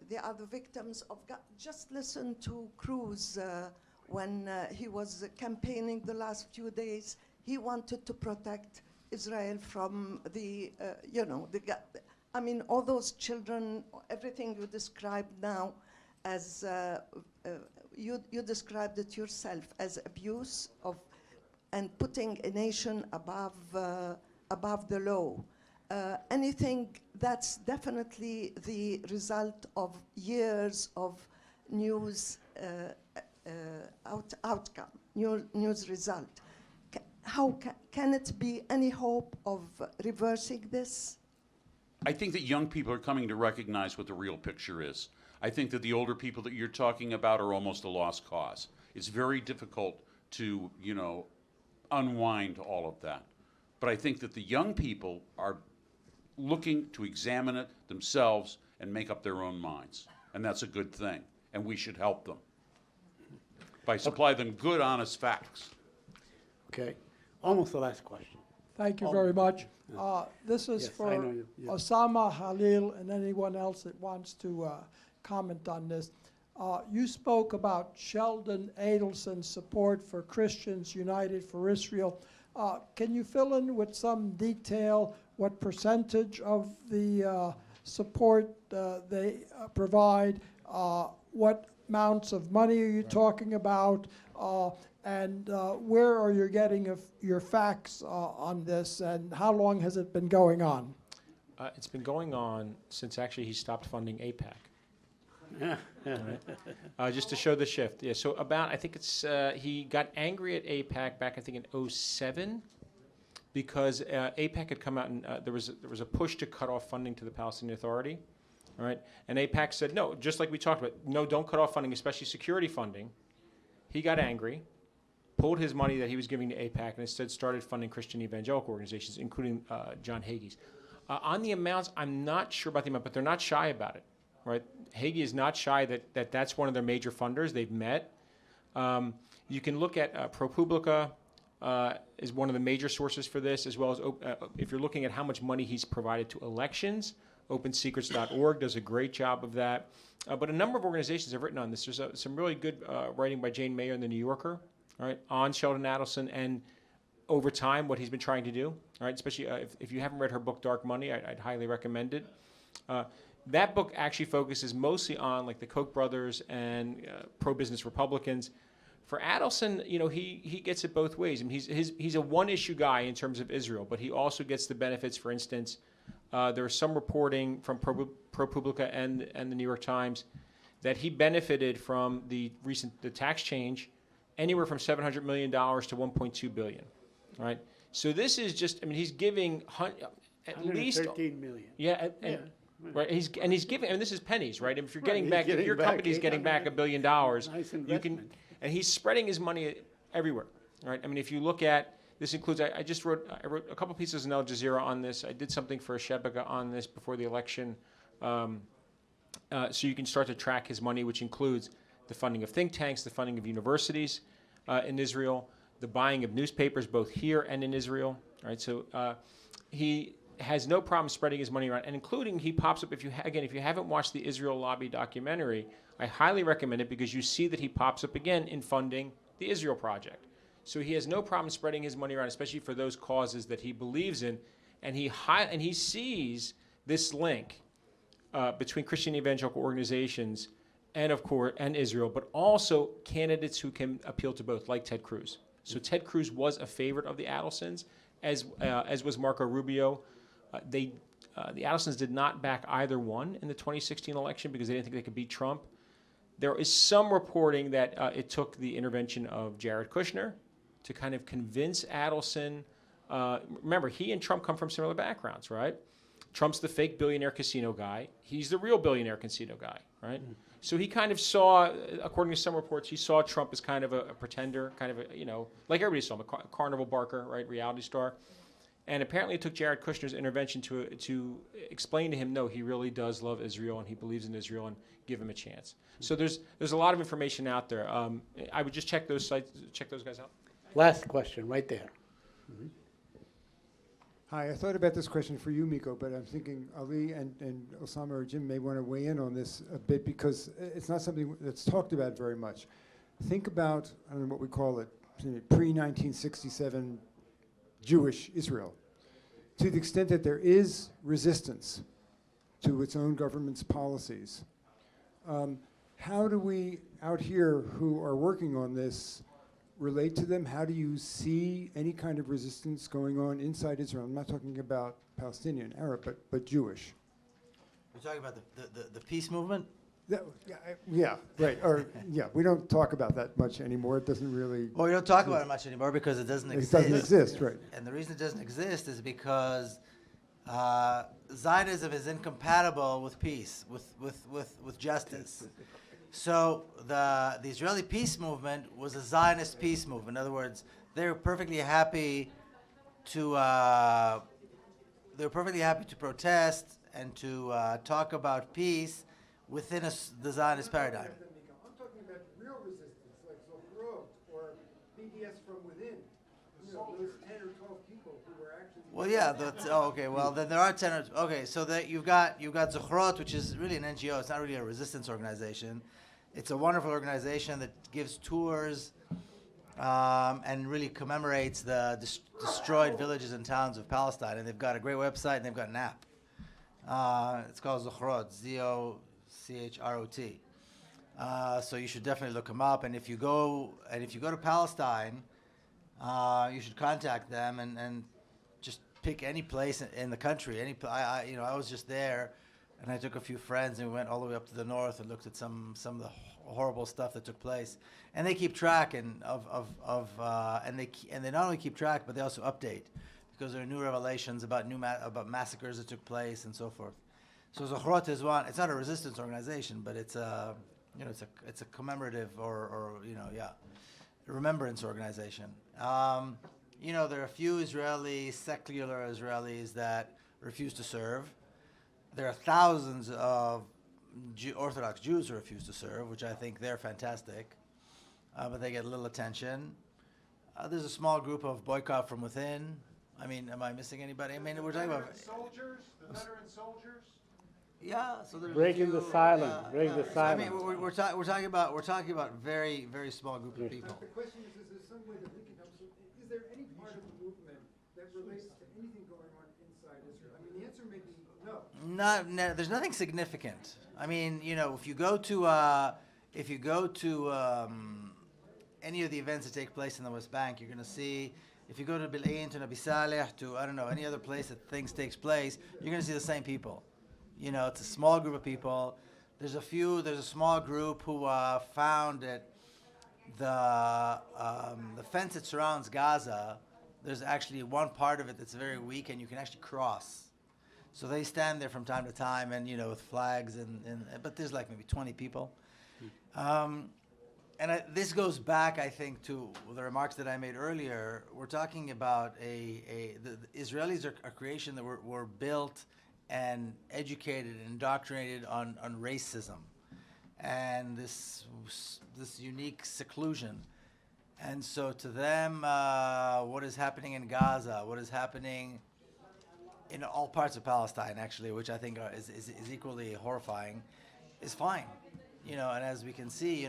[SPEAKER 15] They are the victims of just listen to Cruz when he was campaigning the last few days. He wanted to protect Israel from the, I mean, all those children, everything you described now as, you described it yourself as abuse of, and putting a nation above the law. anything that's definitely the result of years of news outcome, news result. Can it be any hope of reversing this?
[SPEAKER 3] I think that young people are coming to recognize what the real picture is. I think that the older people that you're talking about are almost a lost cause. It's very difficult to, unwind all of that. But I think that the young people are looking to examine it themselves and make up their own minds. And that's a good thing. And we should help them by supply them good, honest facts.
[SPEAKER 2] Okay. Almost the last question.
[SPEAKER 16] Thank you very much. This is
[SPEAKER 2] Yes, I
[SPEAKER 16] for
[SPEAKER 2] know you. Yes.
[SPEAKER 16] Osamah Khalil and anyone else that wants to comment on this. You spoke about Sheldon Adelson's support for Christians United for Israel. Can you fill in with some detail what percentage of the support they provide? What amounts of money are you talking about? And where are you getting your facts on this, and how long has it been going on?
[SPEAKER 6] It's been going on since actually he stopped funding AIPAC. Right. Just to show the shift. Yeah, so I think it's, he got angry at AIPAC back, I think, in 2007, because AIPAC had come out and there was a push to cut off funding to the Palestinian Authority. All right, and AIPAC said, no, just like we talked about, no, don't cut off funding, especially security funding. He got angry, pulled his money that he was giving to AIPAC, and instead started funding Christian evangelical organizations, including John Hagee's. On the amounts, I'm not sure about the amount, but they're not shy about it, right? Hagee is not shy that that's one of their major funders. They've met. You can look at ProPublica is one of the major sources for this, as well as if you're looking at how much money he's provided to elections, OpenSecrets.org does a great job of that. But a number of organizations have written on this. There's some really good writing by Jane Mayer in The New Yorker, all right, on Sheldon Adelson and over time what he's been trying to do, all right, especially if you haven't read her book Dark Money, I'd highly recommend it. That book actually focuses mostly on like the Koch brothers and pro-business Republicans. For Adelson, he gets it both ways. I mean, he's a one-issue guy in terms of Israel, but he also gets the benefits. For instance, there is some reporting from ProPublica and the New York Times that he benefited from the tax change, anywhere from $700 million to $1.2 billion. Right. So this is just. I mean, he's giving at least
[SPEAKER 2] 13 million.
[SPEAKER 6] Yeah. Right, he's giving. I mean, this is pennies, right? If you're getting back, if your company's getting back $1 billion, you can. And he's spreading his money everywhere, right? I mean, if you look at this, includes. I wrote a couple pieces in Al Jazeera on this. I did something for Shebeka on this before the election, so you can start to track his money, which includes the funding of think tanks, the funding of universities in Israel, the buying of newspapers both here and in Israel. Right, so he has no problem spreading his money around, and including he pops up, if you haven't watched the Israel Lobby documentary, I highly recommend it because you see that he pops up again in funding the Israel Project. So he has no problem spreading his money around, especially for those causes that he believes in, and he sees this link between Christian evangelical organizations and Israel, but also candidates who can appeal to both, like Ted Cruz. So Ted Cruz was a favorite of the Adelsons, as was Marco Rubio. The Adelsons did not back either one in the 2016 election because they didn't think they could beat Trump. There is some reporting that it took the intervention of Jared Kushner to kind of convince Adelson. Remember, he and Trump come from similar backgrounds, right? Trump's the fake billionaire casino guy. He's the real billionaire casino guy, right? Mm-hmm. So he kind of saw, according to some reports, he saw Trump as kind of a pretender, kind of like everybody saw him, a carnival barker, right, reality star. And apparently it took Jared Kushner's intervention to explain to him, no, he really does love Israel and he believes in Israel and give him a chance. So there's a lot of information out there. I would just check those sites, check those guys out.
[SPEAKER 2] Last question, right there. Mm-hmm.
[SPEAKER 17] Hi, I thought about this question for you, Miko, but I'm thinking Ali and Osamah or Jim may want to weigh in on this a bit because it's not something that's talked about very much. Think about, I don't know what we call it, pre-1967 Jewish Israel. To the extent that there is resistance to its own government's policies, how do we out here who are working on this relate to them? How do you see any kind of resistance going on inside Israel? I'm not talking about Palestinian, Arab, but Jewish.
[SPEAKER 4] We're talking about the peace movement?
[SPEAKER 17] Yeah, right. Or yeah, we don't talk about that much anymore. It doesn't really.
[SPEAKER 4] Well, we don't talk about it much anymore because it doesn't exist.
[SPEAKER 17] It doesn't exist, right?
[SPEAKER 4] And the reason it doesn't exist is because Zionism is incompatible with peace, with justice. So the Israeli peace movement was a Zionist peace movement. In other words, they were perfectly happy to protest and to talk about peace within the Zionist paradigm.
[SPEAKER 17] I'm talking about real resistance, like Zochrot or BDS from within. You know, those 10 or 12 people who were actually.
[SPEAKER 4] Well, yeah. Okay. Well, then there are 10. Okay, so that you've got Zochrot, which is really an NGO. It's not really a resistance organization. It's a wonderful organization that gives tours and really commemorates the destroyed villages and towns of Palestine. And they've got a great website and they've got an app. It's called Zochrot, Zochrot. So you should definitely look them up. And if you go to Palestine, you should contact them and just pick any place in the country. I was just there, and I took a few friends and we went all the way up to the north and looked at some of the horrible stuff that took place. And they keep track and they not only keep track, but they also update, because there are new revelations about about massacres that took place and so forth. So Zochrot is one. It's not a resistance organization, but it's a commemorative or remembrance organization. There are a few secular Israelis that refuse to serve. There are thousands of Orthodox Jews who refuse to serve, which I think they're fantastic, but they get little attention. There's a small group of boycott from within. I mean, am I missing anybody? I mean, we're talking about
[SPEAKER 17] soldiers, the veteran soldiers.
[SPEAKER 4] Yeah, so there's
[SPEAKER 2] breaking the silence. Break the silence.
[SPEAKER 4] I mean, we're talking about very, very small group of people.
[SPEAKER 17] The question is there some way that we can help? Is there any part of the movement that relates to anything going on inside Israel? I mean, the answer may be no.
[SPEAKER 4] There's nothing significant. I mean, if you go to any of the events that take place in the West Bank, you're going to see. If you go to Bil'in, to Nabi Saleh, to any other place that things takes place, you're going to see the same people. It's a small group of people. There's a small group who found that the fence that surrounds Gaza, there's actually one part of it that's very weak and you can actually cross. So they stand there from time to time and, with flags but there's like maybe 20 people. This goes back, I think, to the remarks that I made earlier. We're talking about the Israelis are a creation that were built and educated and indoctrinated on racism and this unique seclusion. And so to them, what is happening in Gaza, what is happening in all parts of Palestine, actually, which I think is equally horrifying, is fine. And as we can see,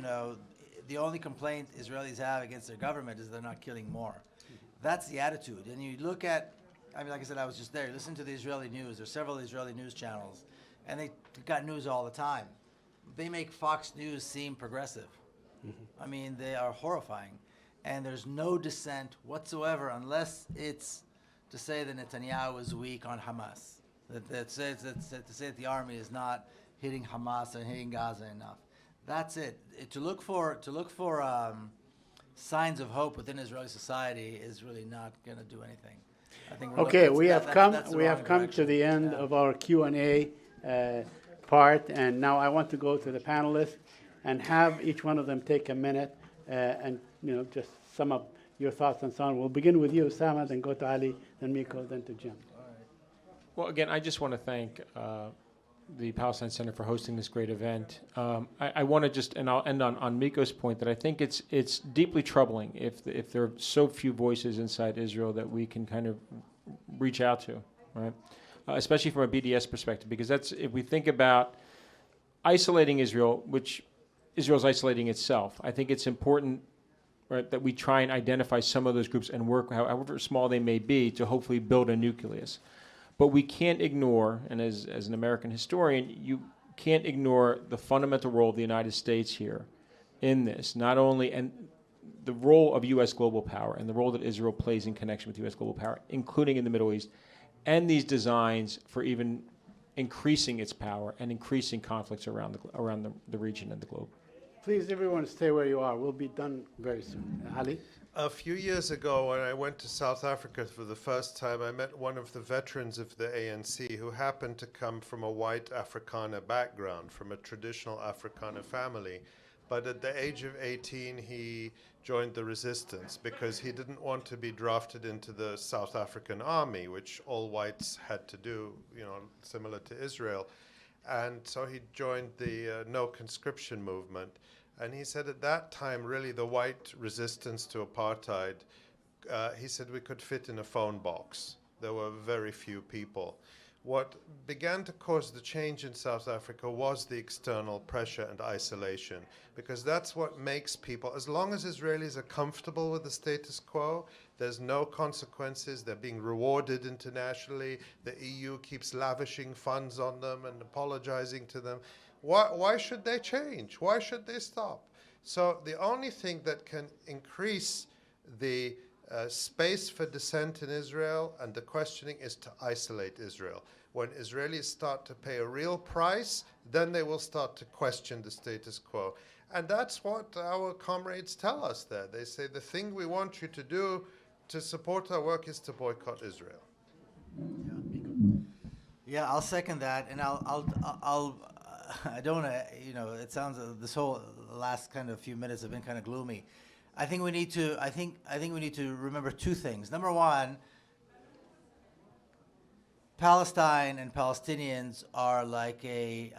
[SPEAKER 4] the only complaint Israelis have against their government is they're not killing more. That's the attitude. And you look at, like I said, I was just there. Listen to the Israeli news. There's several Israeli news channels, and they got news all the time. They make Fox News seem progressive. I mean, they are horrifying. And there's no dissent whatsoever unless it's to say that Netanyahu is weak on Hamas. To say that the army is not hitting Hamas and hitting Gaza enough. That's it. To look for signs of hope within Israeli society is really not going to do anything. I think
[SPEAKER 2] okay, we have come to the end of our Q&A part, and now I want to go to the panelists and have each one of them take a minute and just sum up your thoughts and so on. We'll begin with you, Osamah, then go to Ali, then Miko, then to Jim.
[SPEAKER 6] Well, again, I just want to thank the Palestine Center for hosting this great event. I want to and I'll end on Miko's point that I think it's deeply troubling if there are so few voices inside Israel that we can kind of reach out to, right? Especially from a BDS perspective, because if we think about isolating Israel, which Israel's isolating itself, I think it's important, right, that we try and identify some of those groups and work, however small they may be, to hopefully build a nucleus. But we can't ignore, and as an American historian, you can't ignore the fundamental role of the United States here in this. Not only, and the role of U.S. global power and the role that Israel plays in connection with U.S. global power, including in the Middle East, and these designs for even increasing its power and increasing conflicts around the region and the globe.
[SPEAKER 2] Please, everyone, stay where you are. We'll be done very soon. Ali?
[SPEAKER 5] A few years ago, when I went to South Africa for the first time, I met one of the veterans of the ANC who happened to come from a white Afrikaner background, from a traditional Afrikaner family. But at the age of 18, he joined the resistance because he didn't want to be drafted into the South African army, which all whites had to do, similar to Israel. And so he joined the no conscription movement. And he said at that time, really, the white resistance to apartheid, he said we could fit in a phone box. There were very few people. What began to cause the change in South Africa was the external pressure and isolation, because that's what makes people, as long as Israelis are comfortable with the status quo, there's no consequences, they're being rewarded internationally, the EU keeps lavishing funds on them and apologizing to them. Why should they change? Why should they stop? So the only thing that can increase the space for dissent in Israel and the questioning is to isolate Israel. When Israelis start to pay a real price, then they will start to question the status quo. And that's what our comrades tell us there. They say the thing we want you to do to support our work is to boycott Israel.
[SPEAKER 4] Yeah, I'll second that, and I don't want to, it sounds, this whole last kind of few minutes have been kind of gloomy. I think we need to, I think we need to remember two things. Number one, Palestine and Palestinians are like an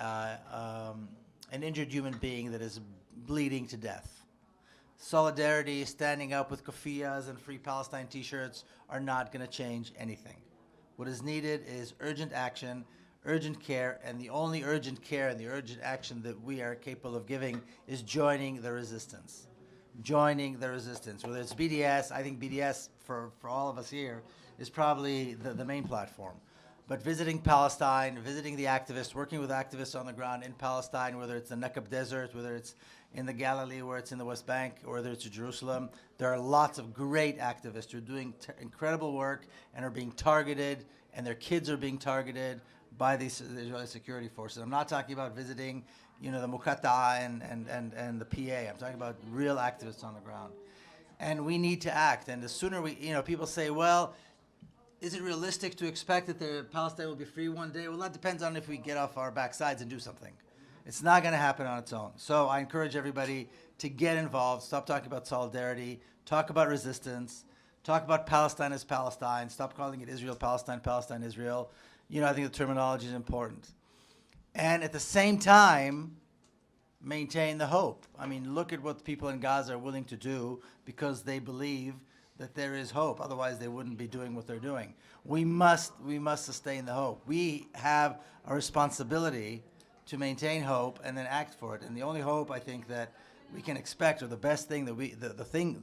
[SPEAKER 4] injured human being that is bleeding to death. Solidarity, standing up with keffiyehs and Free Palestine t-shirts are not going to change anything. What is needed is urgent action, urgent care, and the only urgent care and the urgent action that we are capable of giving is joining the resistance. Joining the resistance. Whether it's BDS, I think BDS, for all of us here, is probably the main platform. But visiting Palestine, visiting the activists, working with activists on the ground in Palestine, whether it's the Negev Desert, whether it's in the Galilee, where it's in the West Bank, or whether it's in Jerusalem, there are lots of great activists who are doing incredible work and are being targeted, and their kids are being targeted by the Israeli security forces. I'm not talking about visiting, the Muqatta'a and the PA. I'm talking about real activists on the ground. And we need to act. And the sooner we, people say, well, is it realistic to expect that Palestine will be free one day? Well, that depends on if we get off our backsides and do something. It's not going to happen on its own. So I encourage everybody to get involved. Stop talking about solidarity. Talk about resistance. Talk about Palestine as Palestine. Stop calling it Israel, Palestine, Palestine, Israel. I think the terminology is important. And at the same time, maintain the hope. I mean, look at what people in Gaza are willing to do because they believe that there is hope. Otherwise, they wouldn't be doing what they're doing. We must sustain the hope. We have a responsibility to maintain hope and then act for it. And the only hope I think that we can expect, or the best thing that the thing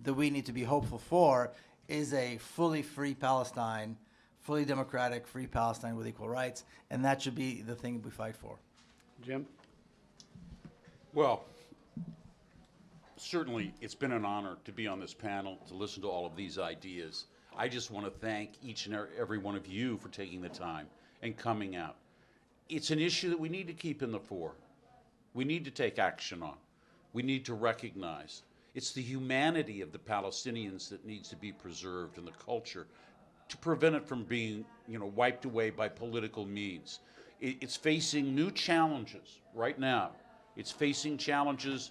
[SPEAKER 4] that we need to be hopeful for, is a fully free Palestine, fully democratic, free Palestine with equal rights, and that should be the thing we fight for.
[SPEAKER 2] Jim?
[SPEAKER 3] Well, certainly it's been an honor to be on this panel, to listen to all of these ideas. I just want to thank each and every one of you for taking the time and coming out. It's an issue that we need to keep in the fore. We need to take action on. We need to recognize. It's the humanity of the Palestinians that needs to be preserved, and the culture, to prevent it from being, wiped away by political means. It's facing new challenges right now. It's facing challenges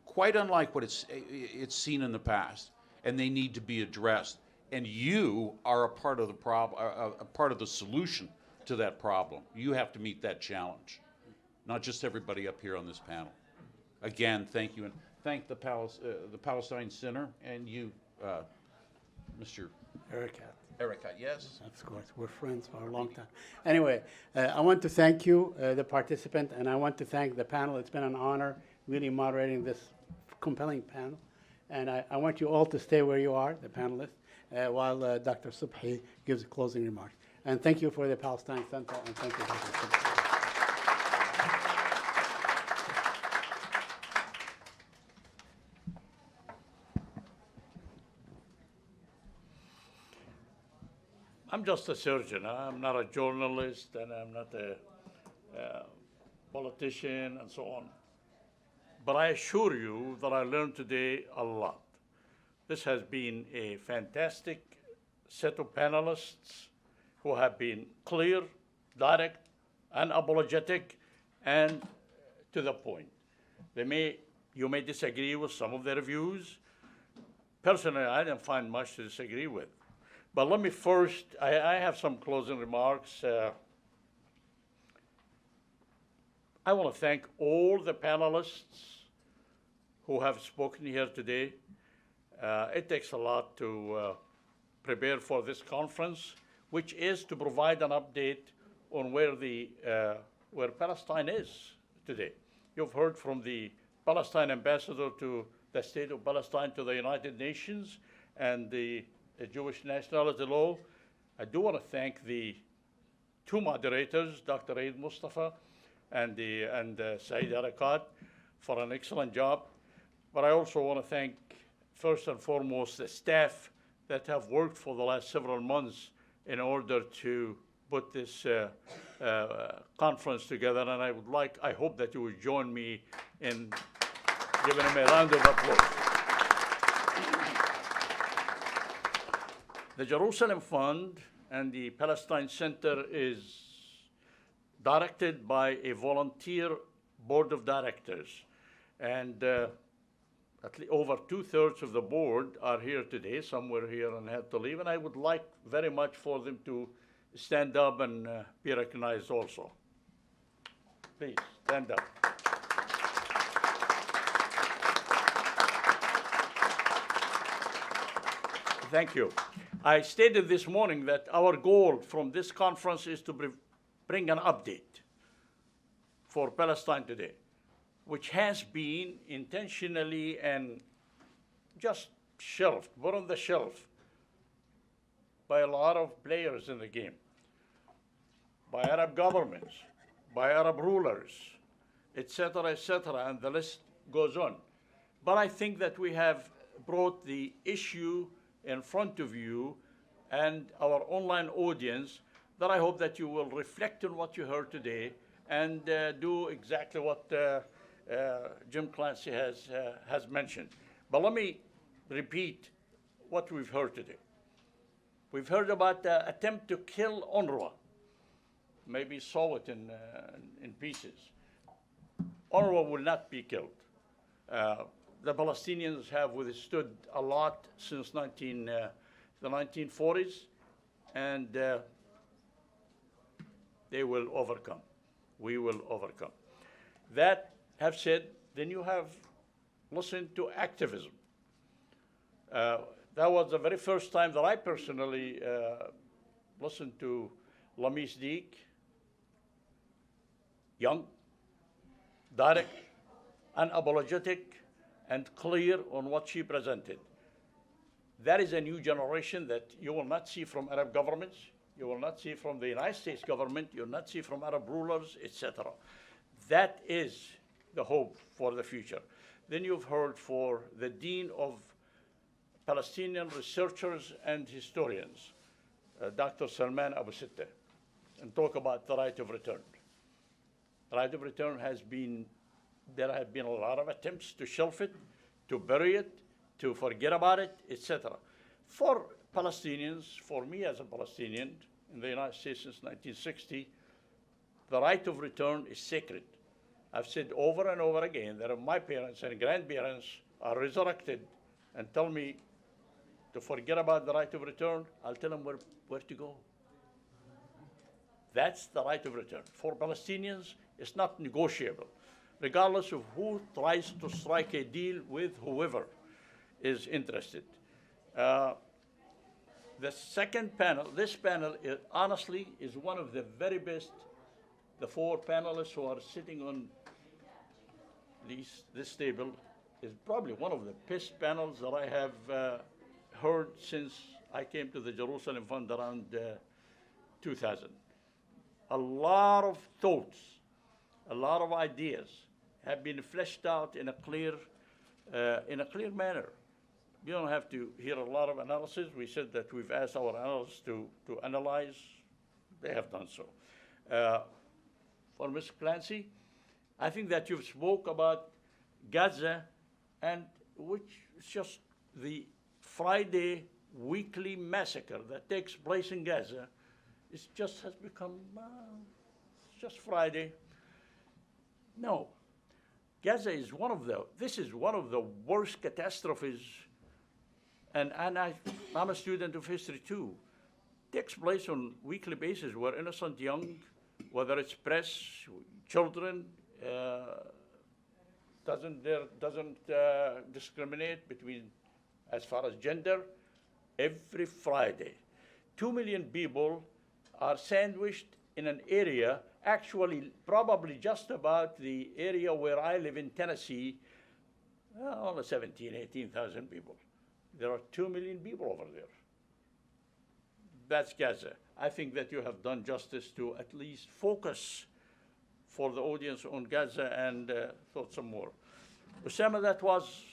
[SPEAKER 3] quite unlike what it's seen in the past, and they need to be addressed. And you are a part of the problem, a part of the solution to that problem. You have to meet that challenge, not just everybody up here on this panel. Again, thank you, and thank the Palestine Center and you, Mr. Arikat, yes?
[SPEAKER 2] Of course, we're friends for a long time. Anyway, I want to thank you, the participant, and I want to thank the panel. It's been an honor really moderating this compelling panel. And I want you all to stay where you are, the panelists, while Dr. Subhi gives a closing remark. And thank you for the Palestine Center, and thank you, Dr. Subhi.
[SPEAKER 1] I'm just a surgeon. I'm not a journalist, and I'm not a politician, and so on. But I assure you that I learned today a lot. This has been a fantastic set of panelists who have been clear, direct, unapologetic, and to the point. You may disagree with some of their views. Personally, I didn't find much to disagree with. But let me first, I have some closing remarks. I want to thank all the panelists who have spoken here today. It takes a lot to prepare for this conference, which is to provide an update on where Palestine is today. You've heard from the Palestine ambassador to the state of Palestine to the United Nations and the Jewish nationality law. I do want to thank the two moderators, Dr. Eid Mustafa and Said Arikat, for an excellent job. But I also want to thank, first and foremost, the staff that have worked for the last several months in order to put this conference together. And I hope that you will join me in giving them a round of applause. The Jerusalem Fund and the Palestine Center is directed by a volunteer board of directors. And over 2/3 of the board are here today. Some were here and had to leave. And I would like very much for them to stand up and be recognized also. Please, stand up. Thank you. I stated this morning that our goal from this conference is to bring an update for Palestine today, which has been intentionally and just shelved, put on the shelf by a lot of players in the game, by Arab governments, by Arab rulers, et cetera, and the list goes on. But I think that we have brought the issue in front of you and our online audience, that I hope that you will reflect on what you heard today and do exactly what Jim Clancy has mentioned. But let me repeat what we've heard today. We've heard about the attempt to kill UNRWA. Maybe saw it in pieces. UNRWA will not be killed. The Palestinians have withstood a lot since the 1940s, and they will overcome. We will overcome. That have said, then you have listened to activism. That was the very first time that I personally listened to Lamis Deek, young, direct, unapologetic, and clear on what she presented. That is a new generation that you will not see from Arab governments, you will not see from the United States government, you will not see from Arab rulers, etc. That is the hope for the future. Then you've heard for the Dean of Palestinian Researchers and Historians, Dr. Salman Abu Sittah, and talk about the right of return. The right of return there have been a lot of attempts to shelf it, to bury it, to forget about it, etc. For Palestinians, for me as a Palestinian in the United States since 1960, the right of return is sacred. I've said over and over again that if my parents and grandparents are resurrected and tell me to forget about the right of return, I'll tell them where to go. That's the right of return. For Palestinians, it's not negotiable, regardless of who tries to strike a deal with whoever is interested. The second panel, this panel, honestly, is one of the very best. The four panelists who are sitting on this table is probably one of the best panels that I have heard since I came to the Jerusalem Fund around 2000. A lot of thoughts, a lot of ideas have been fleshed out in a clear manner you don't have to hear a lot of analysis. We said that we've asked our analysts to analyze. They have done so. For Ms. Clancy, I think that you've spoke about Gaza, and which is just the Friday weekly massacre that takes place in Gaza. It just has become just Friday. No, Gaza is this is one of the worst catastrophes, and I'm a student of history too. It takes place on a weekly basis where innocent young, whether it's press, children, doesn't discriminate between as far as gender. Every Friday, 2 million people are sandwiched in an area, actually probably just about the area where I live in Tennessee, only 18,000 people. There are 2 million people over there. That's Gaza. I think that you have done justice to at least focus for the audience on Gaza and thought some more. Osamah, that was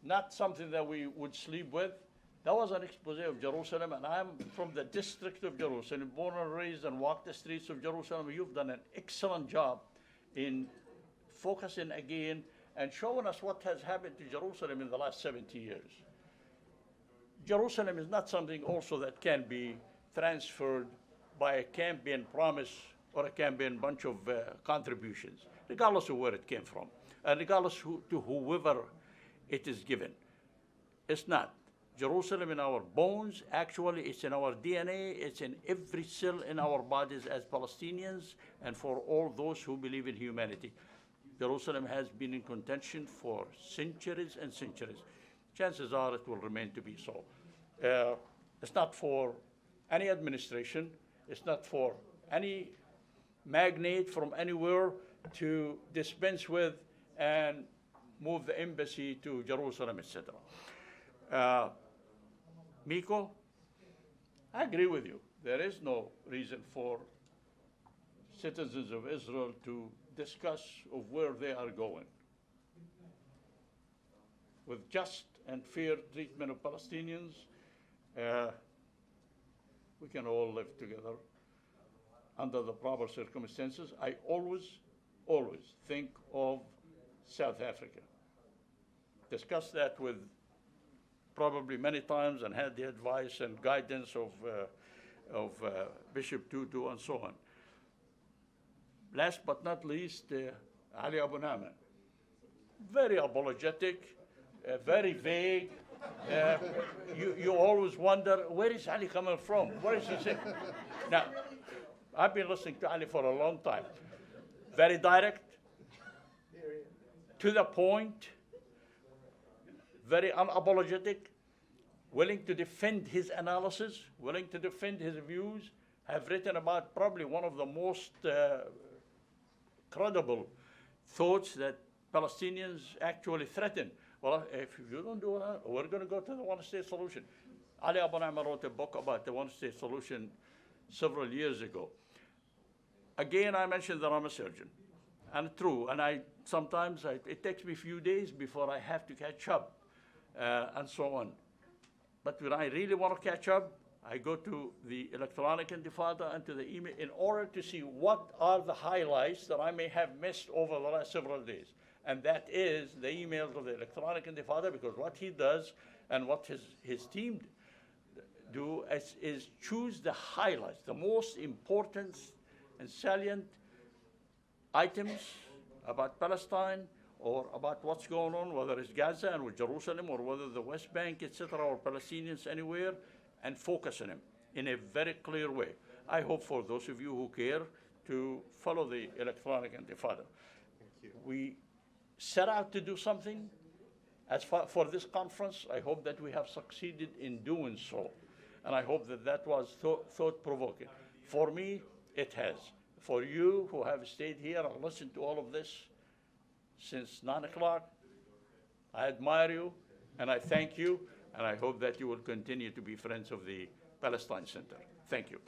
[SPEAKER 1] not something that we would sleep with. That was an expose of Jerusalem, and I'm from the district of Jerusalem, born and raised and walked the streets of Jerusalem. You've done an excellent job in focusing again and showing us what has happened to Jerusalem in the last 70 years. Jerusalem is not something also that can be transferred by a campaign promise or a campaign bunch of contributions, regardless of where it came from, and regardless to whoever it is given. It's not. Jerusalem in our bones, actually it's in our DNA, it's in every cell in our bodies as Palestinians and for all those who believe in humanity. Jerusalem has been in contention for centuries and centuries. Chances are it will remain to be so. It's not for any administration, it's not for any magnate from anywhere to dispense with and move the embassy to Jerusalem, etc. Miko, I agree with you. There is no reason for citizens of Israel to discuss of where they are going. With just and fair treatment of Palestinians, we can all live together under the proper circumstances. I always think of South Africa. Discussed that with probably many times and had the advice and guidance of Bishop Tutu and so on. Last but not least, Ali Abunimah. Very apologetic, very vague. You always wonder, where is Ali coming from? Where is he saying? Now, I've been listening to Ali for a long time. Very direct, to the point, very unapologetic, willing to defend his analysis, willing to defend his views, have written about probably one of the most credible thoughts that Palestinians actually threaten. Well, if you don't do that, we're going to go to the one-state solution. Ali Abunimah wrote a book about the one-state solution several years ago. Again, I mentioned that I'm a surgeon, and true, and sometimes it takes me a few days before I have to catch up, and so on. But when I really want to catch up, I go to the electronic intifada and to the email in order to see what are the highlights that I may have missed over the last several days. And that is the emails of the electronic intifada, because what he does and what his team do is choose the highlights, the most important and salient items about Palestine or about what's going on, whether it's Gaza and with Jerusalem or whether the West Bank, etc., or Palestinians anywhere, and focus on them in a very clear way. I hope for those of you who care to follow the electronic intifada.
[SPEAKER 5] Thank you.
[SPEAKER 1] We set out to do something. As for this conference, I hope that we have succeeded in doing so. And I hope that that was thought-provoking. For me, it has. For you who have stayed here and listened to all of this since 9 o'clock, I admire you and I thank you, and I hope that you will continue to be friends of the Palestine Center. Thank you.